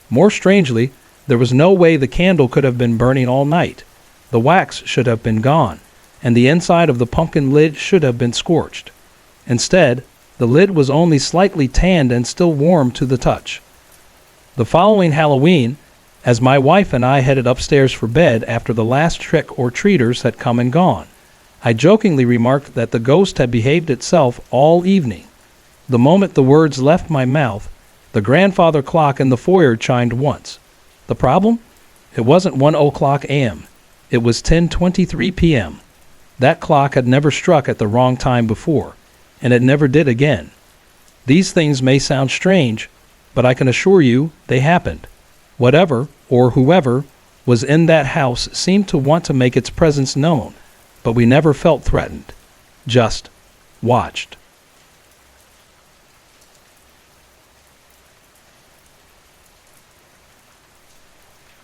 More strangely, there was no way the candle could have been burning all night. The wax should have been gone, and the inside of the pumpkin lid should have been scorched. Instead, the lid was only slightly tanned and still warm to the touch. The following Halloween, as my wife and I headed upstairs for bed after the last trick-or-treaters had come and gone, I jokingly remarked that the ghost had behaved itself all evening. The moment the words left my mouth, the grandfather clock in the foyer chimed once. The problem? It wasn't 1:00 a.m. It was 10:23 p.m. That clock had never struck at the wrong time before, and it never did again. These things may sound strange, but I can assure you they happened. Whatever, or whoever, was in that house seemed to want to make its presence known, but we never felt threatened, just watched.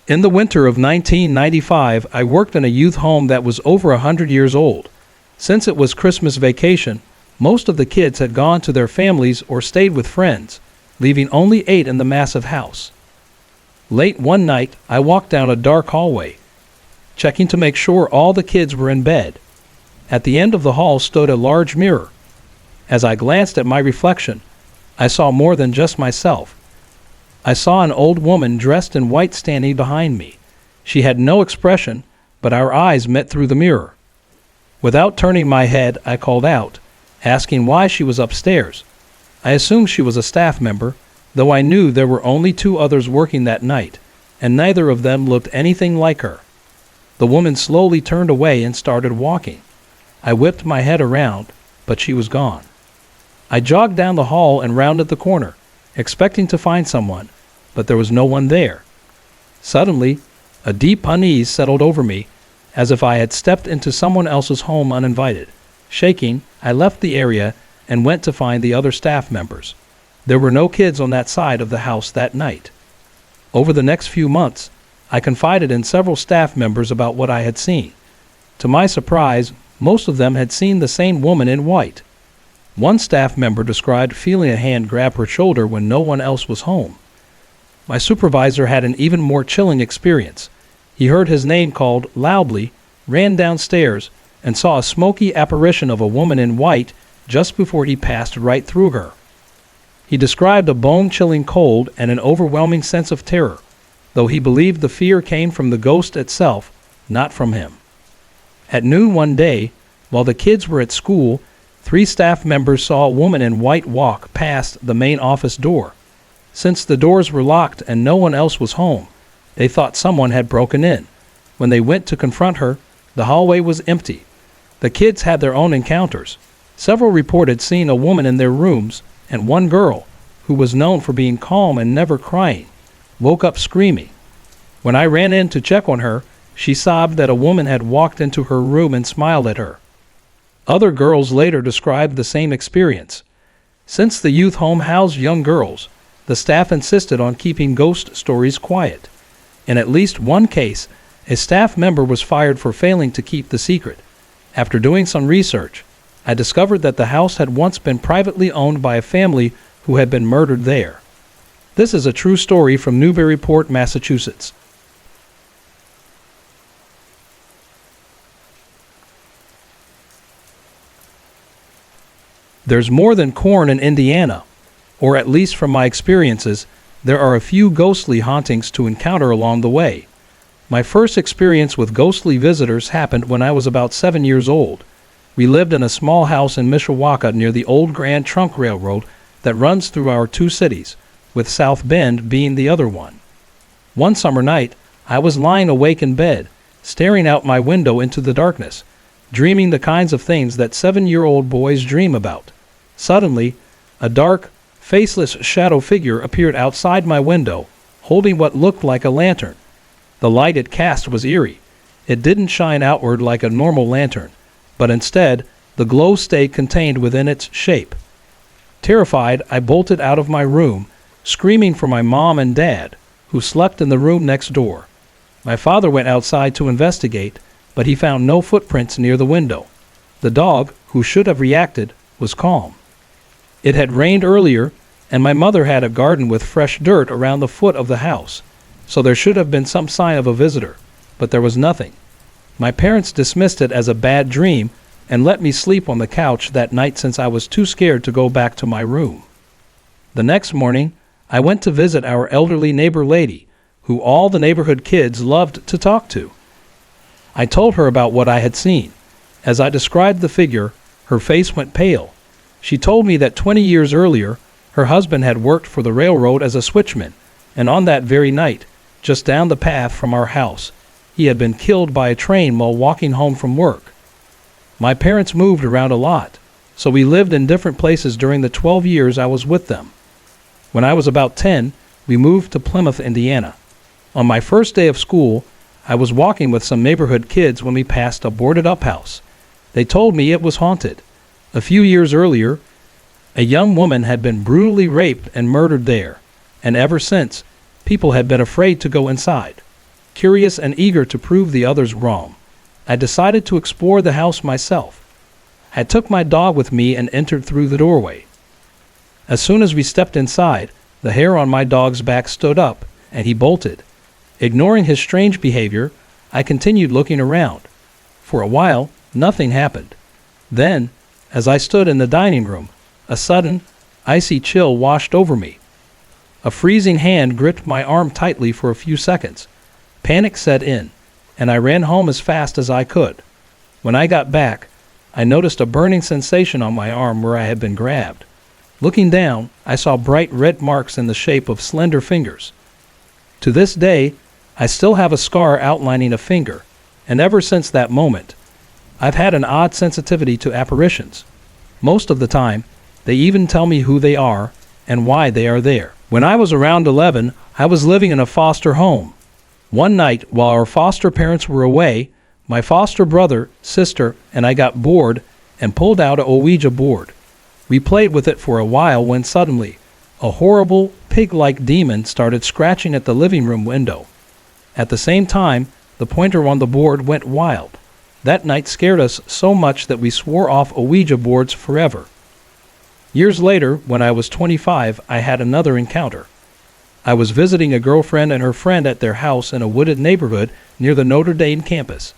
In the winter of 1995, I worked in a youth home that was over 100 years old. Since it was Christmas vacation, most of the kids had gone to their families or stayed with friends, leaving only 8 in the massive house. Late one night, I walked down a dark hallway, checking to make sure all the kids were in bed. At the end of the hall stood a large mirror. As I glanced at my reflection, I saw more than just myself. I saw an old woman dressed in white standing behind me. She had no expression, but our eyes met through the mirror. Without turning my head, I called out, asking why she was upstairs. I assumed she was a staff member, though I knew there were only 2 others working that night, and neither of them looked anything like her. The woman slowly turned away and started walking. I whipped my head around, but she was gone. I jogged down the hall and rounded the corner, expecting to find someone, but there was no one there. Suddenly, a deep unease settled over me, as if I had stepped into someone else's home uninvited. Shaking, I left the area and went to find the other staff members. There were no kids on that side of the house that night. Over the next few months, I confided in several staff members about what I had seen. To my surprise, most of them had seen the same woman in white. One staff member described feeling a hand grab her shoulder when no one else was home. My supervisor had an even more chilling experience. He heard his name called loudly, ran downstairs, and saw a smoky apparition of a woman in white just before he passed right through her. He described a bone-chilling cold and an overwhelming sense of terror, though he believed the fear came from the ghost itself, not from him. At noon one day, while the kids were at school, 3 staff members saw a woman in white walk past the main office door. Since the doors were locked and no one else was home, they thought someone had broken in. When they went to confront her, the hallway was empty. The kids had their own encounters. Several reported seeing a woman in their rooms, and one girl, who was known for being calm and never crying, woke up screaming. When I ran in to check on her, she sobbed that a woman had walked into her room and smiled at her. Other girls later described the same experience. Since the youth home housed young girls, the staff insisted on keeping ghost stories quiet. In at least one case, a staff member was fired for failing to keep the secret. After doing some research, I discovered that the house had once been privately owned by a family who had been murdered there. This is a true story from Newburyport, Massachusetts. There's more than corn in Indiana, or at least from my experiences, there are a few ghostly hauntings to encounter along the way. My first experience with ghostly visitors happened when I was about 7 years old. We lived in a small house in Mishawaka near the old Grand Trunk Railroad that runs through our 2 cities, with South Bend being the other one. One summer night, I was lying awake in bed, staring out my window into the darkness, dreaming the kinds of things that 7-year-old boys dream about. Suddenly, a dark, faceless shadow figure appeared outside my window, holding what looked like a lantern. The light it cast was eerie. It didn't shine outward like a normal lantern, but instead, the glow stayed contained within its shape. Terrified, I bolted out of my room, screaming for my mom and dad, who slept in the room next door. My father went outside to investigate, but he found no footprints near the window. The dog, who should have reacted, was calm. It had rained earlier, and my mother had a garden with fresh dirt around the foot of the house, so there should have been some sign of a visitor, but there was nothing. My parents dismissed it as a bad dream and let me sleep on the couch that night since I was too scared to go back to my room. The next morning, I went to visit our elderly neighbor lady, who all the neighborhood kids loved to talk to. I told her about what I had seen. As I described the figure, her face went pale. She told me that 20 years earlier, her husband had worked for the railroad as a switchman, and on that very night, just down the path from our house, he had been killed by a train while walking home from work. My parents moved around a lot, so we lived in different places during the 12 years I was with them. When I was about 10, we moved to Plymouth, Indiana. On my first day of school, I was walking with some neighborhood kids when we passed a boarded-up house. They told me it was haunted. A few years earlier, a young woman had been brutally raped and murdered there, and ever since, people had been afraid to go inside. Curious and eager to prove the others wrong, I decided to explore the house myself. I took my dog with me and entered through the doorway. As soon as we stepped inside, the hair on my dog's back stood up, and he bolted. Ignoring his strange behavior, I continued looking around. For a while, nothing happened. Then, as I stood in the dining room, a sudden, icy chill washed over me. A freezing hand gripped my arm tightly for a few seconds. Panic set in, and I ran home as fast as I could. When I got back, I noticed a burning sensation on my arm where I had been grabbed. Looking down, I saw bright red marks in the shape of slender fingers. To this day, I still have a scar outlining a finger, and ever since that moment, I've had an odd sensitivity to apparitions. Most of the time, they even tell me who they are and why they are there. When I was around 11, I was living in a foster home. One night, while our foster parents were away, my foster brother, sister, and I got bored and pulled out a Ouija board. We played with it for a while when suddenly, a horrible, pig-like demon started scratching at the living room window. At the same time, the pointer on the board went wild. That night scared us so much that we swore off Ouija boards forever. Years later, when I was 25, I had another encounter. I was visiting a girlfriend and her friend at their house in a wooded neighborhood near the Notre Dame campus.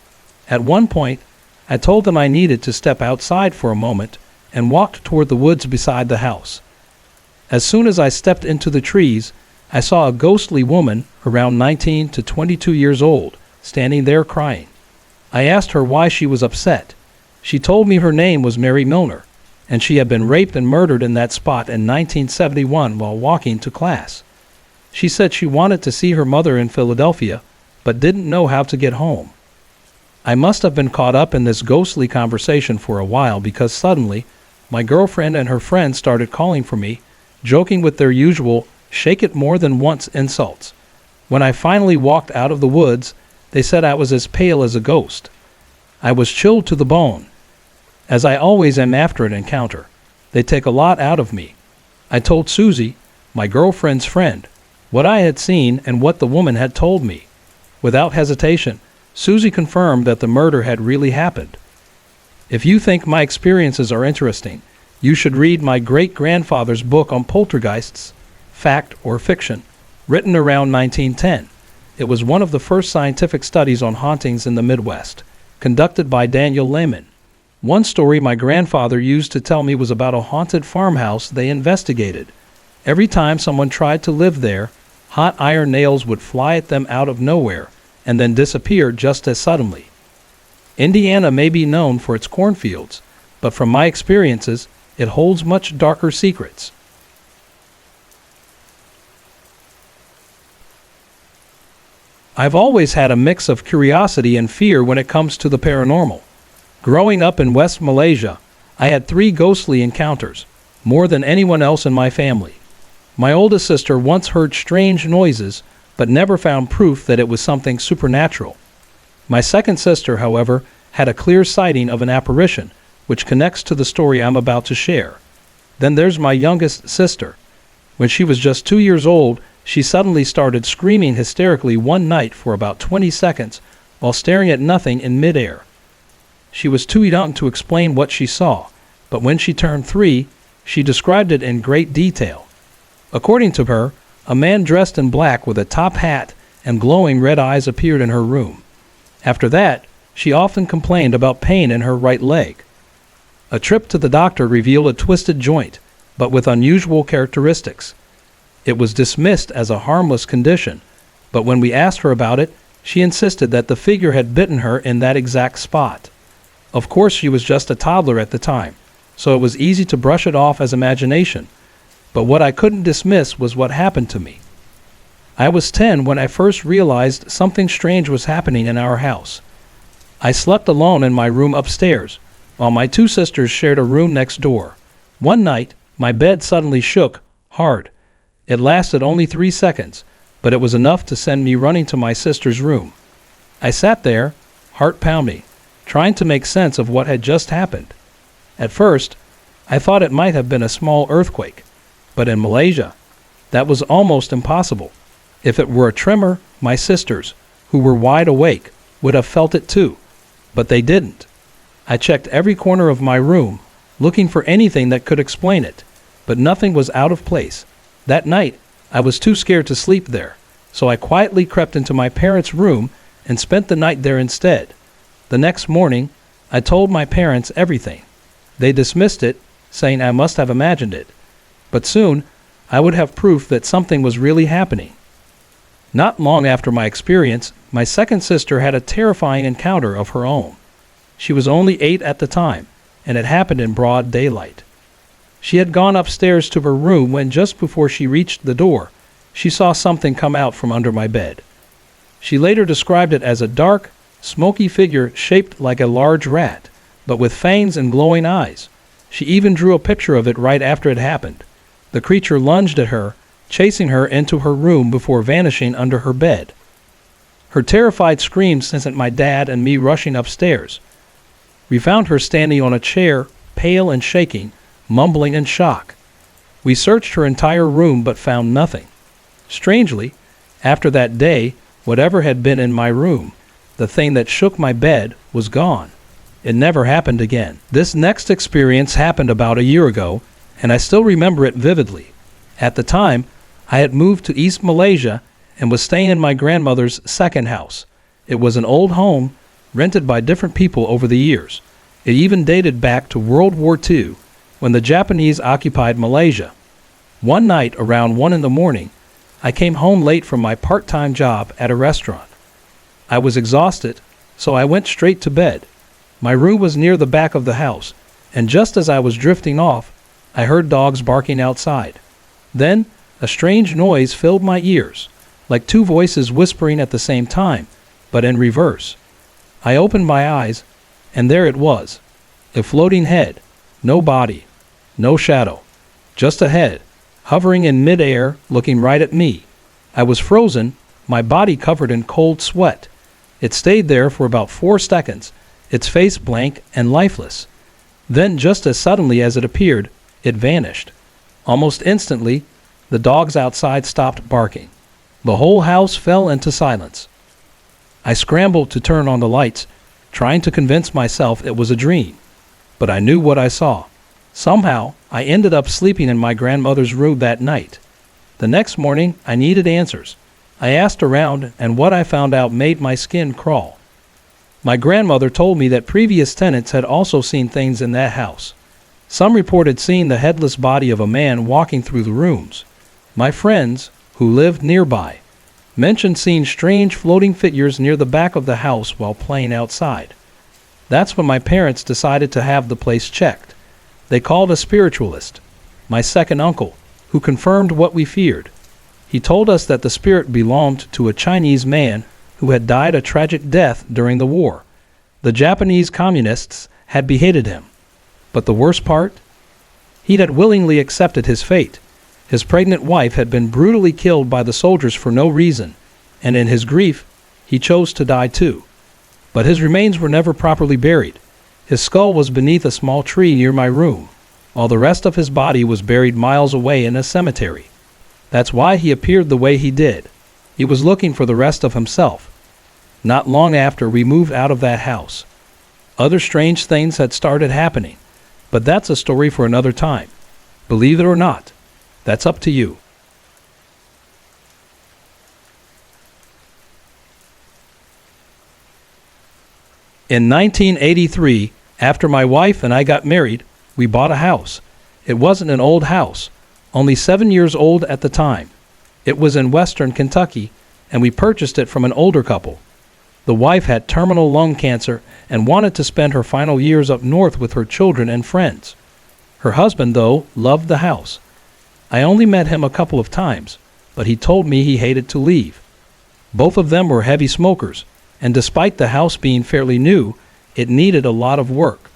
At one point, I told them I needed to step outside for a moment and walked toward the woods beside the house. As soon as I stepped into the trees, I saw a ghostly woman around 19 to 22 years old standing there crying. I asked her why she was upset. She told me her name was Mary Milner, and she had been raped and murdered in that spot in 1971 while walking to class. She said she wanted to see her mother in Philadelphia, but didn't know how to get home. I must have been caught up in this ghostly conversation for a while because suddenly, my girlfriend and her friend started calling for me, joking with their usual shake it more than once insults. When I finally walked out of the woods, they said I was as pale as a ghost. I was chilled to the bone. As I always am after an encounter, they take a lot out of me. I told Susie, my girlfriend's friend, what I had seen and what the woman had told me. Without hesitation, Susie confirmed that the murder had really happened. If you think my experiences are interesting, you should read my great-grandfather's book on poltergeists, Fact or Fiction, written around 1910. It was one of the first scientific studies on hauntings in the Midwest, conducted by Daniel Lehman. One story my grandfather used to tell me was about a haunted farmhouse they investigated. Every time someone tried to live there, hot iron nails would fly at them out of nowhere and then disappear just as suddenly. Indiana may be known for its cornfields, but from my experiences, it holds much darker secrets. I've always had a mix of curiosity and fear when it comes to the paranormal. Growing up in West Malaysia, I had 3 ghostly encounters, more than anyone else in my family. My oldest sister once heard strange noises, but never found proof that it was something supernatural. My second sister, however, had a clear sighting of an apparition, which connects to the story I'm about to share. Then there's my youngest sister. When she was just 2 years old, she suddenly started screaming hysterically one night for about 20 seconds while staring at nothing in midair. She was too young to explain what she saw, but when she turned 3, she described it in great detail. According to her, a man dressed in black with a top hat and glowing red eyes appeared in her room. After that, she often complained about pain in her right leg. A trip to the doctor revealed a twisted joint, but with unusual characteristics. It was dismissed as a harmless condition, but when we asked her about it, she insisted that the figure had bitten her in that exact spot. Of course, she was just a toddler at the time, so it was easy to brush it off as imagination. But what I couldn't dismiss was what happened to me. I was 10 when I first realized something strange was happening in our house. I slept alone in my room upstairs, while my 2 sisters shared a room next door. One night, my bed suddenly shook hard. It lasted only 3 seconds, but it was enough to send me running to my sister's room. I sat there, heart pounding, trying to make sense of what had just happened. At first, I thought it might have been a small earthquake, but in Malaysia, that was almost impossible. If it were a tremor, my sisters, who were wide awake, would have felt it too, but they didn't. I checked every corner of my room, looking for anything that could explain it, but nothing was out of place. That night, I was too scared to sleep there, so I quietly crept into my parents' room and spent the night there instead. The next morning, I told my parents everything. They dismissed it, saying I must have imagined it. But soon, I would have proof that something was really happening. Not long after my experience, my second sister had a terrifying encounter of her own. She was only 8 at the time, and it happened in broad daylight. She had gone upstairs to her room when just before she reached the door, she saw something come out from under my bed. She later described it as a dark, smoky figure shaped like a large rat, but with fangs and glowing eyes. She even drew a picture of it right after it happened. The creature lunged at her, chasing her into her room before vanishing under her bed. Her terrified screams sent my dad and me rushing upstairs. We found her standing on a chair, pale and shaking, mumbling in shock. We searched her entire room but found nothing. Strangely, after that day, whatever had been in my room, the thing that shook my bed, was gone. It never happened again. This next experience happened about a year ago, and I still remember it vividly. At the time, I had moved to East Malaysia and was staying in my grandmother's second house. It was an old home, rented by different people over the years. It even dated back to World War II, when the Japanese occupied Malaysia. One night around 1 in the morning, I came home late from my part-time job at a restaurant. I was exhausted, so I went straight to bed. My room was near the back of the house, and just as I was drifting off, I heard dogs barking outside. Then, a strange noise filled my ears, like 2 voices whispering at the same time, but in reverse. I opened my eyes, and there it was, a floating head, no body, no shadow, just a head, hovering in midair, looking right at me. I was frozen, my body covered in cold sweat. It stayed there for about 4 seconds, its face blank and lifeless. Then, just as suddenly as it appeared, it vanished. Almost instantly, the dogs outside stopped barking. The whole house fell into silence. I scrambled to turn on the lights, trying to convince myself it was a dream. But I knew what I saw. Somehow, I ended up sleeping in my grandmother's room that night. The next morning, I needed answers. I asked around, and what I found out made my skin crawl. My grandmother told me that previous tenants had also seen things in that house. Some reported seeing the headless body of a man walking through the rooms. My friends, who lived nearby, mentioned seeing strange floating figures near the back of the house while playing outside. That's when my parents decided to have the place checked. They called a spiritualist, my second uncle, who confirmed what we feared. He told us that the spirit belonged to a Chinese man who had died a tragic death during the war. The Japanese communists had beheaded him. But the worst part? He had willingly accepted his fate. His pregnant wife had been brutally killed by the soldiers for no reason, and in his grief, he chose to die too. But his remains were never properly buried. His skull was beneath a small tree near my room, while the rest of his body was buried miles away in a cemetery. That's why he appeared the way he did. He was looking for the rest of himself. Not long after we moved out of that house, other strange things had started happening, but that's a story for another time. Believe it or not, that's up to you. In 1983, after my wife and I got married, we bought a house. It wasn't an old house, only 7 years old at the time. It was in western Kentucky, and we purchased it from an older couple. The wife had terminal lung cancer and wanted to spend her final years up north with her children and friends. Her husband, though, loved the house. I only met him a couple of times, but he told me he hated to leave. Both of them were heavy smokers, and despite the house being fairly new, it needed a lot of work.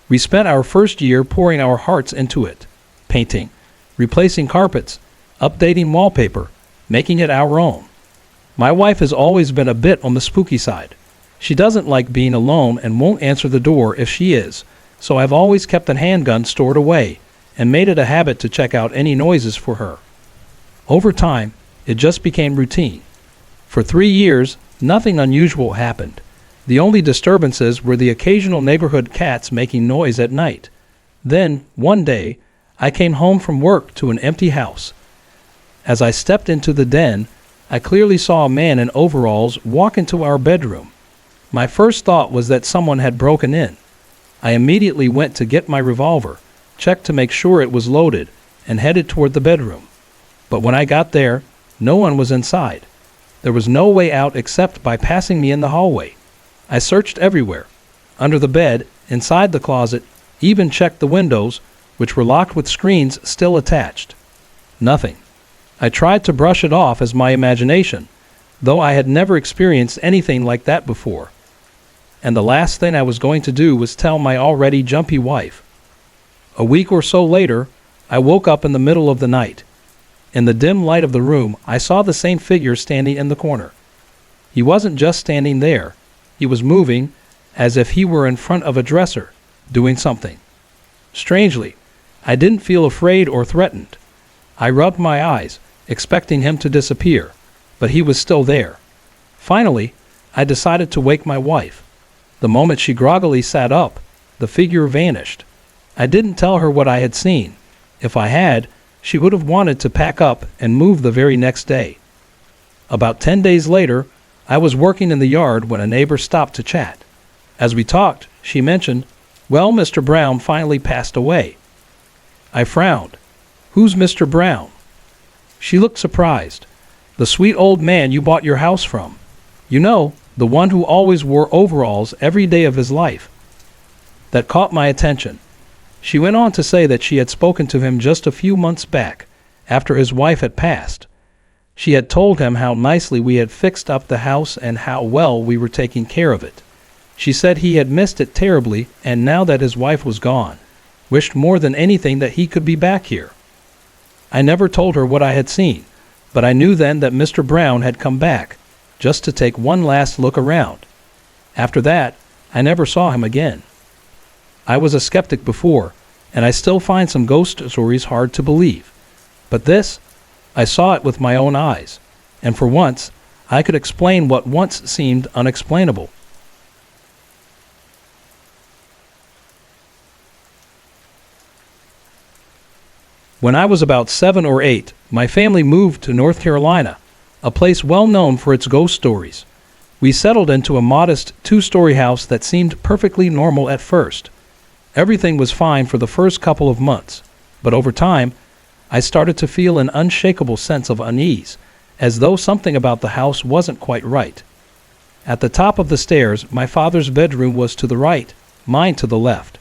We spent our first year pouring our hearts into it, painting, replacing carpets, updating wallpaper, making it our own. My wife has always been a bit on the spooky side. She doesn't like being alone and won't answer the door if she is, so I've always kept a handgun stored away and made it a habit to check out any noises for her. Over time, it just became routine. For 3 years, nothing unusual happened. The only disturbances were the occasional neighborhood cats making noise at night. Then, one day, I came home from work to an empty house. As I stepped into the den, I clearly saw a man in overalls walk into our bedroom. My first thought was that someone had broken in. I immediately went to get my revolver, checked to make sure it was loaded, and headed toward the bedroom. But when I got there, no one was inside. There was no way out except by passing me in the hallway. I searched everywhere, under the bed, inside the closet, even checked the windows, which were locked with screens still attached. Nothing. I tried to brush it off as my imagination, though I had never experienced anything like that before. And the last thing I was going to do was tell my already jumpy wife. A week or so later, I woke up in the middle of the night. In the dim light of the room, I saw the same figure standing in the corner. He wasn't just standing there. He was moving, as if he were in front of a dresser, doing something. Strangely, I didn't feel afraid or threatened. I rubbed my eyes, expecting him to disappear, but he was still there. Finally, I decided to wake my wife. The moment she groggily sat up, the figure vanished. I didn't tell her what I had seen. If I had, she would have wanted to pack up and move the very next day. About 10 days later, I was working in the yard when a neighbor stopped to chat. As we talked, she mentioned, "Well, Mr. Brown finally passed away." I frowned. "Who's Mr. Brown?" She looked surprised. "The sweet old man you bought your house from. You know, the one who always wore overalls every day of his life." That caught my attention. She went on to say that she had spoken to him just a few months back, after his wife had passed. She had told him how nicely we had fixed up the house and how well we were taking care of it. She said he had missed it terribly, and now that his wife was gone, wished more than anything that he could be back here. I never told her what I had seen, but I knew then that Mr. Brown had come back, just to take one last look around. After that, I never saw him again. I was a skeptic before, and I still find some ghost stories hard to believe. But this, I saw it with my own eyes, and for once, I could explain what once seemed unexplainable. When I was about 7 or 8, my family moved to North Carolina, a place well known for its ghost stories. We settled into a modest 2-story house that seemed perfectly normal at first. Everything was fine for the first couple of months, but over time, I started to feel an unshakable sense of unease, as though something about the house wasn't quite right. At the top of the stairs, my father's bedroom was to the right, mine to the left.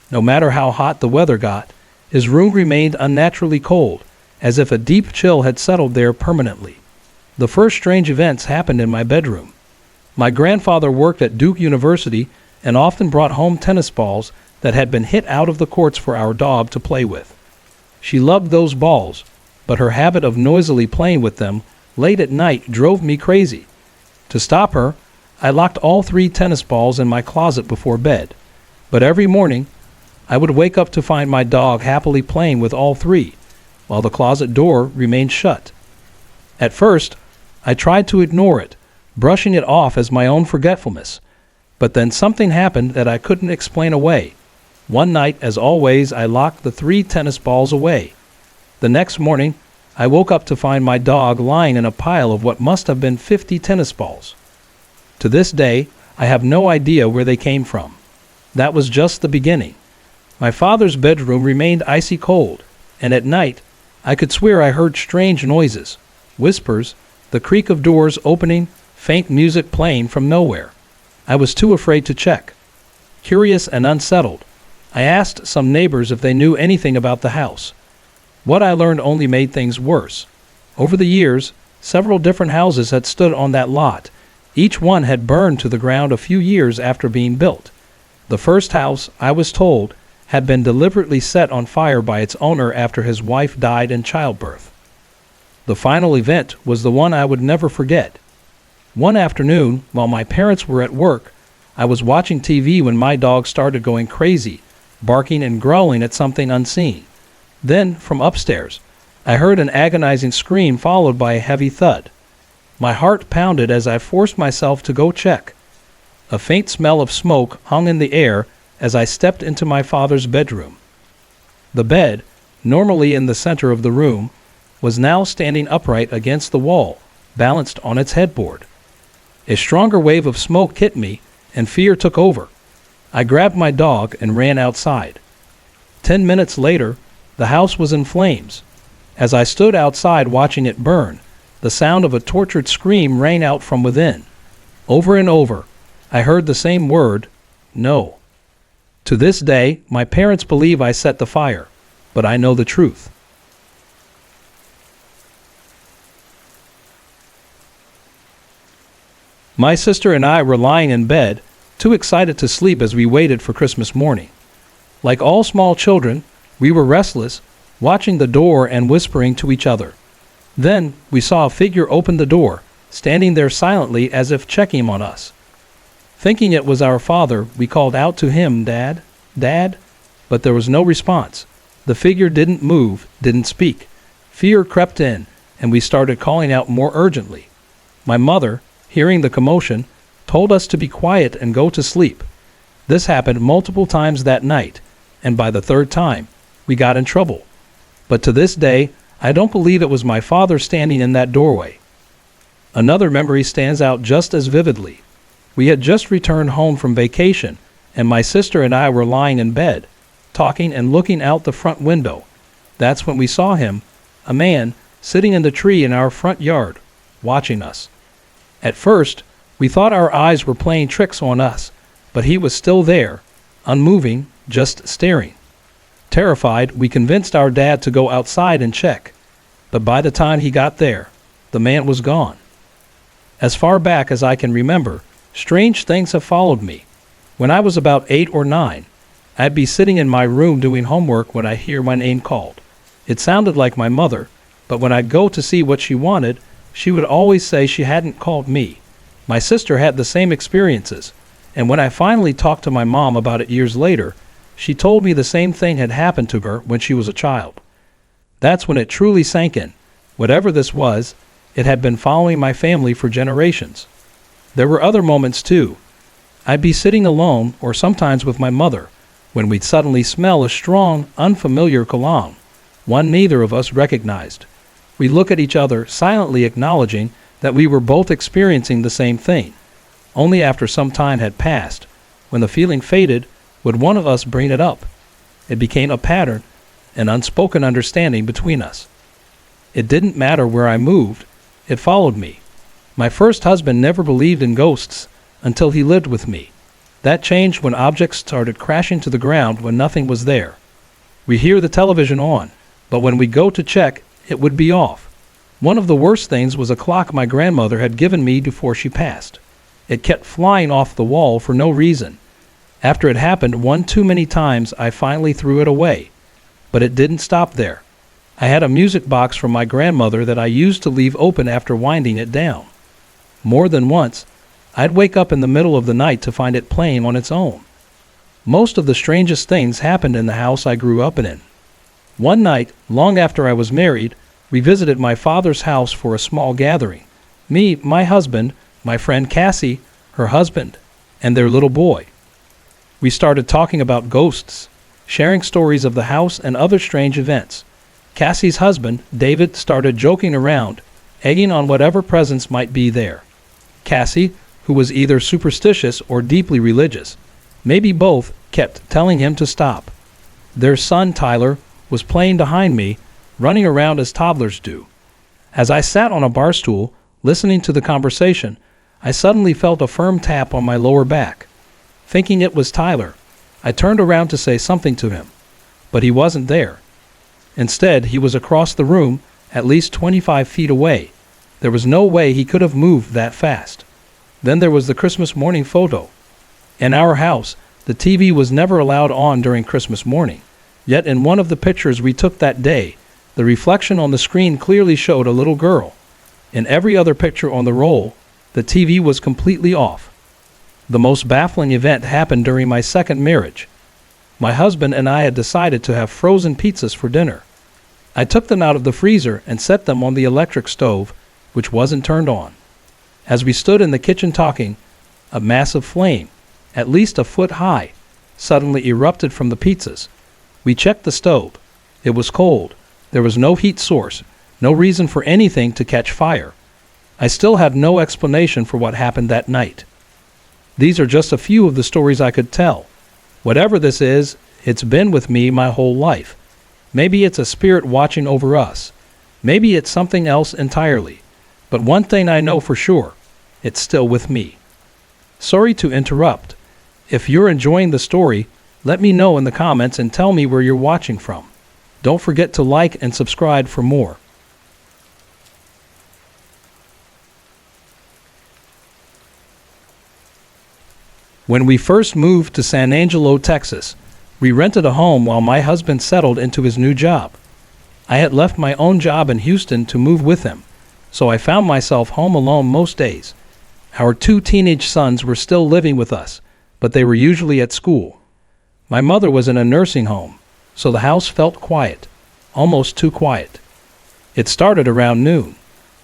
No matter how hot the weather got, his room remained unnaturally cold, as if a deep chill had settled there permanently. The first strange events happened in my bedroom. My grandfather worked at Duke University and often brought home tennis balls that had been hit out of the courts for our dog to play with. She loved those balls, but her habit of noisily playing with them late at night drove me crazy. To stop her, I locked all 3 tennis balls in my closet before bed, but every morning I would wake up to find my dog happily playing with all 3, while the closet door remained shut. At first, I tried to ignore it, brushing it off as my own forgetfulness, but then something happened that I couldn't explain away. One night, as always, I locked the 3 tennis balls away. The next morning, I woke up to find my dog lying in a pile of what must have been 50 tennis balls. To this day, I have no idea where they came from. That was just the beginning. My father's bedroom remained icy cold, and at night, I could swear I heard strange noises, whispers, the creak of doors opening, faint music playing from nowhere. I was too afraid to check. Curious and unsettled, I asked some neighbors if they knew anything about the house. What I learned only made things worse. Over the years, several different houses had stood on that lot. Each one had burned to the ground a few years after being built. The first house, I was told, had been deliberately set on fire by its owner after his wife died in childbirth. The final event was the one I would never forget. One afternoon, while my parents were at work, I was watching TV when my dog started going crazy, barking and growling at something unseen. Then, from upstairs, I heard an agonizing scream followed by a heavy thud. My heart pounded as I forced myself to go check. A faint smell of smoke hung in the air as I stepped into my father's bedroom. The bed, normally in the center of the room, was now standing upright against the wall, balanced on its headboard. A stronger wave of smoke hit me, and fear took over. I grabbed my dog and ran outside. 10 minutes later, the house was in flames. As I stood outside watching it burn, the sound of a tortured scream rang out from within. Over and over, I heard the same word, no. To this day, my parents believe I set the fire, but I know the truth. My sister and I were lying in bed, too excited to sleep as we waited for Christmas morning. Like all small children, we were restless, watching the door and whispering to each other. Then we saw a figure open the door, standing there silently as if checking on us. Thinking it was our father, we called out to him, "Dad, Dad," but there was no response. The figure didn't move, didn't speak. Fear crept in, and we started calling out more urgently. My mother, hearing the commotion, told us to be quiet and go to sleep. This happened multiple times that night, and by the 3rd time, we got in trouble. But to this day, I don't believe it was my father standing in that doorway. Another memory stands out just as vividly. We had just returned home from vacation, and my sister and I were lying in bed, talking and looking out the front window. That's when we saw him, a man, sitting in the tree in our front yard, watching us. At first, we thought our eyes were playing tricks on us, but he was still there, unmoving, just staring. Terrified, we convinced our dad to go outside and check, but by the time he got there, the man was gone. As far back as I can remember, strange things have followed me. When I was about 8 or 9, I'd be sitting in my room doing homework when I hear my name called. It sounded like my mother, but when I'd go to see what she wanted, she would always say she hadn't called me. My sister had the same experiences, and when I finally talked to my mom about it years later, she told me the same thing had happened to her when she was a child. That's when it truly sank in. Whatever this was, it had been following my family for generations. There were other moments too. I'd be sitting alone, or sometimes with my mother, when we'd suddenly smell a strong, unfamiliar cologne, one neither of us recognized. We'd look at each other, silently acknowledging that we were both experiencing the same thing. Only after some time had passed, when the feeling faded, would one of us bring it up. It became a pattern, an unspoken understanding between us. It didn't matter where I moved, it followed me. My first husband never believed in ghosts until he lived with me. That changed when objects started crashing to the ground when nothing was there. We hear the television on, but when we go to check, it would be off. One of the worst things was a clock my grandmother had given me before she passed. It kept flying off the wall for no reason. After it happened one too many times, I finally threw it away. But it didn't stop there. I had a music box from my grandmother that I used to leave open after winding it down. More than once, I'd wake up in the middle of the night to find it playing on its own. Most of the strangest things happened in the house I grew up in. One night, long after I was married, we visited my father's house for a small gathering. Me, my husband, my friend Cassie, her husband, and their little boy. We started talking about ghosts, sharing stories of the house and other strange events. Cassie's husband, David, started joking around, egging on whatever presence might be there. Cassie, who was either superstitious or deeply religious, maybe both, kept telling him to stop. Their son, Tyler, was playing behind me, running around as toddlers do. As I sat on a bar stool, listening to the conversation, I suddenly felt a firm tap on my lower back. Thinking it was Tyler, I turned around to say something to him, but he wasn't there. Instead, he was across the room, at least 25 feet away. There was no way he could have moved that fast. Then there was the Christmas morning photo. In our house, the TV was never allowed on during Christmas morning. Yet in one of the pictures we took that day, the reflection on the screen clearly showed a little girl. In every other picture on the roll, the TV was completely off. The most baffling event happened during my second marriage. My husband and I had decided to have frozen pizzas for dinner. I took them out of the freezer and set them on the electric stove, which wasn't turned on. As we stood in the kitchen talking, a massive flame, at least a foot high, suddenly erupted from the pizzas. We checked the stove. It was cold. There was no heat source, no reason for anything to catch fire. I still have no explanation for what happened that night. These are just a few of the stories I could tell. Whatever this is, it's been with me my whole life. Maybe it's a spirit watching over us. Maybe it's something else entirely. But one thing I know for sure, it's still with me. Sorry to interrupt. If you're enjoying the story, let me know in the comments and tell me where you're watching from. Don't forget to like and subscribe for more. When we first moved to San Angelo, Texas, we rented a home while my husband settled into his new job. I had left my own job in Houston to move with him, so I found myself home alone most days. Our 2 teenage sons were still living with us, but they were usually at school. My mother was in a nursing home, so the house felt quiet, almost too quiet. It started around noon.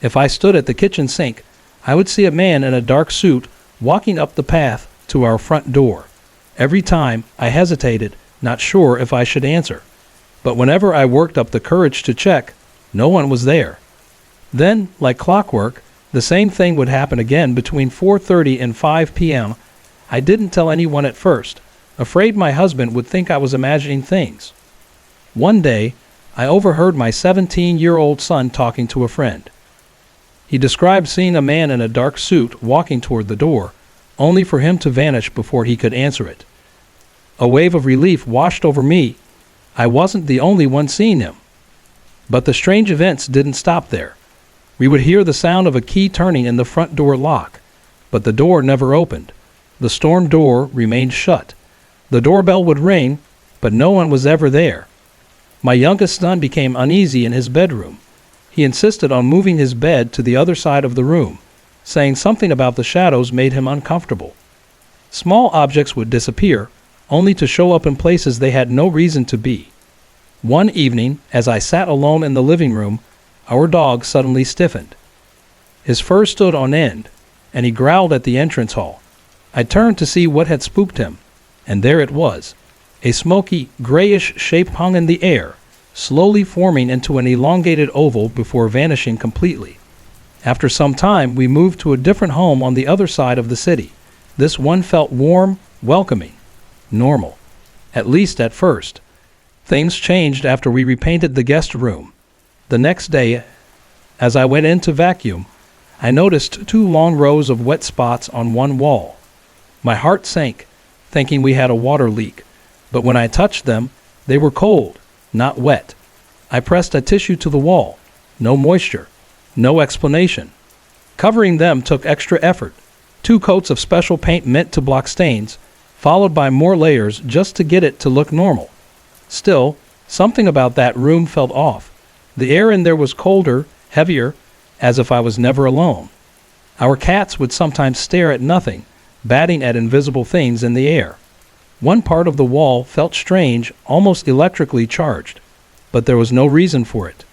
If I stood at the kitchen sink, I would see a man in a dark suit walking up the path to our front door. Every time I hesitated, not sure if I should answer. But whenever I worked up the courage to check, no one was there. Then, like clockwork, the same thing would happen again between 4:30 and 5 p.m. I didn't tell anyone at first, afraid my husband would think I was imagining things. One day, I overheard my 17-year-old son talking to a friend. He described seeing a man in a dark suit walking toward the door, only for him to vanish before he could answer it. A wave of relief washed over me. I wasn't the only one seeing him. But the strange events didn't stop there. We would hear the sound of a key turning in the front door lock, but the door never opened. The storm door remained shut. The doorbell would ring, but no one was ever there. My youngest son became uneasy in his bedroom. He insisted on moving his bed to the other side of the room, saying something about the shadows made him uncomfortable. Small objects would disappear, only to show up in places they had no reason to be. One evening, as I sat alone in the living room, our dog suddenly stiffened. His fur stood on end, and he growled at the entrance hall. I turned to see what had spooked him, and there it was. A smoky, grayish shape hung in the air, slowly forming into an elongated oval before vanishing completely. After some time, we moved to a different home on the other side of the city. This one felt warm, welcoming, normal, at least at first. Things changed after we repainted the guest room. The next day, as I went in to vacuum, I noticed 2 long rows of wet spots on one wall. My heart sank, thinking we had a water leak, but when I touched them, they were cold, not wet. I pressed a tissue to the wall. No moisture. No explanation. Covering them took extra effort. 2 coats of special paint meant to block stains, followed by more layers just to get it to look normal. Still, something about that room felt off. The air in there was colder, heavier, as if I was never alone. Our cats would sometimes stare at nothing, batting at invisible things in the air. One part of the wall felt strange, almost electrically charged, but there was no reason for it.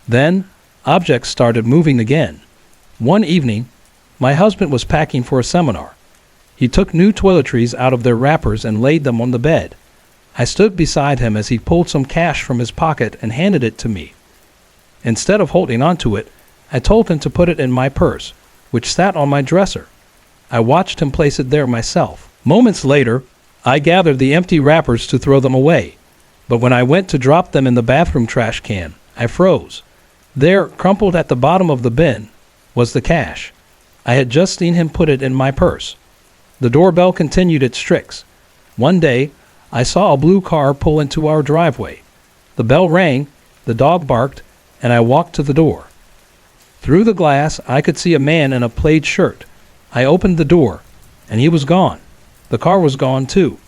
Then, objects started moving again. One evening, my husband was packing for a seminar. He took new toiletries out of their wrappers and laid them on the bed. I stood beside him as he pulled some cash from his pocket and handed it to me. Instead of holding onto it, I told him to put it in my purse, which sat on my dresser. I watched him place it there myself. Moments later, I gathered the empty wrappers to throw them away, but when I went to drop them in the bathroom trash can, I froze. There, crumpled at the bottom of the bin, was the cash. I had just seen him put it in my purse. The doorbell continued its tricks. One day, I saw a blue car pull into our driveway. The bell rang, the dog barked, and I walked to the door. Through the glass, I could see a man in a plaid shirt. I opened the door, and he was gone. The car was gone too.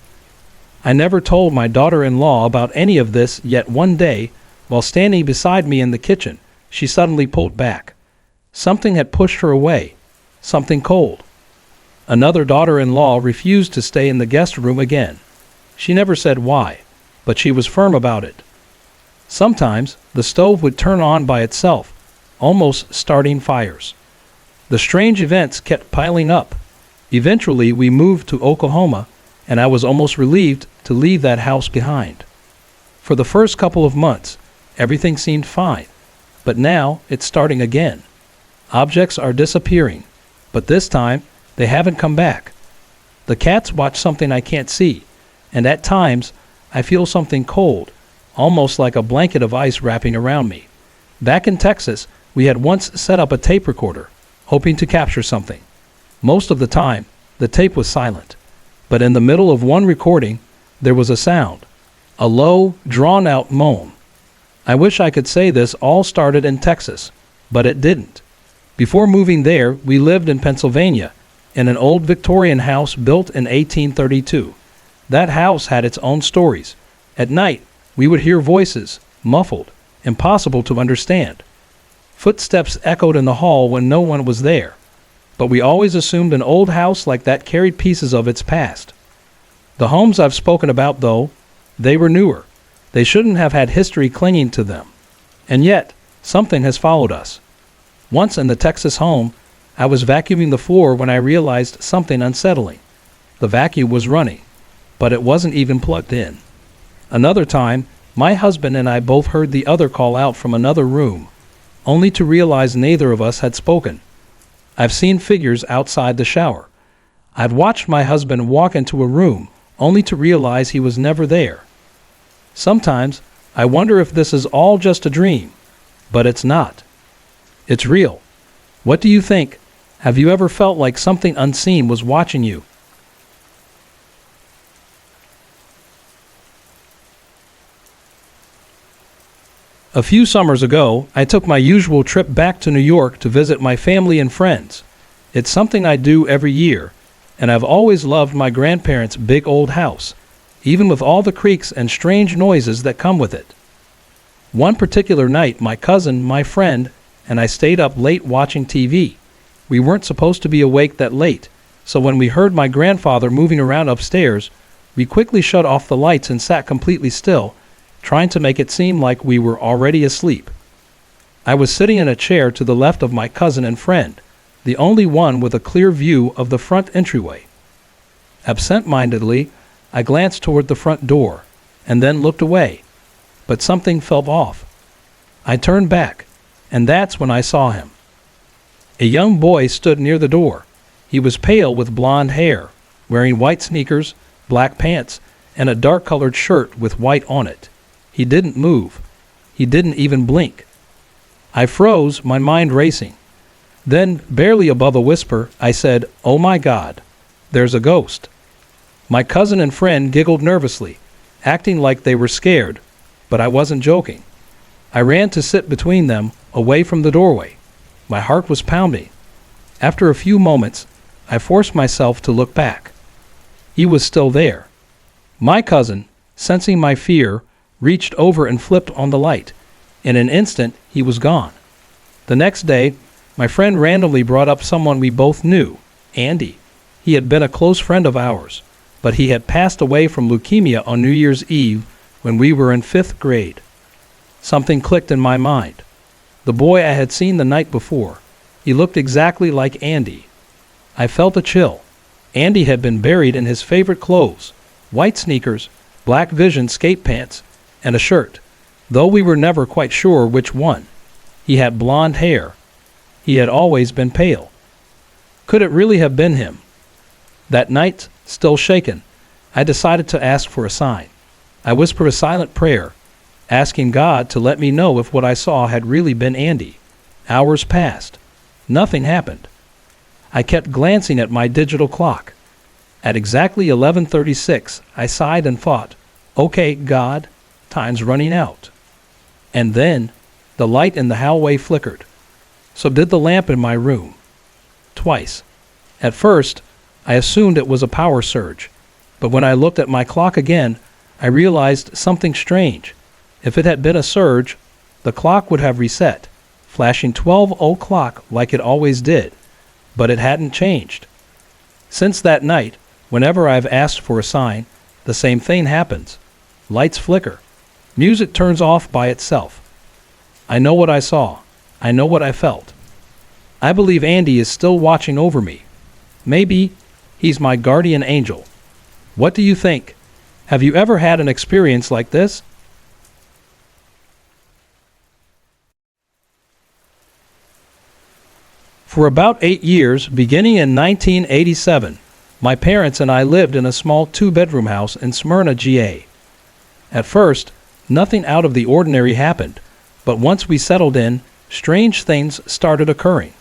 I never told my daughter-in-law about any of this, yet one day, while standing beside me in the kitchen, she suddenly pulled back. Something had pushed her away, something cold. Another daughter-in-law refused to stay in the guest room again. She never said why, but she was firm about it. Sometimes the stove would turn on by itself, almost starting fires. The strange events kept piling up. Eventually, we moved to Oklahoma, and I was almost relieved to leave that house behind. For the first couple of months, everything seemed fine, but now it's starting again. Objects are disappearing, but this time they haven't come back. The cats watch something I can't see, and at times I feel something cold, almost like a blanket of ice wrapping around me. Back in Texas, we had once set up a tape recorder, hoping to capture something. Most of the time, the tape was silent, but in the middle of one recording, there was a sound, a low, drawn-out moan. I wish I could say this all started in Texas, but it didn't. Before moving there, we lived in Pennsylvania, in an old Victorian house built in 1832. That house had its own stories. At night, we would hear voices, muffled, impossible to understand. Footsteps echoed in the hall when no one was there, but we always assumed an old house like that carried pieces of its past. The homes I've spoken about, though, they were newer. They shouldn't have had history clinging to them. And yet, something has followed us. Once in the Texas home, I was vacuuming the floor when I realized something unsettling. The vacuum was running, but it wasn't even plugged in. Another time, my husband and I both heard the other call out from another room, only to realize neither of us had spoken. I've seen figures outside the shower. I've watched my husband walk into a room, only to realize he was never there. Sometimes, I wonder if this is all just a dream, but it's not. It's real. What do you think? Have you ever felt like something unseen was watching you? A few summers ago, I took my usual trip back to New York to visit my family and friends. It's something I do every year, and I've always loved my grandparents' big old house, even with all the creaks and strange noises that come with it. One particular night, my cousin, my friend, and I stayed up late watching TV. We weren't supposed to be awake that late, so when we heard my grandfather moving around upstairs, we quickly shut off the lights and sat completely still, trying to make it seem like we were already asleep. I was sitting in a chair to the left of my cousin and friend, the only one with a clear view of the front entryway. Absent-mindedly, I glanced toward the front door, and then looked away, but something felt off. I turned back, and that's when I saw him. A young boy stood near the door. He was pale with blonde hair, wearing white sneakers, black pants, and a dark-colored shirt with white on it. He didn't move. He didn't even blink. I froze, my mind racing. Then, barely above a whisper, I said, "Oh my God, there's a ghost." My cousin and friend giggled nervously, acting like they were scared, but I wasn't joking. I ran to sit between them, away from the doorway. My heart was pounding. After a few moments, I forced myself to look back. He was still there. My cousin, sensing my fear, reached over and flipped on the light. In an instant, he was gone. The next day, my friend randomly brought up someone we both knew, Andy. He had been a close friend of ours, but he had passed away from leukemia on New Year's Eve when we were in 5th grade. Something clicked in my mind. The boy I had seen the night before, he looked exactly like Andy. I felt a chill. Andy had been buried in his favorite clothes, white sneakers, black Vision skate pants, and a shirt, though we were never quite sure which one. He had blonde hair. He had always been pale. Could it really have been him? That night, still shaken, I decided to ask for a sign. I whispered a silent prayer, asking God to let me know if what I saw had really been Andy. Hours passed. Nothing happened. I kept glancing at my digital clock. At exactly 11:36, I sighed and thought, "Okay, God, time's running out." And then, the light in the hallway flickered. So did the lamp in my room. Twice. At first, I assumed it was a power surge, but when I looked at my clock again, I realized something strange. If it had been a surge, the clock would have reset, flashing 12 o'clock like it always did, but it hadn't changed. Since that night, whenever I've asked for a sign, the same thing happens. Lights flicker. Music turns off by itself. I know what I saw. I know what I felt. I believe Andy is still watching over me. Maybe he's my guardian angel. What do you think? Have you ever had an experience like this? For about 8 years, beginning in 1987, my parents and I lived in a small 2-bedroom house in Smyrna, GA. At first, nothing out of the ordinary happened, but once we settled in, strange things started occurring.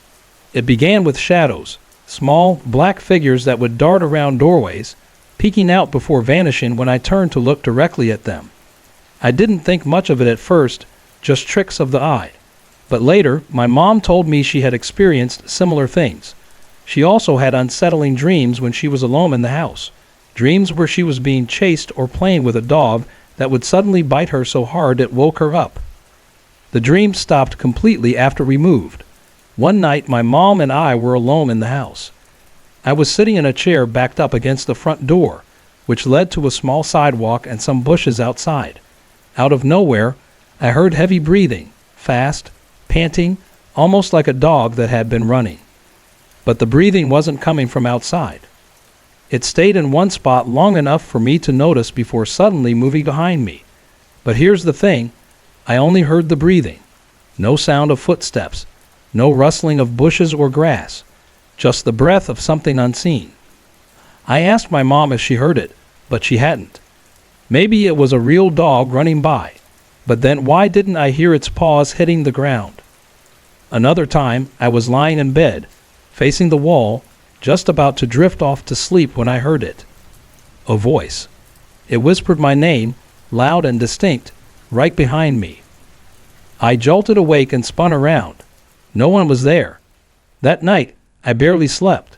It began with shadows, small, black figures that would dart around doorways, peeking out before vanishing when I turned to look directly at them. I didn't think much of it at first, just tricks of the eye. But later, my mom told me she had experienced similar things. She also had unsettling dreams when she was alone in the house, dreams where she was being chased or playing with a dog that would suddenly bite her so hard it woke her up. The dreams stopped completely after we moved. One night, my mom and I were alone in the house. I was sitting in a chair backed up against the front door, which led to a small sidewalk and some bushes outside. Out of nowhere, I heard heavy breathing, fast, panting, almost like a dog that had been running. But the breathing wasn't coming from outside. It stayed in one spot long enough for me to notice before suddenly moving behind me. But here's the thing, I only heard the breathing. No sound of footsteps, no rustling of bushes or grass, just the breath of something unseen. I asked my mom if she heard it, but she hadn't. Maybe it was a real dog running by, but then why didn't I hear its paws hitting the ground? Another time, I was lying in bed, facing the wall, just about to drift off to sleep when I heard it. A voice. It whispered my name, loud and distinct, right behind me. I jolted awake and spun around. No one was there. That night, I barely slept.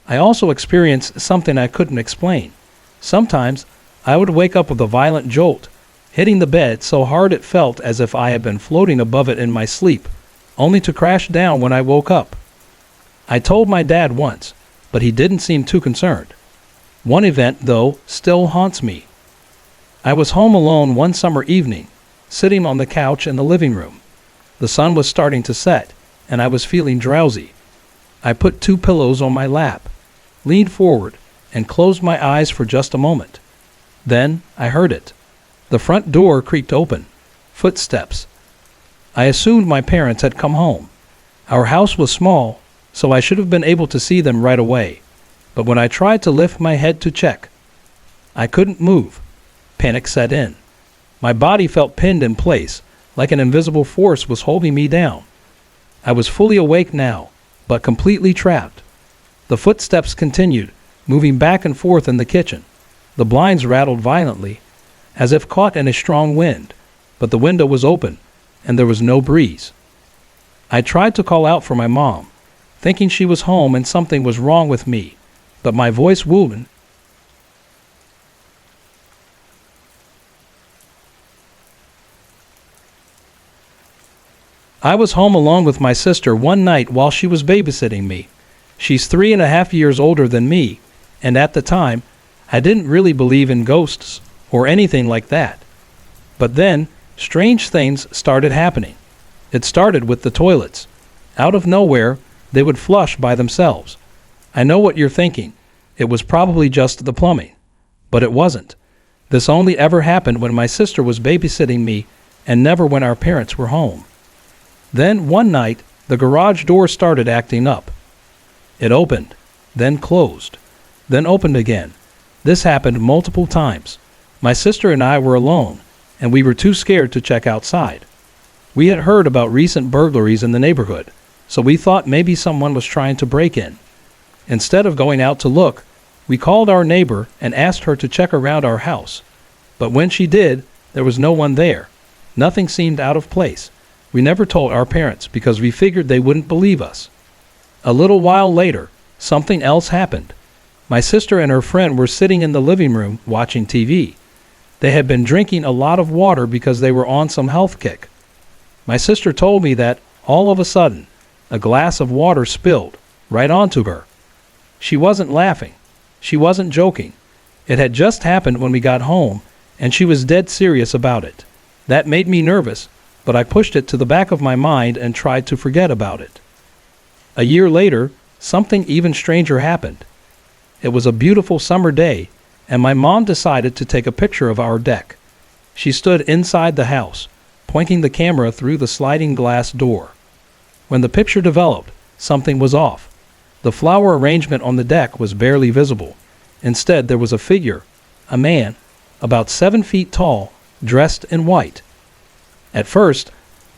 I also experienced something I couldn't explain. Sometimes, I would wake up with a violent jolt, hitting the bed so hard it felt as if I had been floating above it in my sleep, only to crash down when I woke up. I told my dad once, but he didn't seem too concerned. One event, though, still haunts me. I was home alone one summer evening, sitting on the couch in the living room. The sun was starting to set, and I was feeling drowsy. I put 2 pillows on my lap, leaned forward, and closed my eyes for just a moment. Then I heard it. The front door creaked open. Footsteps. I assumed my parents had come home. Our house was small, so I should have been able to see them right away. But when I tried to lift my head to check, I couldn't move. Panic set in. My body felt pinned in place, like an invisible force was holding me down. I was fully awake now, but completely trapped. The footsteps continued, moving back and forth in the kitchen. The blinds rattled violently, as if caught in a strong wind, but the window was open, and there was no breeze. I tried to call out for my mom, thinking she was home and something was wrong with me, but my voice wooed. I was home alone with my sister one night while she was babysitting me. She's 3.5 years older than me, and at the time, I didn't really believe in ghosts or anything like that. But then, strange things started happening. It started with the toilets. Out of nowhere, they would flush by themselves. I know what you're thinking. It was probably just the plumbing. But it wasn't. This only ever happened when my sister was babysitting me and never when our parents were home. Then one night, the garage door started acting up. It opened, then closed, then opened again. This happened multiple times. My sister and I were alone, and we were too scared to check outside. We had heard about recent burglaries in the neighborhood, so we thought maybe someone was trying to break in. Instead of going out to look, we called our neighbor and asked her to check around our house. But when she did, there was no one there. Nothing seemed out of place. We never told our parents because we figured they wouldn't believe us. A little while later, something else happened. My sister and her friend were sitting in the living room watching TV. They had been drinking a lot of water because they were on some health kick. My sister told me that, all of a sudden, a glass of water spilled right onto her. She wasn't laughing. She wasn't joking. It had just happened when we got home, and she was dead serious about it. That made me nervous, but I pushed it to the back of my mind and tried to forget about it. A year later, something even stranger happened. It was a beautiful summer day, and my mom decided to take a picture of our deck. She stood inside the house, pointing the camera through the sliding glass door. When the picture developed, something was off. The flower arrangement on the deck was barely visible. Instead, there was a figure, a man, about 7 feet tall, dressed in white. At first,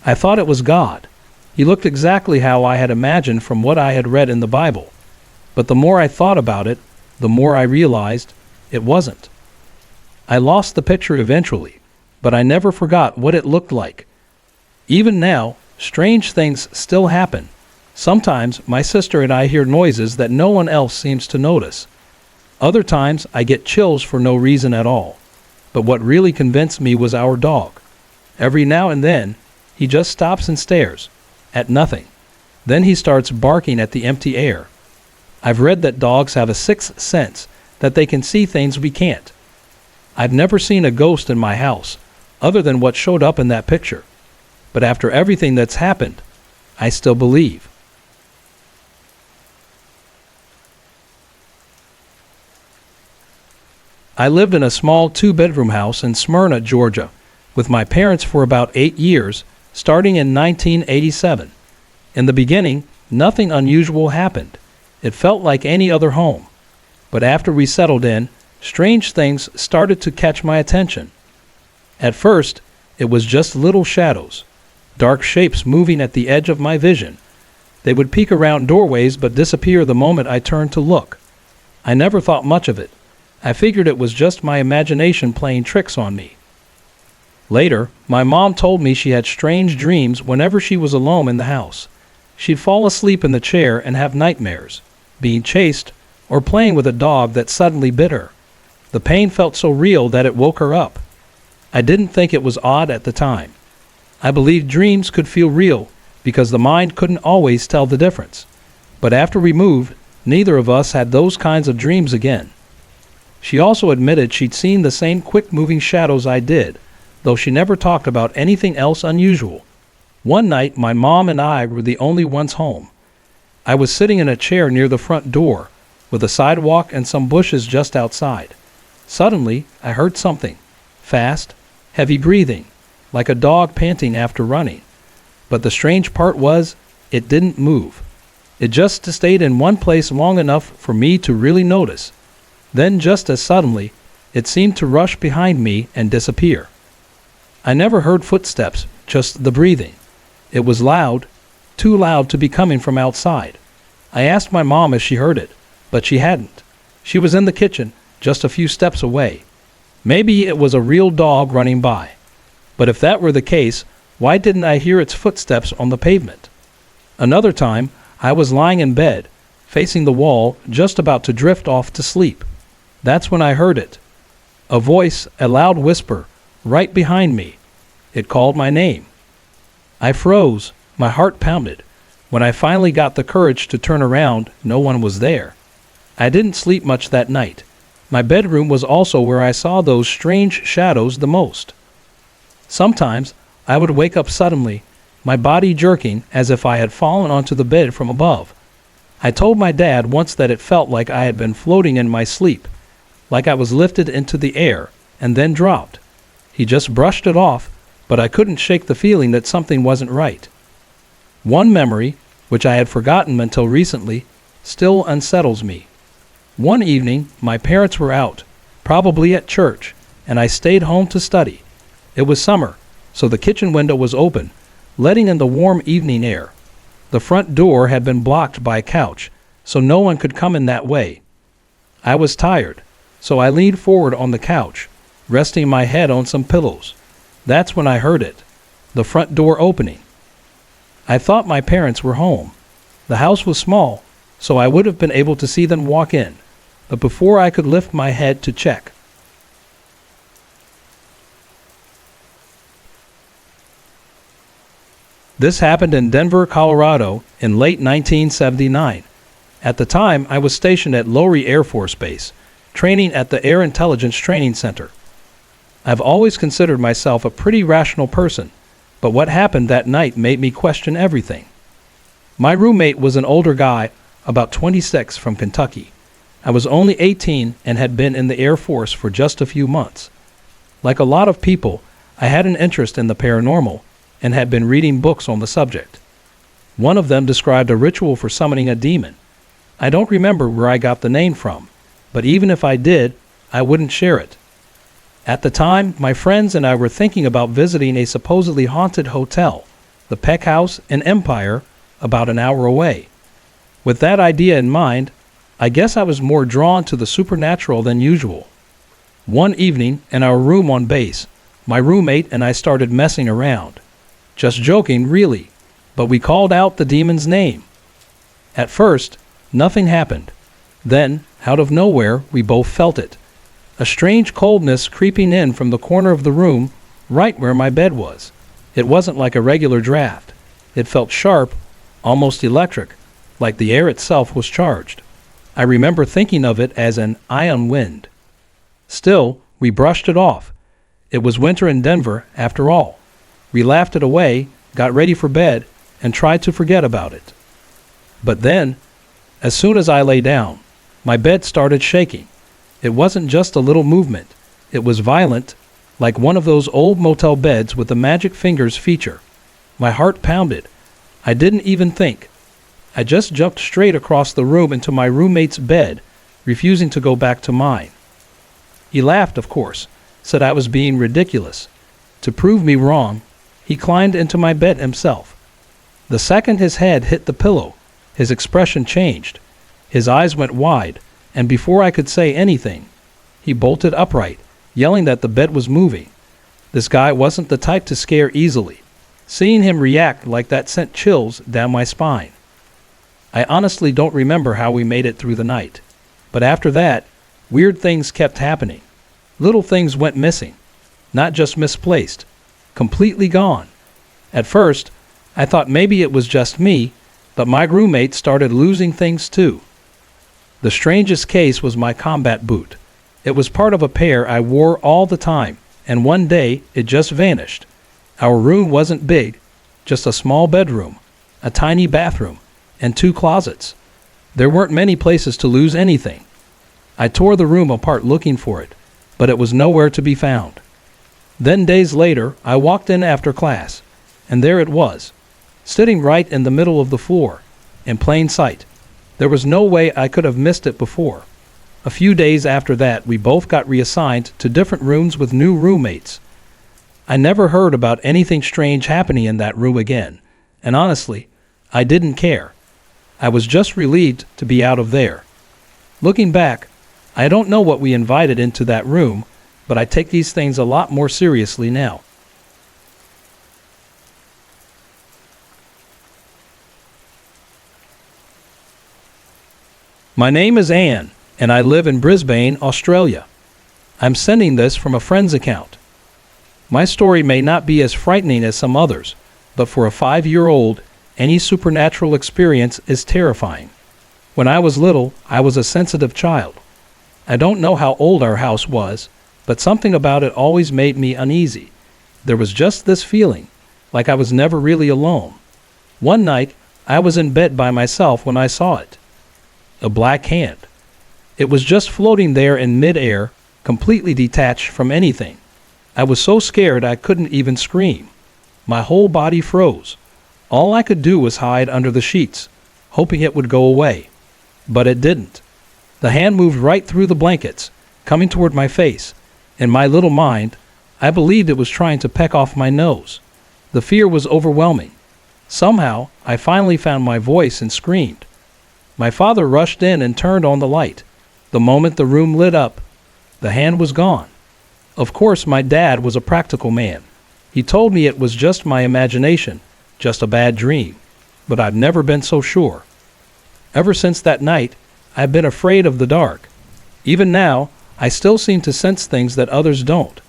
I thought it was God. He looked exactly how I had imagined from what I had read in the Bible. But the more I thought about it, the more I realized it wasn't. I lost the picture eventually, but I never forgot what it looked like. Even now, strange things still happen. Sometimes my sister and I hear noises that no one else seems to notice. Other times I get chills for no reason at all. But what really convinced me was our dog. Every now and then, he just stops and stares at nothing. Then he starts barking at the empty air. I've read that dogs have a sixth sense, that they can see things we can't. I've never seen a ghost in my house, other than what showed up in that picture. But after everything that's happened, I still believe. I lived in a small 2-bedroom house in Smyrna, Georgia, with my parents for about 8 years, starting in 1987. In the beginning, nothing unusual happened. It felt like any other home. But after we settled in, strange things started to catch my attention. At first, it was just little shadows, dark shapes moving at the edge of my vision. They would peek around doorways but disappear the moment I turned to look. I never thought much of it. I figured it was just my imagination playing tricks on me. Later, my mom told me she had strange dreams whenever she was alone in the house. She'd fall asleep in the chair and have nightmares, being chased, or playing with a dog that suddenly bit her. The pain felt so real that it woke her up. I didn't think it was odd at the time. I believed dreams could feel real because the mind couldn't always tell the difference. But after we moved, neither of us had those kinds of dreams again. She also admitted she'd seen the same quick-moving shadows I did, though she never talked about anything else unusual. One night, my mom and I were the only ones home. I was sitting in a chair near the front door, with a sidewalk and some bushes just outside. Suddenly, I heard something. Fast, heavy breathing, like a dog panting after running. But the strange part was, it didn't move. It just stayed in one place long enough for me to really notice. Then, just as suddenly, it seemed to rush behind me and disappear. I never heard footsteps, just the breathing. It was loud, too loud to be coming from outside. I asked my mom if she heard it, but she hadn't. She was in the kitchen, just a few steps away. Maybe it was a real dog running by. But if that were the case, why didn't I hear its footsteps on the pavement? Another time, I was lying in bed, facing the wall, just about to drift off to sleep. That's when I heard it. A voice, a loud whisper, right behind me. It called my name. I froze, my heart pounded. When I finally got the courage to turn around, no one was there. I didn't sleep much that night. My bedroom was also where I saw those strange shadows the most. Sometimes I would wake up suddenly, my body jerking as if I had fallen onto the bed from above. I told my dad once that it felt like I had been floating in my sleep, like I was lifted into the air and then dropped. He just brushed it off, but I couldn't shake the feeling that something wasn't right. One memory, which I had forgotten until recently, still unsettles me. One evening, my parents were out, probably at church, and I stayed home to study. It was summer, so the kitchen window was open, letting in the warm evening air. The front door had been blocked by a couch, so no one could come in that way. I was tired, so I leaned forward on the couch, resting my head on some pillows. That's when I heard it, the front door opening. I thought my parents were home. The house was small, so I would have been able to see them walk in, but before I could lift my head to check, this happened in Denver, Colorado in late 1979. At the time, I was stationed at Lowry Air Force Base, training at the Air Intelligence Training Center. I've always considered myself a pretty rational person, but what happened that night made me question everything. My roommate was an older guy, about 26, from Kentucky. I was only 18 and had been in the Air Force for just a few months. Like a lot of people, I had an interest in the paranormal and had been reading books on the subject. One of them described a ritual for summoning a demon. I don't remember where I got the name from, but even if I did, I wouldn't share it. At the time, my friends and I were thinking about visiting a supposedly haunted hotel, the Peck House in Empire, about an hour away. With that idea in mind, I guess I was more drawn to the supernatural than usual. One evening, in our room on base, my roommate and I started messing around. Just joking, really, but we called out the demon's name. At first, nothing happened. Then, out of nowhere, we both felt it. A strange coldness creeping in from the corner of the room, right where my bed was. It wasn't like a regular draft. It felt sharp, almost electric, like the air itself was charged. I remember thinking of it as an ion wind. Still, we brushed it off. It was winter in Denver, after all. We laughed it away, got ready for bed, and tried to forget about it. But then, as soon as I lay down, my bed started shaking. It wasn't just a little movement. It was violent, like one of those old motel beds with the magic fingers feature. My heart pounded. I didn't even think. I just jumped straight across the room into my roommate's bed, refusing to go back to mine. He laughed, of course, said I was being ridiculous. To prove me wrong, he climbed into my bed himself. The second his head hit the pillow, his expression changed. His eyes went wide, and before I could say anything, he bolted upright, yelling that the bed was moving. This guy wasn't the type to scare easily. Seeing him react like that sent chills down my spine. I honestly don't remember how we made it through the night. But after that, weird things kept happening. Little things went missing. Not just misplaced. Completely gone. At first, I thought maybe it was just me, but my roommate started losing things too. The strangest case was my combat boot. It was part of a pair I wore all the time, and one day it just vanished. Our room wasn't big, just a small bedroom, a tiny bathroom, and 2 closets. There weren't many places to lose anything. I tore the room apart looking for it, but it was nowhere to be found. Then days later, I walked in after class, and there it was, sitting right in the middle of the floor, in plain sight. There was no way I could have missed it before. A few days after that, we both got reassigned to different rooms with new roommates. I never heard about anything strange happening in that room again, and honestly, I didn't care. I was just relieved to be out of there. Looking back, I don't know what we invited into that room, but I take these things a lot more seriously now. My name is Anne, and I live in Brisbane, Australia. I'm sending this from a friend's account. My story may not be as frightening as some others, but for a 5-year-old, any supernatural experience is terrifying. When I was little, I was a sensitive child. I don't know how old our house was, but something about it always made me uneasy. There was just this feeling, like I was never really alone. One night, I was in bed by myself when I saw it. A black hand. It was just floating there in mid-air, completely detached from anything. I was so scared I couldn't even scream. My whole body froze. All I could do was hide under the sheets, hoping it would go away. But it didn't. The hand moved right through the blankets, coming toward my face. In my little mind, I believed it was trying to peck off my nose. The fear was overwhelming. Somehow, I finally found my voice and screamed. My father rushed in and turned on the light. The moment the room lit up, the hand was gone. Of course, my dad was a practical man. He told me it was just my imagination, just a bad dream. But I've never been so sure. Ever since that night, I've been afraid of the dark. Even now, I still seem to sense things that others don't.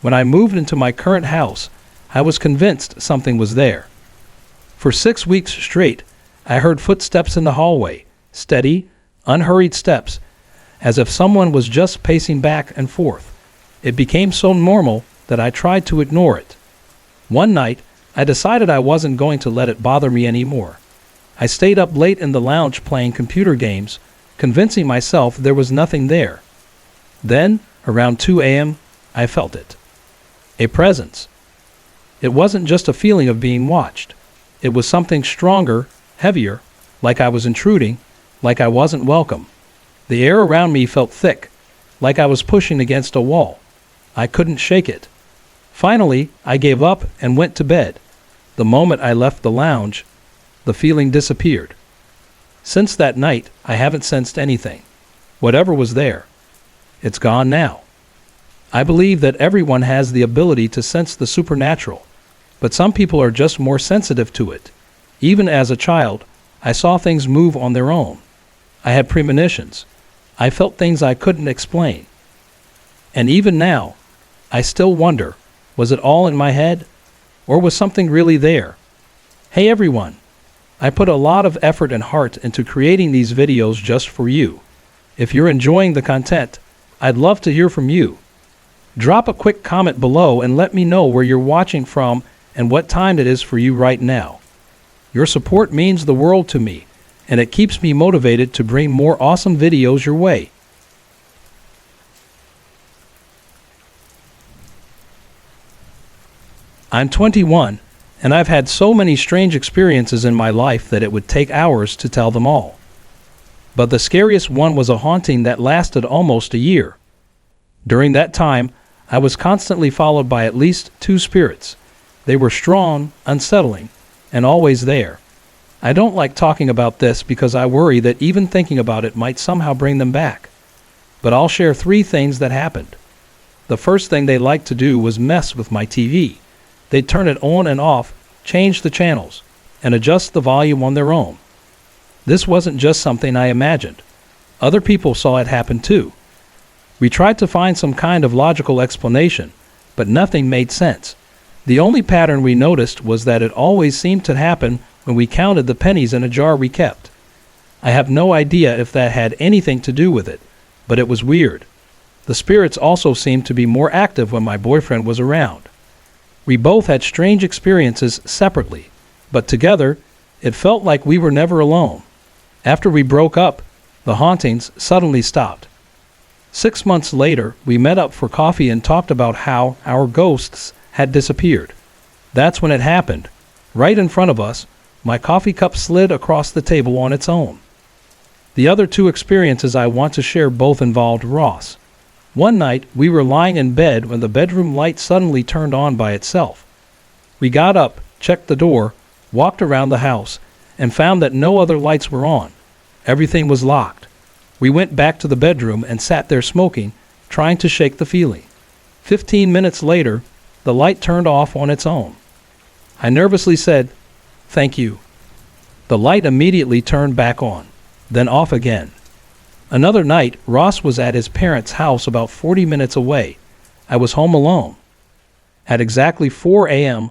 When I moved into my current house, I was convinced something was there. For 6 weeks straight, I heard footsteps in the hallway, steady, unhurried steps, as if someone was just pacing back and forth. It became so normal that I tried to ignore it. One night, I decided I wasn't going to let it bother me anymore. I stayed up late in the lounge playing computer games, convincing myself there was nothing there. Then, around 2 a.m., I felt it. A presence. It wasn't just a feeling of being watched. It was something stronger, heavier, like I was intruding, like I wasn't welcome. The air around me felt thick, like I was pushing against a wall. I couldn't shake it. Finally, I gave up and went to bed. The moment I left the lounge, the feeling disappeared. Since that night, I haven't sensed anything. Whatever was there, it's gone now. I believe that everyone has the ability to sense the supernatural, but some people are just more sensitive to it. Even as a child, I saw things move on their own. I had premonitions. I felt things I couldn't explain. And even now, I still wonder, was it all in my head? Or was something really there? Hey everyone, I put a lot of effort and heart into creating these videos just for you. If you're enjoying the content, I'd love to hear from you. Drop a quick comment below and let me know where you're watching from and what time it is for you right now. Your support means the world to me, and it keeps me motivated to bring more awesome videos your way. I'm 21, and I've had so many strange experiences in my life that it would take hours to tell them all. But the scariest one was a haunting that lasted almost a year. During that time, I was constantly followed by at least 2 spirits. They were strong, unsettling, and always there. I don't like talking about this because I worry that even thinking about it might somehow bring them back. But I'll share 3 things that happened. The first thing they liked to do was mess with my TV. They'd turn it on and off, change the channels, and adjust the volume on their own. This wasn't just something I imagined. Other people saw it happen too. We tried to find some kind of logical explanation, but nothing made sense. The only pattern we noticed was that it always seemed to happen when we counted the pennies in a jar we kept. I have no idea if that had anything to do with it, but it was weird. The spirits also seemed to be more active when my boyfriend was around. We both had strange experiences separately, but together, it felt like we were never alone. After we broke up, the hauntings suddenly stopped. 6 months later, we met up for coffee and talked about how our ghosts had disappeared. That's when it happened. Right in front of us, my coffee cup slid across the table on its own. The other 2 experiences I want to share both involved Ross. One night, we were lying in bed when the bedroom light suddenly turned on by itself. We got up, checked the door, walked around the house, and found that no other lights were on. Everything was locked. We went back to the bedroom and sat there smoking, trying to shake the feeling. 15 minutes later, the light turned off on its own. I nervously said, "Thank you." The light immediately turned back on, then off again. Another night, Ross was at his parents' house about 40 minutes away. I was home alone. At exactly 4 a.m.,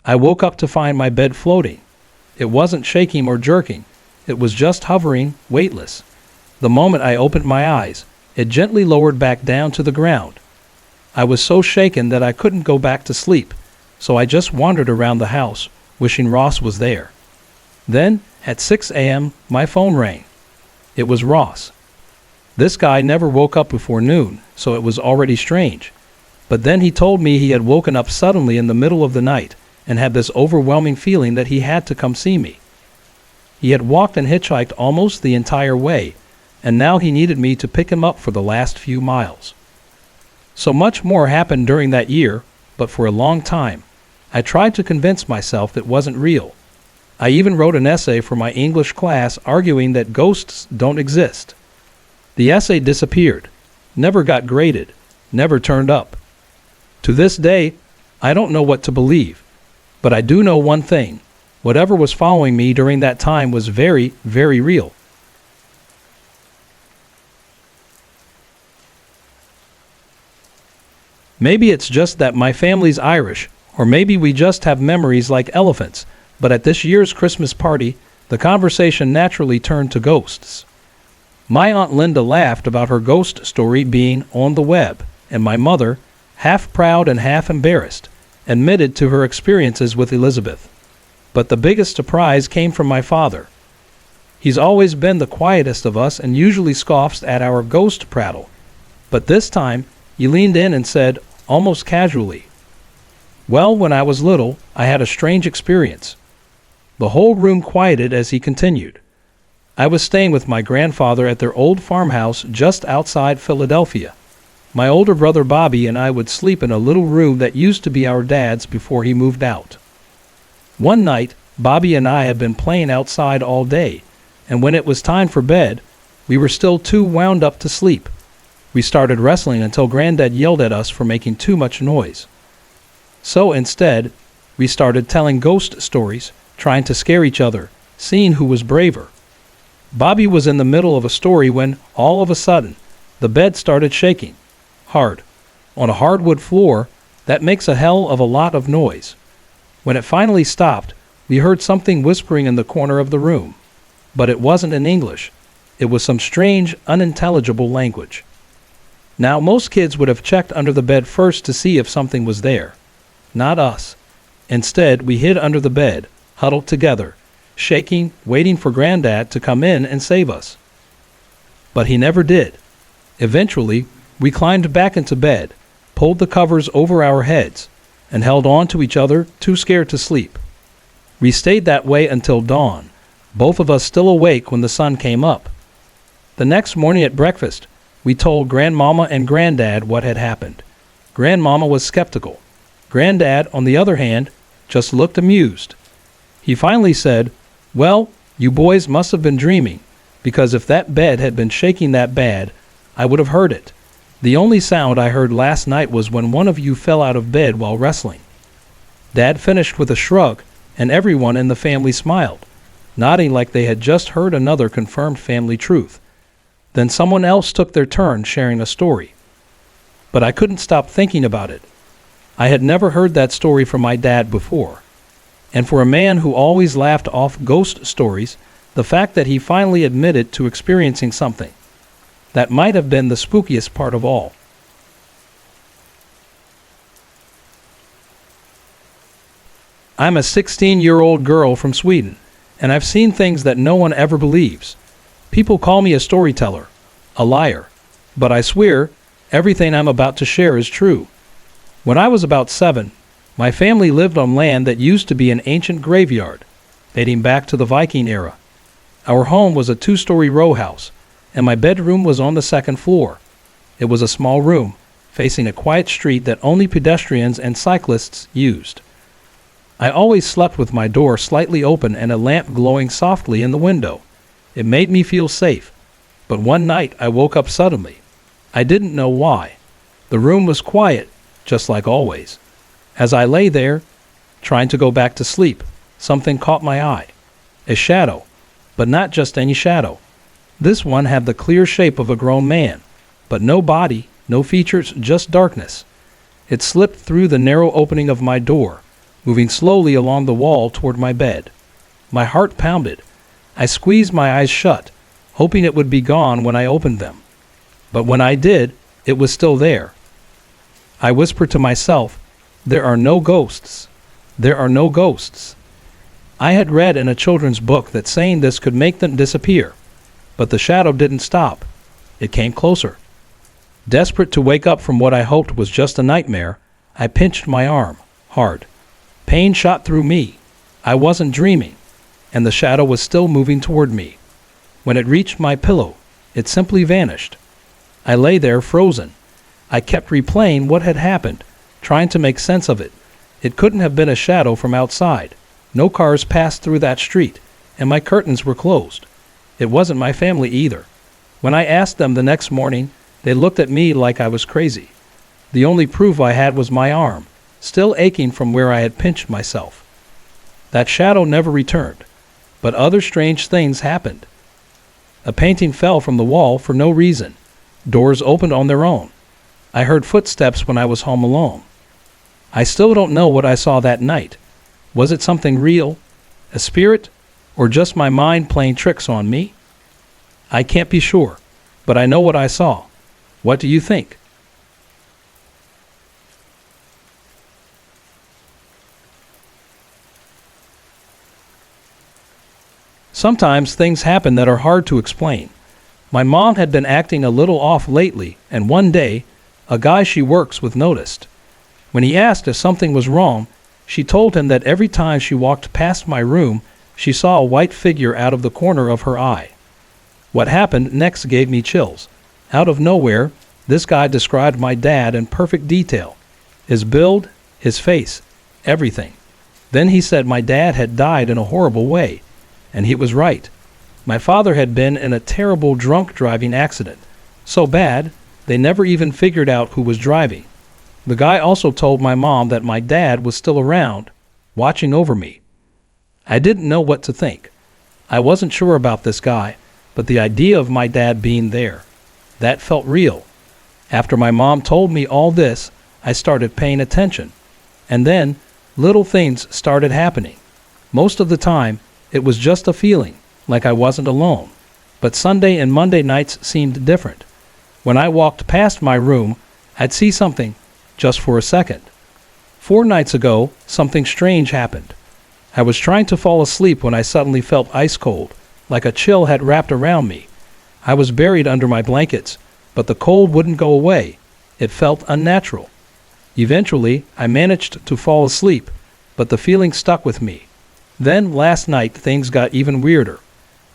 I woke up to find my bed floating. It wasn't shaking or jerking. It was just hovering, weightless. The moment I opened my eyes, it gently lowered back down to the ground. I was so shaken that I couldn't go back to sleep, so I just wandered around the house, wishing Ross was there. Then, at 6 a.m., my phone rang. It was Ross. This guy never woke up before noon, so it was already strange. But then he told me he had woken up suddenly in the middle of the night and had this overwhelming feeling that he had to come see me. He had walked and hitchhiked almost the entire way, and now he needed me to pick him up for the last few miles. So much more happened during that year, but for a long time, I tried to convince myself it wasn't real. I even wrote an essay for my English class arguing that ghosts don't exist. The essay disappeared, never got graded, never turned up. To this day, I don't know what to believe, but I do know one thing. Whatever was following me during that time was very, very real. Maybe it's just that my family's Irish, or maybe we just have memories like elephants, but at this year's Christmas party, the conversation naturally turned to ghosts. My Aunt Linda laughed about her ghost story being on the web, and my mother, half proud and half embarrassed, admitted to her experiences with Elizabeth. But the biggest surprise came from my father. He's always been the quietest of us and usually scoffs at our ghost prattle. But this time, he leaned in and said, almost casually, "Well, when I was little, I had a strange experience." The whole room quieted as he continued. "I was staying with my grandfather at their old farmhouse just outside Philadelphia. My older brother Bobby and I would sleep in a little room that used to be our dad's before he moved out. One night, Bobby and I had been playing outside all day, and when it was time for bed, we were still too wound up to sleep. We started wrestling until Granddad yelled at us for making too much noise. So instead, we started telling ghost stories, trying to scare each other, seeing who was braver. Bobby was in the middle of a story when, all of a sudden, the bed started shaking. Hard. On a hardwood floor, that makes a hell of a lot of noise. When it finally stopped, we heard something whispering in the corner of the room. But it wasn't in English. It was some strange, unintelligible language. Now, most kids would have checked under the bed first to see if something was there. Not us. Instead, we hid under the bed, huddled together, shaking, waiting for Granddad to come in and save us. But he never did. Eventually, we climbed back into bed, pulled the covers over our heads, and held on to each other, too scared to sleep. We stayed that way until dawn, both of us still awake when the sun came up. The next morning at breakfast, we told Grandmama and Granddad what had happened. Grandmama was skeptical. Granddad, on the other hand, just looked amused. He finally said, "Well, you boys must have been dreaming, because if that bed had been shaking that bad, I would have heard it. The only sound I heard last night was when one of you fell out of bed while wrestling." Dad finished with a shrug, and everyone in the family smiled, nodding like they had just heard another confirmed family truth. Then someone else took their turn sharing a story. But I couldn't stop thinking about it. I had never heard that story from my dad before. And for a man who always laughed off ghost stories, the fact that he finally admitted to experiencing something, that might have been the spookiest part of all. I'm a 16-year-old girl from Sweden, and I've seen things that no one ever believes. People call me a storyteller, a liar, but I swear everything I'm about to share is true. When I was about 7, my family lived on land that used to be an ancient graveyard, dating back to the Viking era. Our home was a 2-story row house, and my bedroom was on the 2nd floor. It was a small room, facing a quiet street that only pedestrians and cyclists used. I always slept with my door slightly open and a lamp glowing softly in the window. It made me feel safe. But one night I woke up suddenly. I didn't know why. The room was quiet, just like always. As I lay there, trying to go back to sleep, something caught my eye. A shadow, but not just any shadow. This one had the clear shape of a grown man, but no body, no features, just darkness. It slipped through the narrow opening of my door, moving slowly along the wall toward my bed. My heart pounded. I squeezed my eyes shut, hoping it would be gone when I opened them. But when I did, it was still there. I whispered to myself, "There are no ghosts. There are no ghosts." I had read in a children's book that saying this could make them disappear, but the shadow didn't stop. It came closer. Desperate to wake up from what I hoped was just a nightmare, I pinched my arm, hard. Pain shot through me. I wasn't dreaming, and the shadow was still moving toward me. When it reached my pillow, it simply vanished. I lay there frozen. I kept replaying what had happened, trying to make sense of it. It couldn't have been a shadow from outside. No cars passed through that street, and my curtains were closed. It wasn't my family either. When I asked them the next morning, they looked at me like I was crazy. The only proof I had was my arm, still aching from where I had pinched myself. That shadow never returned, but other strange things happened. A painting fell from the wall for no reason. Doors opened on their own. I heard footsteps when I was home alone. I still don't know what I saw that night. Was it something real, a spirit, or just my mind playing tricks on me? I can't be sure, but I know what I saw. What do you think? Sometimes things happen that are hard to explain. My mom had been acting a little off lately, and one day, a guy she works with noticed. When he asked if something was wrong, she told him that every time she walked past my room, she saw a white figure out of the corner of her eye. What happened next gave me chills. Out of nowhere, this guy described my dad in perfect detail. His build, his face, everything. Then he said my dad had died in a horrible way, and he was right. My father had been in a terrible drunk driving accident, so bad they never even figured out who was driving. The guy also told my mom that my dad was still around, watching over me. I didn't know what to think. I wasn't sure about this guy, but the idea of my dad being there, that felt real. After my mom told me all this, I started paying attention. And then, little things started happening. Most of the time, it was just a feeling, like I wasn't alone. But Sunday and Monday nights seemed different. When I walked past my room, I'd see something, just for a second. 4 nights ago, something strange happened. I was trying to fall asleep when I suddenly felt ice cold, like a chill had wrapped around me. I was buried under my blankets, but the cold wouldn't go away. It felt unnatural. Eventually, I managed to fall asleep, but the feeling stuck with me. Then, last night, things got even weirder.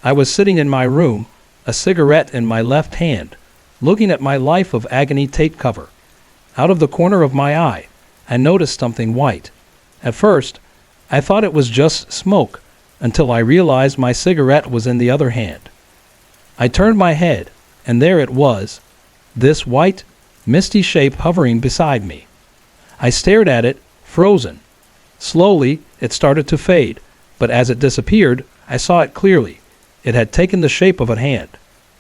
I was sitting in my room, a cigarette in my left hand, looking at my Life of Agony tape cover. Out of the corner of my eye, I noticed something white. At first, I thought it was just smoke, until I realized my cigarette was in the other hand. I turned my head, and there it was, this white, misty shape hovering beside me. I stared at it, frozen. Slowly, it started to fade, but as it disappeared, I saw it clearly. It had taken the shape of a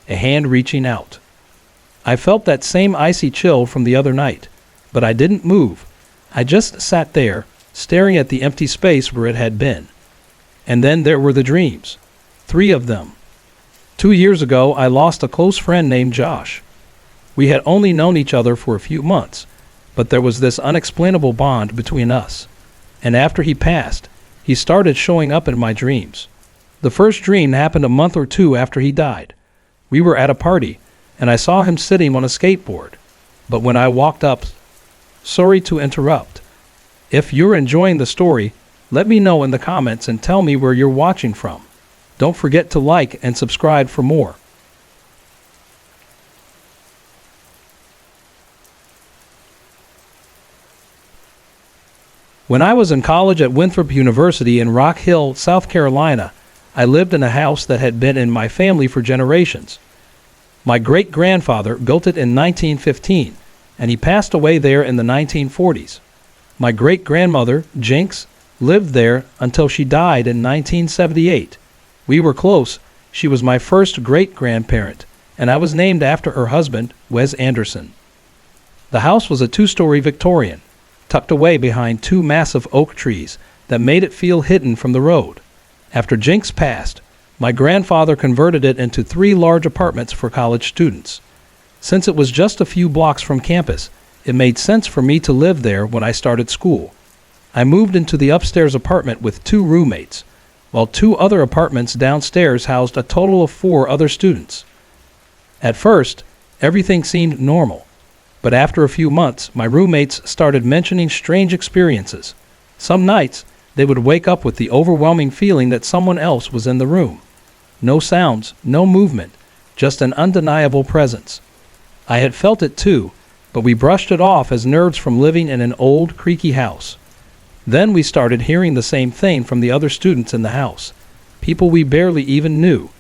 hand reaching out. I felt that same icy chill from the other night, but I didn't move. I just sat there, staring at the empty space where it had been. And then there were the dreams. 3 of them. 2 years ago, I lost a close friend named Josh. We had only known each other for a few months, but there was this unexplainable bond between us. And after he passed, he started showing up in my dreams. The first dream happened a month or 2 after he died. We were at a party, and I saw him sitting on a skateboard. But when I walked up, sorry to interrupt. If you're enjoying the story, let me know in the comments and tell me where you're watching from. Don't forget to like and subscribe for more. When I was in college at Winthrop University in Rock Hill, South Carolina, I lived in a house that had been in my family for generations. My great-grandfather built it in 1915, and he passed away there in the 1940s. My great-grandmother, Jinx, lived there until she died in 1978. We were close. She was my first great-grandparent, and I was named after her husband, Wes Anderson. The house was a two-story Victorian, tucked away behind two massive oak trees that made it feel hidden from the road. After Jinx passed, my grandfather converted it into 3 large apartments for college students. Since it was just a few blocks from campus, it made sense for me to live there when I started school. I moved into the upstairs apartment with 2 roommates, while 2 other apartments downstairs housed a total of 4 other students. At first, everything seemed normal, but after a few months, my roommates started mentioning strange experiences. Some nights, they would wake up with the overwhelming feeling that someone else was in the room. No sounds, no movement, just an undeniable presence. I had felt it too, but we brushed it off as nerves from living in an old, creaky house. Then we started hearing the same thing from the other students in the house, people we barely even knew.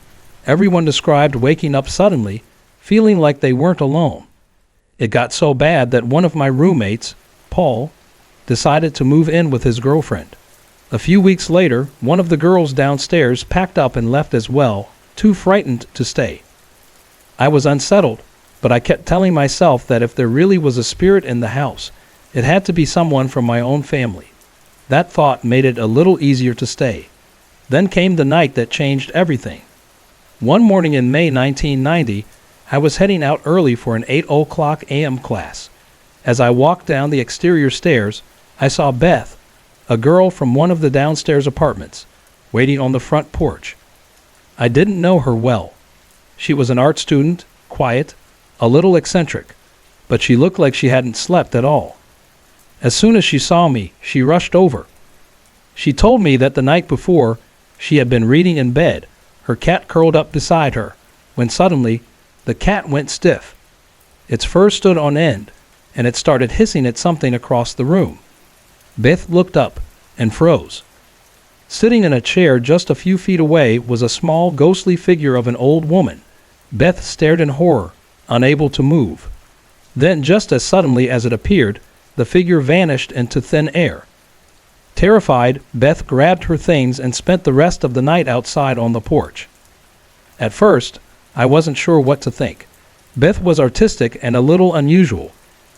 Everyone described waking up suddenly, feeling like they weren't alone. It got so bad that one of my roommates, Paul, decided to move in with his girlfriend. A few weeks later, one of the girls downstairs packed up and left as well, too frightened to stay. I was unsettled, but I kept telling myself that if there really was a spirit in the house, it had to be someone from my own family. That thought made it a little easier to stay. Then came the night that changed everything. One morning in May 1990, I was heading out early for an 8:00 a.m. class. As I walked down the exterior stairs, I saw Beth, a girl from one of the downstairs apartments, waiting on the front porch. I didn't know her well. She was an art student, quiet, a little eccentric, but she looked like she hadn't slept at all. As soon as she saw me, she rushed over. She told me that the night before, she had been reading in bed, her cat curled up beside her, when suddenly, the cat went stiff. Its fur stood on end, and it started hissing at something across the room. Beth looked up and froze. Sitting in a chair just a few feet away was a small, ghostly figure of an old woman. Beth stared in horror, unable to move. Then, just as suddenly as it appeared, the figure vanished into thin air. Terrified, Beth grabbed her things and spent the rest of the night outside on the porch. At first, I wasn't sure what to think. Beth was artistic and a little unusual,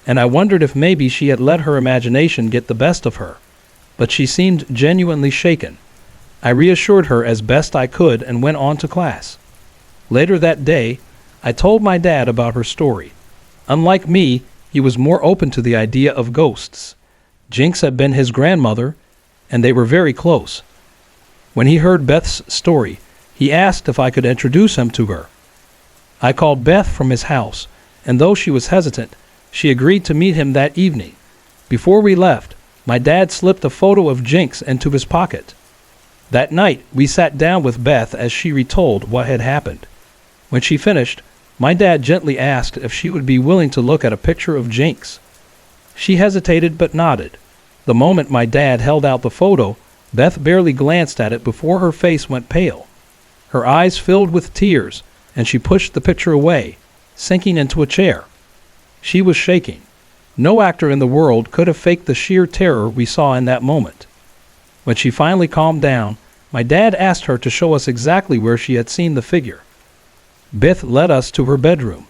and I wondered if maybe she had let her imagination get the best of her. But she seemed genuinely shaken. I reassured her as best I could and went on to class. Later that day, I told my dad about her story. Unlike me, he was more open to the idea of ghosts. Jinx had been his grandmother, and they were very close. When he heard Beth's story, he asked if I could introduce him to her. I called Beth from his house, and though she was hesitant, she agreed to meet him that evening. Before we left, my dad slipped a photo of Jinx into his pocket. That night, we sat down with Beth as she retold what had happened. When she finished, my dad gently asked if she would be willing to look at a picture of Jinx. She hesitated but nodded. The moment my dad held out the photo, Beth barely glanced at it before her face went pale. Her eyes filled with tears, and she pushed the picture away, sinking into a chair. She was shaking. No actor in the world could have faked the sheer terror we saw in that moment. When she finally calmed down, my dad asked her to show us exactly where she had seen the figure. Beth led us to her bedroom.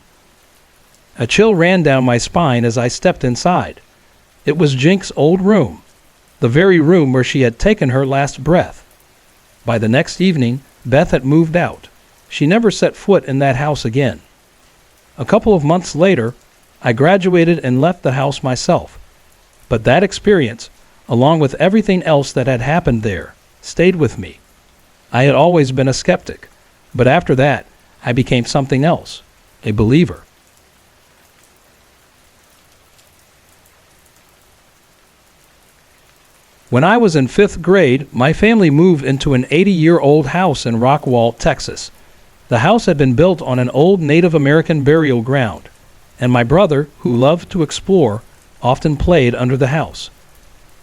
A chill ran down my spine as I stepped inside. It was Jinx's old room, the very room where she had taken her last breath. By the next evening, Beth had moved out. She never set foot in that house again. A couple of months later, I graduated and left the house myself. But that experience, along with everything else that had happened there, stayed with me. I had always been a skeptic, but after that, I became something else, a believer. When I was in 5th grade, my family moved into an 80-year-old house in Rockwall, Texas. The house had been built on an old Native American burial ground, and my brother, who loved to explore, often played under the house.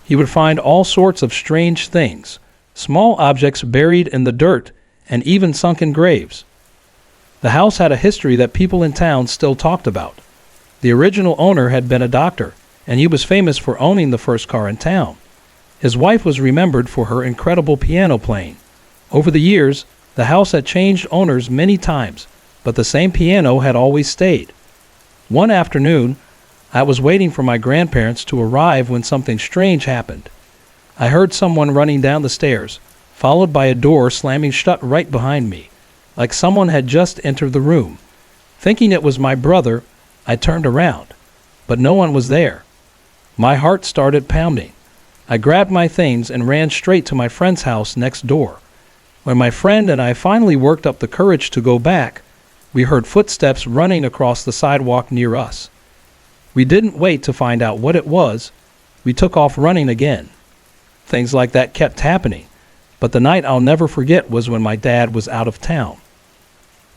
He would find all sorts of strange things, small objects buried in the dirt, and even sunken graves. The house had a history that people in town still talked about. The original owner had been a doctor, and he was famous for owning the first car in town. His wife was remembered for her incredible piano playing. Over the years, The house had changed owners many times, but the same piano had always stayed. One afternoon, I was waiting for my grandparents to arrive when something strange happened. I heard someone running down the stairs, followed by a door slamming shut right behind me, like someone had just entered the room. Thinking it was my brother, I turned around, but no one was there. My heart started pounding. I grabbed my things and ran straight to my friend's house next door. When my friend and I finally worked up the courage to go back, we heard footsteps running across the sidewalk near us. We didn't wait to find out what it was. We took off running again. Things like that kept happening, but the night I'll never forget was when my dad was out of town.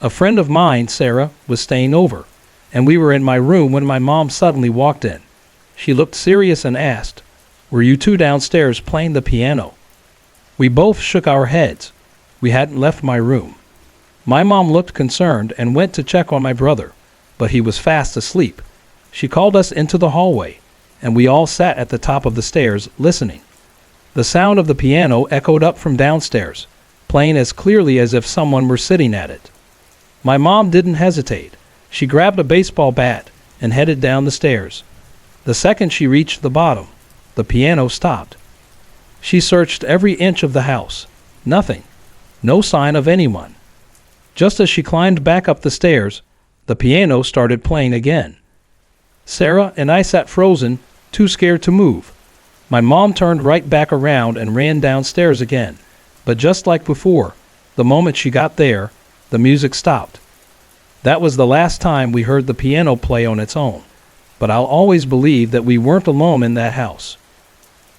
A friend of mine, Sarah, was staying over, and we were in my room when my mom suddenly walked in. She looked serious and asked, "Were you two downstairs playing the piano?" We both shook our heads. We hadn't left my room. My mom looked concerned and went to check on my brother, but he was fast asleep. She called us into the hallway, and we all sat at the top of the stairs listening. The sound of the piano echoed up from downstairs, playing as clearly as if someone were sitting at it. My mom didn't hesitate. She grabbed a baseball bat and headed down the stairs. The second she reached the bottom, the piano stopped. She searched every inch of the house. Nothing. No sign of anyone. Just as she climbed back up the stairs, the piano started playing again. Sarah and I sat frozen, too scared to move. My mom turned right back around and ran downstairs again. But just like before, the moment she got there, the music stopped. That was the last time we heard the piano play on its own. But I'll always believe that we weren't alone in that house.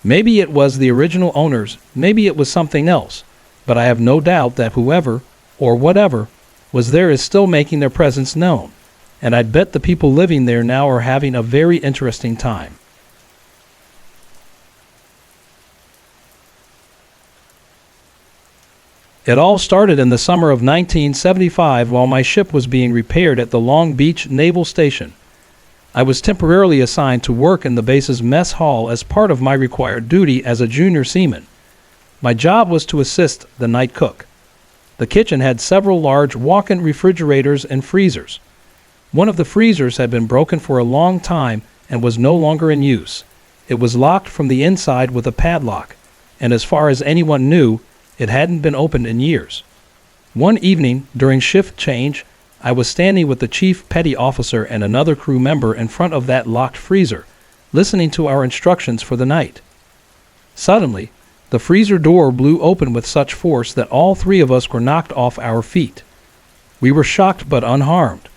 Maybe it was the original owners, maybe it was something else, but I have no doubt that whoever, or whatever, was there is still making their presence known, and I'd bet the people living there now are having a very interesting time. It all started in the summer of 1975 while my ship was being repaired at the Long Beach Naval Station. I was temporarily assigned to work in the base's mess hall as part of my required duty as a junior seaman. My job was to assist the night cook. The kitchen had several large walk-in refrigerators and freezers. One of the freezers had been broken for a long time and was no longer in use. It was locked from the inside with a padlock, and as far as anyone knew, it hadn't been opened in years. One evening, during shift change, I was standing with the chief petty officer and another crew member in front of that locked freezer, listening to our instructions for the night. Suddenly, the freezer door blew open with such force that all three of us were knocked off our feet. We were shocked but unharmed.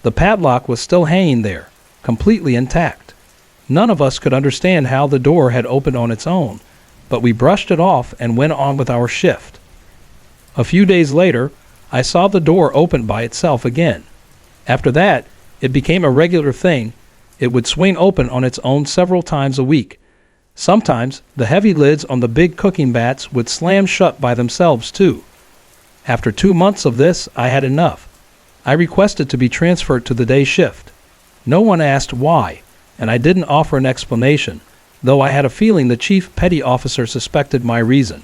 The padlock was still hanging there, completely intact. None of us could understand how the door had opened on its own, but we brushed it off and went on with our shift. A few days later, I saw the door open by itself again. After that, it became a regular thing. It would swing open on its own several times a week. Sometimes, the heavy lids on the big cooking vats would slam shut by themselves too. After 2 months of this, I had enough. I requested to be transferred to the day shift. No one asked why, and I didn't offer an explanation, though I had a feeling the chief petty officer suspected my reason.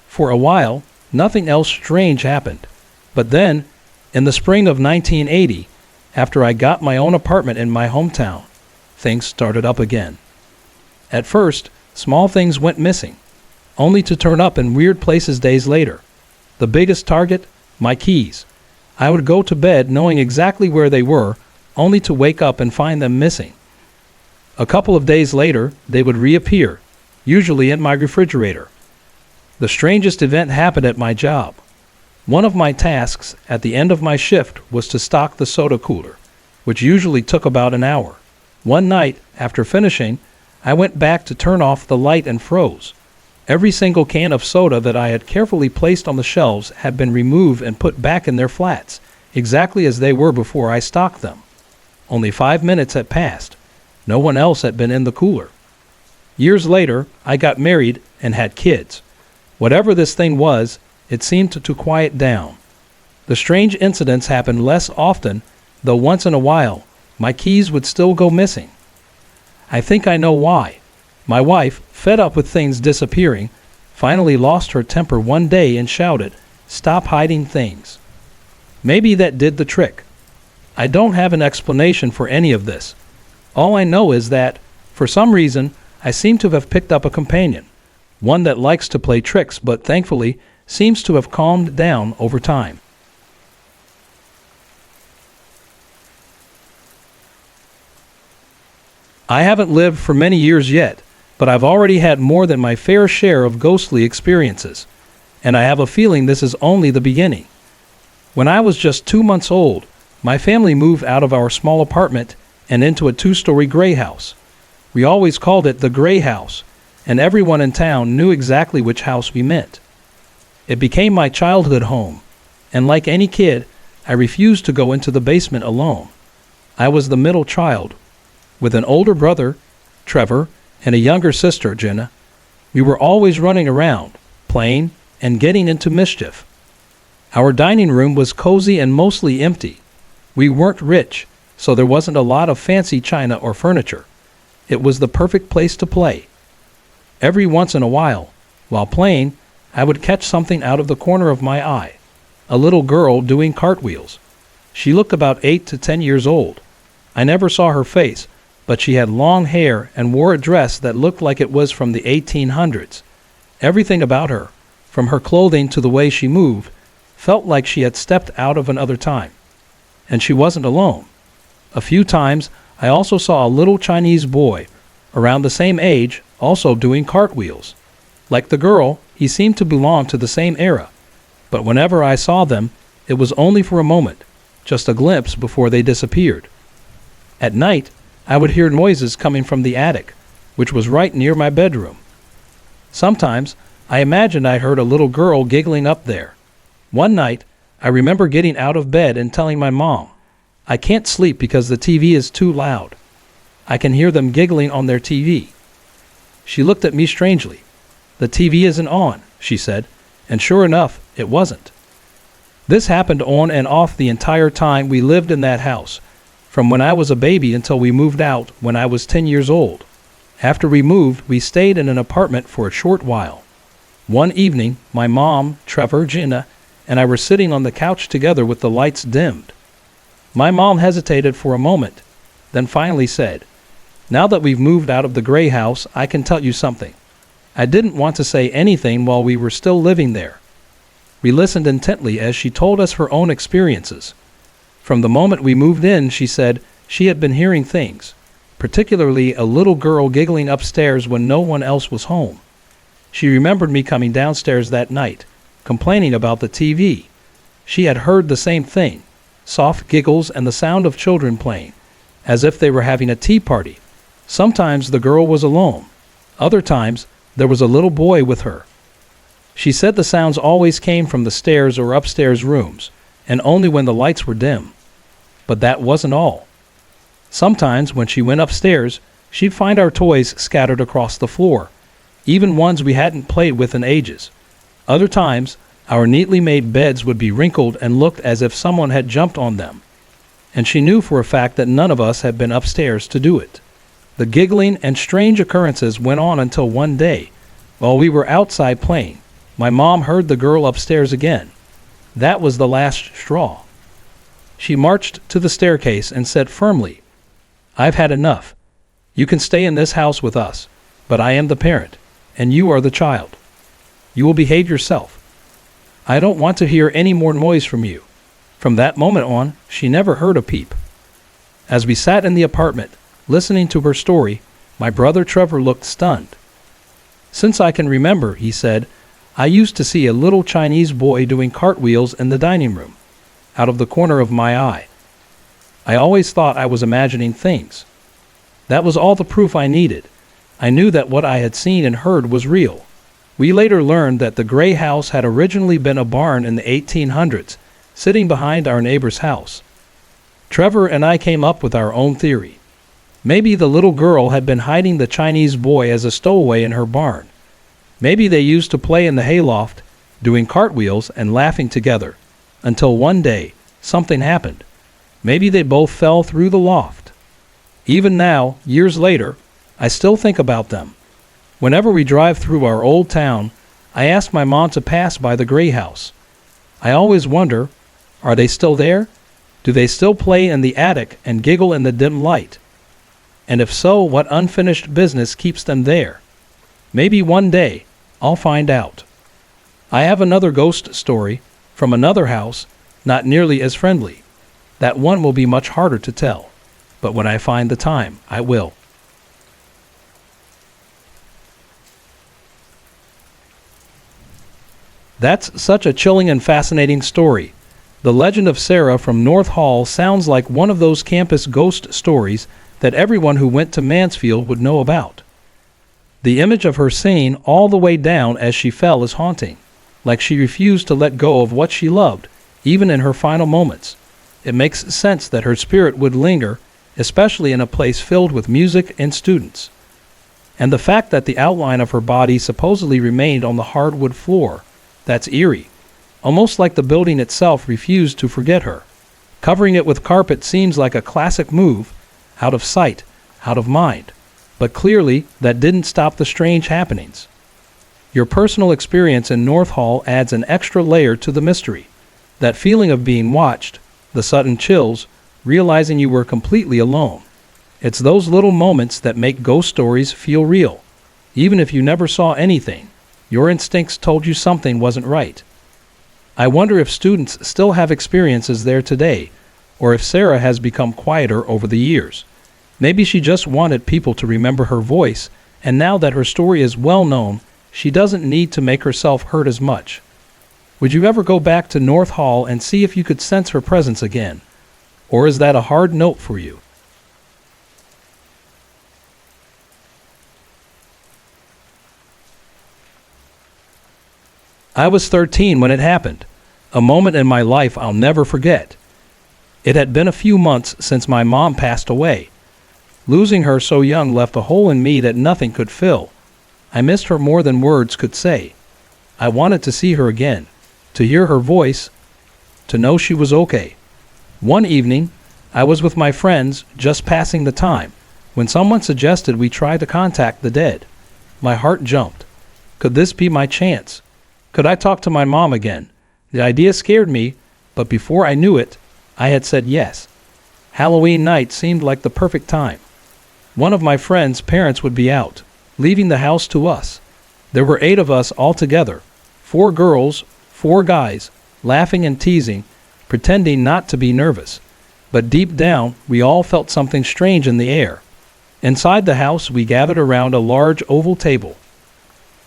For a while, nothing else strange happened. But then, in the spring of 1980, after I got my own apartment in my hometown, things started up again. At first, small things went missing, only to turn up in weird places days later. The biggest target? My keys. I would go to bed knowing exactly where they were, only to wake up and find them missing. A couple of days later, they would reappear, usually in my refrigerator. The strangest event happened at my job. One of my tasks at the end of my shift was to stock the soda cooler, which usually took about an hour. One night, after finishing, I went back to turn off the light and froze. Every single can of soda that I had carefully placed on the shelves had been removed and put back in their flats, exactly as they were before I stocked them. Only 5 minutes had passed. No one else had been in the cooler. Years later, I got married and had kids. Whatever this thing was, it seemed to quiet down. The strange incidents happened less often, though once in a while, my keys would still go missing. I think I know why. My wife, fed up with things disappearing, finally lost her temper one day and shouted, Stop hiding things. Maybe that did the trick. I don't have an explanation for any of this. All I know is that, for some reason, I seem to have picked up a companion, one that likes to play tricks but thankfully seems to have calmed down over time. I haven't lived for many years yet, but I've already had more than my fair share of ghostly experiences, and I have a feeling this is only the beginning. When I was just 2 months old, my family moved out of our small apartment and into a 2-story gray house. We always called it the gray house, and everyone in town knew exactly which house we meant. It became my childhood home, and like any kid, I refused to go into the basement alone. I was the middle child, with an older brother, Trevor, and a younger sister, Jenna. We were always running around, playing, and getting into mischief. Our dining room was cozy and mostly empty. We weren't rich, so there wasn't a lot of fancy china or furniture. It was the perfect place to play. Every once in a while playing, I would catch something out of the corner of my eye. A little girl doing cartwheels. She looked about 8 to 10 years old. I never saw her face, but she had long hair and wore a dress that looked like it was from the 1800s. Everything about her, from her clothing to the way she moved, felt like she had stepped out of another time. And she wasn't alone. A few times, I also saw a little Chinese boy, around the same age, also doing cartwheels. Like the girl, he seemed to belong to the same era. But whenever I saw them, it was only for a moment, just a glimpse before they disappeared. At night, I would hear noises coming from the attic, which was right near my bedroom. Sometimes, I imagined I heard a little girl giggling up there. One night, I remember getting out of bed and telling my mom, "I can't sleep because the TV is too loud. I can hear them giggling on their TV." She looked at me strangely. "The TV isn't on," she said, and sure enough, it wasn't. This happened on and off the entire time we lived in that house, from when I was a baby until we moved out when I was 10 years old. After we moved, we stayed in an apartment for a short while. One evening, my mom, Trevor, Jenna, and I were sitting on the couch together with the lights dimmed. My mom hesitated for a moment, then finally said, "Now that we've moved out of the gray house, I can tell you something." I didn't want to say anything while we were still living there. We listened intently as she told us her own experiences. From the moment we moved in, she said, she had been hearing things, particularly a little girl giggling upstairs when no one else was home. She remembered me coming downstairs that night, complaining about the TV. She had heard the same thing, soft giggles and the sound of children playing, as if they were having a tea party. Sometimes the girl was alone. Other times, there was a little boy with her. She said the sounds always came from the stairs or upstairs rooms, and only when the lights were dim. But that wasn't all. Sometimes, when she went upstairs, she'd find our toys scattered across the floor, even ones we hadn't played with in ages. Other times, our neatly made beds would be wrinkled and looked as if someone had jumped on them. And she knew for a fact that none of us had been upstairs to do it. The giggling and strange occurrences went on until one day, while we were outside playing, my mom heard the girl upstairs again. That was the last straw. She marched to the staircase and said firmly, "I've had enough. You can stay in this house with us, but I am the parent, and you are the child. You will behave yourself. I don't want to hear any more noise from you." From that moment on, she never heard a peep. As we sat in the apartment, listening to her story, my brother Trevor looked stunned. "Since I can remember," he said, "I used to see a little Chinese boy doing cartwheels in the dining room, out of the corner of my eye. I always thought I was imagining things. That was all the proof I needed. I knew that what I had seen and heard was real." We later learned that the gray house had originally been a barn in the 1800s, sitting behind our neighbor's house. Trevor and I came up with our own theory. Maybe the little girl had been hiding the Chinese boy as a stowaway in her barn. Maybe they used to play in the hayloft, doing cartwheels and laughing together, until one day, something happened. Maybe they both fell through the loft. Even now, years later, I still think about them. Whenever we drive through our old town, I ask my mom to pass by the gray house. I always wonder, are they still there? Do they still play in the attic and giggle in the dim light? And if so, what unfinished business keeps them there? Maybe one day I'll find out. I have another ghost story from another house, not nearly as friendly. That one will be much harder to tell, but when I find the time, I will. That's such a chilling and fascinating story. The legend of Sarah from North Hall sounds like one of those campus ghost stories that everyone who went to Mansfield would know about. The image of her singing all the way down as she fell is haunting, like she refused to let go of what she loved, even in her final moments. It makes sense that her spirit would linger, especially in a place filled with music and students. And the fact that the outline of her body supposedly remained on the hardwood floor, that's eerie. Almost like the building itself refused to forget her. Covering it with carpet seems like a classic move, out of sight, out of mind. But clearly, that didn't stop the strange happenings. Your personal experience in North Hall adds an extra layer to the mystery. That feeling of being watched, the sudden chills, realizing you were completely alone. It's those little moments that make ghost stories feel real. Even if you never saw anything, your instincts told you something wasn't right. I wonder if students still have experiences there today, or if Sarah has become quieter over the years. Maybe she just wanted people to remember her voice, and now that her story is well known, she doesn't need to make herself heard as much. Would you ever go back to North Hall and see if you could sense her presence again? Or is that a hard note for you? I was 13 when it happened, a moment in my life I'll never forget. It had been a few months since my mom passed away. Losing her so young left a hole in me that nothing could fill. I missed her more than words could say. I wanted to see her again, to hear her voice, to know she was okay. One evening, I was with my friends just passing the time when someone suggested we try to contact the dead. My heart jumped. Could this be my chance? Could I talk to my mom again? The idea scared me, but before I knew it, I had said yes. Halloween night seemed like the perfect time. One of my friend's parents would be out, leaving the house to us. There were 8 of us all together, 4 girls, 4 guys, laughing and teasing, pretending not to be nervous. But deep down, we all felt something strange in the air. Inside the house, we gathered around a large oval table.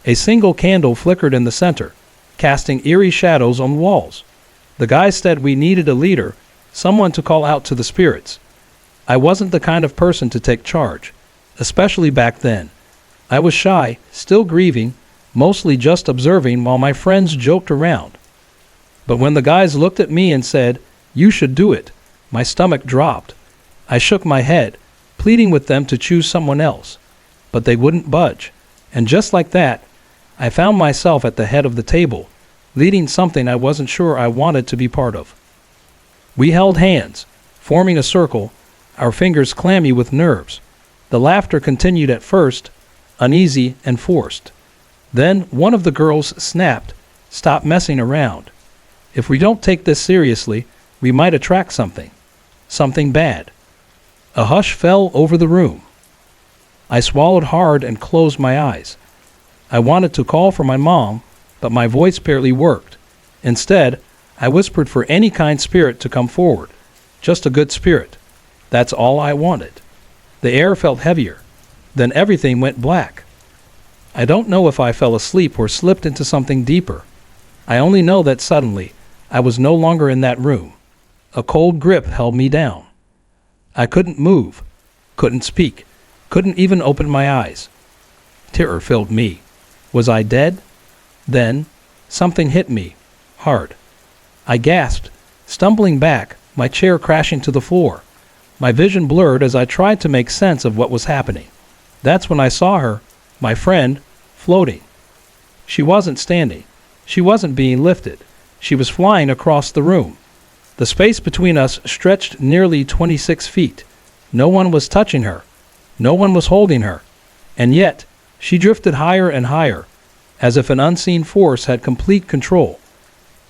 A single candle flickered in the center, casting eerie shadows on the walls. The guys said we needed a leader, someone to call out to the spirits. I wasn't the kind of person to take charge, especially back then. I was shy, still grieving, mostly just observing while my friends joked around. But when the guys looked at me and said, "You should do it," my stomach dropped. I shook my head, pleading with them to choose someone else. But they wouldn't budge. And just like that, I found myself at the head of the table, leading something I wasn't sure I wanted to be part of. We held hands, forming a circle, our fingers clammy with nerves. The laughter continued at first, uneasy and forced. Then one of the girls snapped, "Stop messing around. If we don't take this seriously, we might attract something bad." A hush fell over the room. I swallowed hard and closed my eyes. I wanted to call for my mom, but my voice barely worked. Instead, I whispered for any kind spirit to come forward. Just a good spirit. That's all I wanted. The air felt heavier. Then everything went black. I don't know if I fell asleep or slipped into something deeper. I only know that suddenly, I was no longer in that room. A cold grip held me down. I couldn't move, couldn't speak, couldn't even open my eyes. Terror filled me. Was I dead? Then, something hit me, hard. I gasped, stumbling back, my chair crashing to the floor. My vision blurred as I tried to make sense of what was happening. That's when I saw her, my friend, floating. She wasn't standing. She wasn't being lifted. She was flying across the room. The space between us stretched nearly 26 feet. No one was touching her. No one was holding her. And yet, she drifted higher and higher, as if an unseen force had complete control.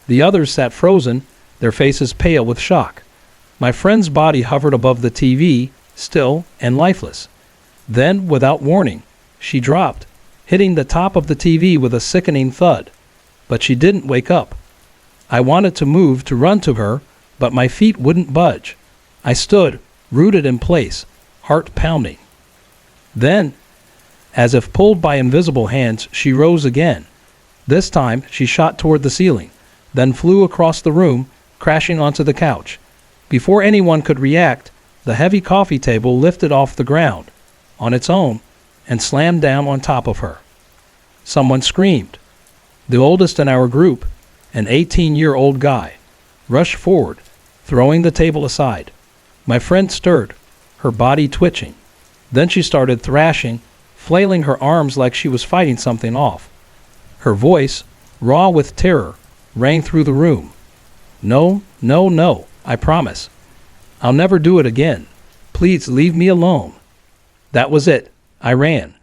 The others sat frozen, their faces pale with shock. My friend's body hovered above the TV, still and lifeless. Then, without warning, she dropped, hitting the top of the TV with a sickening thud. But she didn't wake up. I wanted to move to run to her, but my feet wouldn't budge. I stood, rooted in place, heart pounding. Then, as if pulled by invisible hands, she rose again. This time, she shot toward the ceiling, then flew across the room, crashing onto the couch. Before anyone could react, the heavy coffee table lifted off the ground, on its own, and slammed down on top of her. Someone screamed. The oldest in our group, an 18-year-old guy, rushed forward, throwing the table aside. My friend stirred, her body twitching. Then she started thrashing, flailing her arms like she was fighting something off. Her voice, raw with terror, rang through the room. "No, no, no, I promise. I'll never do it again. Please leave me alone." That was it. I ran.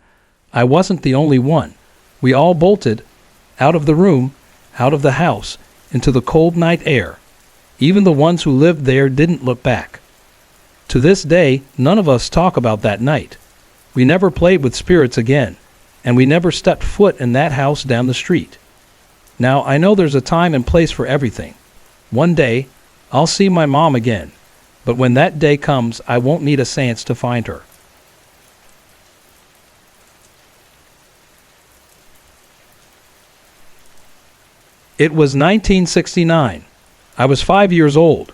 I wasn't the only one. We all bolted, out of the room, out of the house, into the cold night air. Even the ones who lived there didn't look back. To this day, none of us talk about that night. We never played with spirits again, and we never stepped foot in that house down the street. Now, I know there's a time and place for everything. One day, I'll see my mom again, but when that day comes, I won't need a seance to find her. It was 1969. I was 5 years old.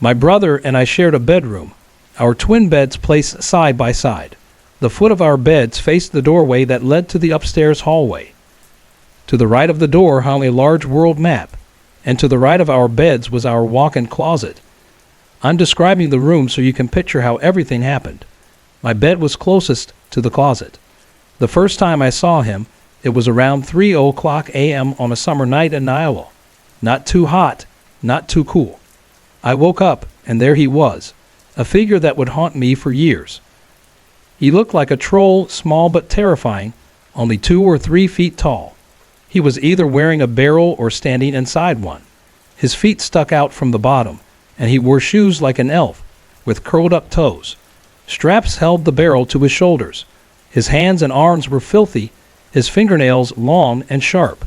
My brother and I shared a bedroom, our twin beds placed side by side. The foot of our beds faced the doorway that led to the upstairs hallway. To the right of the door hung a large world map, and to the right of our beds was our walk-in closet. I'm describing the room so you can picture how everything happened. My bed was closest to the closet. The first time I saw him, it was around 3:00 a.m. on a summer night in Iowa. Not too hot, not too cool. I woke up, and there he was, a figure that would haunt me for years. He looked like a troll, small but terrifying, only 2 or 3 feet tall. He was either wearing a barrel or standing inside one. His feet stuck out from the bottom, and he wore shoes like an elf, with curled-up toes. Straps held the barrel to his shoulders. His hands and arms were filthy, his fingernails long and sharp.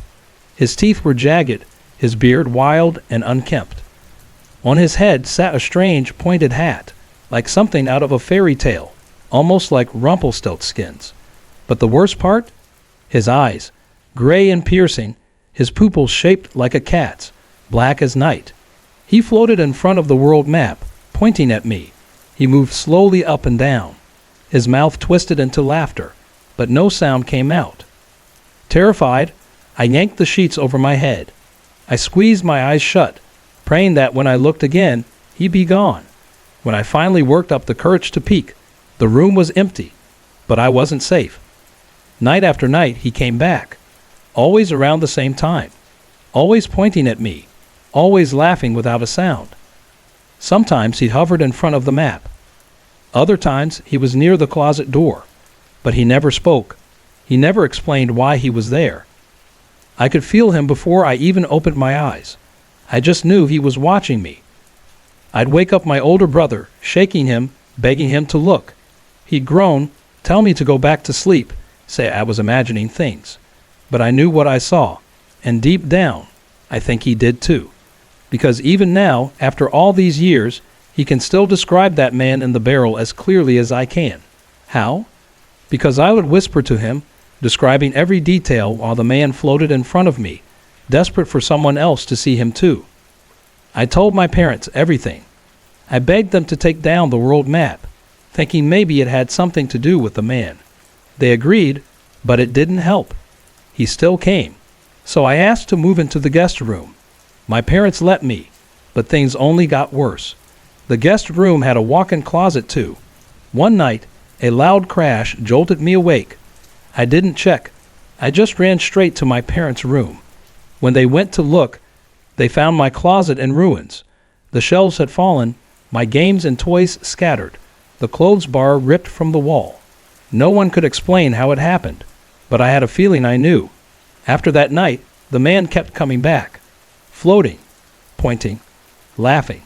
His teeth were jagged, his beard wild and unkempt. On his head sat a strange pointed hat, like something out of a fairy tale, almost like Rumpelstiltskins. But the worst part? His eyes, gray and piercing, his pupils shaped like a cat's, black as night. He floated in front of the world map, pointing at me. He moved slowly up and down. His mouth twisted into laughter, but no sound came out. Terrified, I yanked the sheets over my head. I squeezed my eyes shut, praying that when I looked again, he'd be gone. When I finally worked up the courage to peek, the room was empty, but I wasn't safe. Night after night, he came back, always around the same time, always pointing at me, always laughing without a sound. Sometimes he hovered in front of the map. Other times he was near the closet door, but he never spoke. He never explained why he was there. I could feel him before I even opened my eyes. I just knew he was watching me. I'd wake up my older brother, shaking him, begging him to look. He'd groan, tell me to go back to sleep, say I was imagining things. But I knew what I saw, and deep down, I think he did too. Because even now, after all these years, he can still describe that man in the barrel as clearly as I can. How? Because I would whisper to him, describing every detail while the man floated in front of me, desperate for someone else to see him too. I told my parents everything. I begged them to take down the world map, thinking maybe it had something to do with the man. They agreed, but it didn't help. He still came. So I asked to move into the guest room. My parents let me, but things only got worse. The guest room had a walk-in closet too. One night, a loud crash jolted me awake. I didn't check. I just ran straight to my parents' room. When they went to look, they found my closet in ruins. The shelves had fallen, my games and toys scattered, the clothes bar ripped from the wall. No one could explain how it happened, but I had a feeling I knew. After that night, the man kept coming back, floating, pointing, laughing.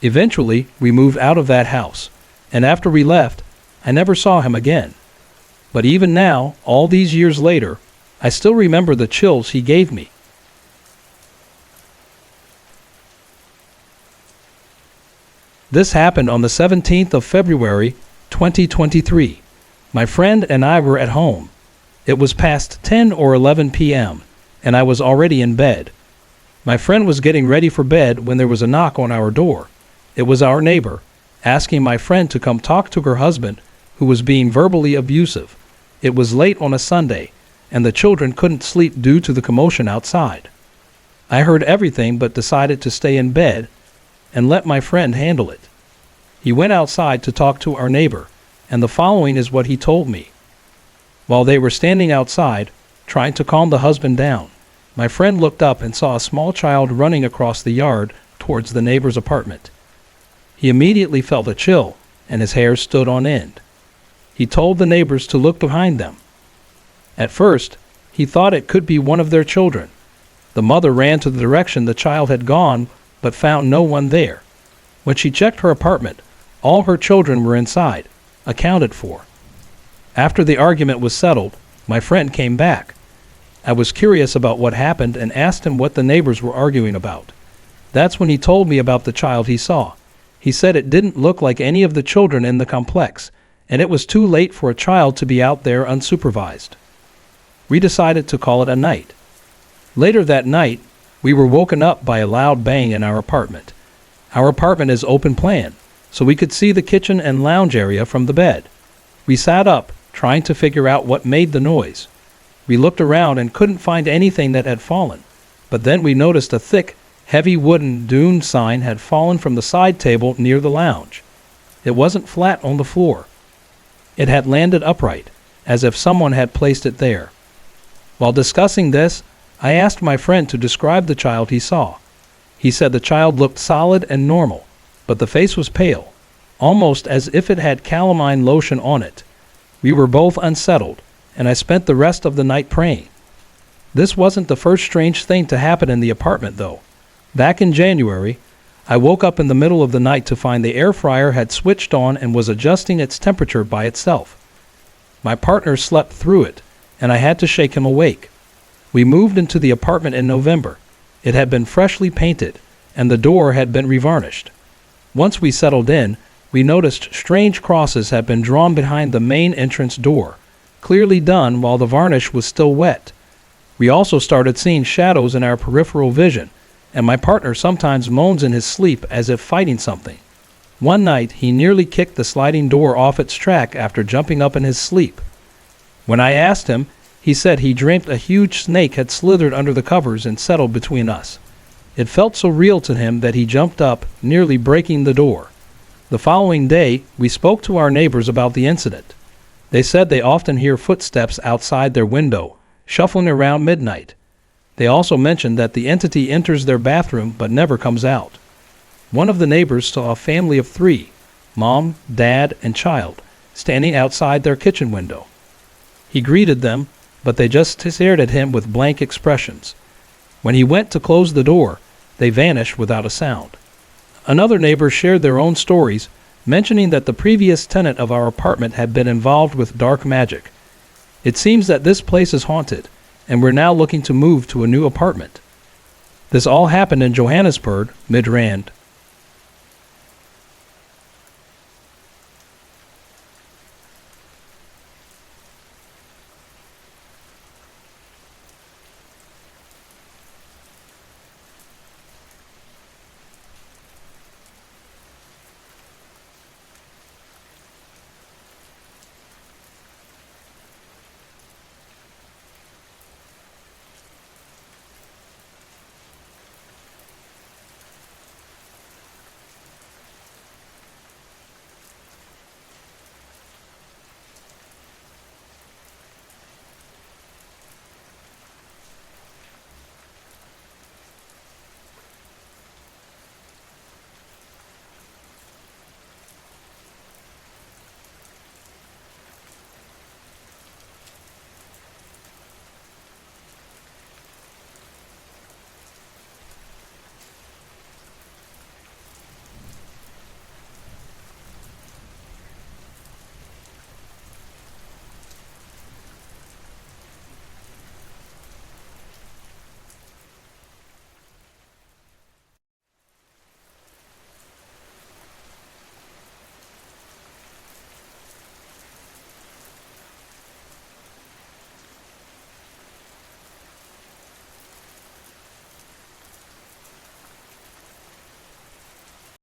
Eventually, we moved out of that house, and after we left, I never saw him again. But even now, all these years later, I still remember the chills he gave me. This happened on the 17th of February, 2023. My friend and I were at home. It was past 10 or 11 p.m., and I was already in bed. My friend was getting ready for bed when there was a knock on our door. It was our neighbor, asking my friend to come talk to her husband, who was being verbally abusive. It was late on a Sunday, and the children couldn't sleep due to the commotion outside. I heard everything but decided to stay in bed and let my friend handle it. He went outside to talk to our neighbor, and the following is what he told me. While they were standing outside, trying to calm the husband down, my friend looked up and saw a small child running across the yard towards the neighbor's apartment. He immediately felt a chill, and his hair stood on end. He told the neighbors to look behind them. At first, he thought it could be one of their children. The mother ran to the direction the child had gone, but found no one there. When she checked her apartment, all her children were inside, accounted for. After the argument was settled, my friend came back. I was curious about what happened and asked him what the neighbors were arguing about. That's when he told me about the child he saw. He said it didn't look like any of the children in the complex, and it was too late for a child to be out there unsupervised. We decided to call it a night. Later that night, we were woken up by a loud bang in our apartment. Our apartment is open plan, so we could see the kitchen and lounge area from the bed. We sat up, trying to figure out what made the noise. We looked around and couldn't find anything that had fallen, but then we noticed a thick, heavy wooden Dune sign had fallen from the side table near the lounge. It wasn't flat on the floor. It had landed upright, as if someone had placed it there. While discussing this, I asked my friend to describe the child he saw. He said the child looked solid and normal, but the face was pale, almost as if it had calamine lotion on it. We were both unsettled, and I spent the rest of the night praying. This wasn't the first strange thing to happen in the apartment, though. Back in January, I woke up in the middle of the night to find the air fryer had switched on and was adjusting its temperature by itself. My partner slept through it, and I had to shake him awake. We moved into the apartment in November. It had been freshly painted, and the door had been revarnished. Once we settled in, we noticed strange crosses had been drawn behind the main entrance door, clearly done while the varnish was still wet. We also started seeing shadows in our peripheral vision, and my partner sometimes moans in his sleep as if fighting something. One night, he nearly kicked the sliding door off its track after jumping up in his sleep. When I asked him, he said he dreamt a huge snake had slithered under the covers and settled between us. It felt so real to him that he jumped up, nearly breaking the door. The following day, we spoke to our neighbors about the incident. They said they often hear footsteps outside their window, shuffling around midnight. They also mentioned that the entity enters their bathroom but never comes out. One of the neighbors saw a family of 3, mom, dad, and child, standing outside their kitchen window. He greeted them, but they just stared at him with blank expressions. When he went to close the door, they vanished without a sound. Another neighbor shared their own stories, mentioning that the previous tenant of our apartment had been involved with dark magic. It seems that this place is haunted, and we're now looking to move to a new apartment. This all happened in Johannesburg, Midrand,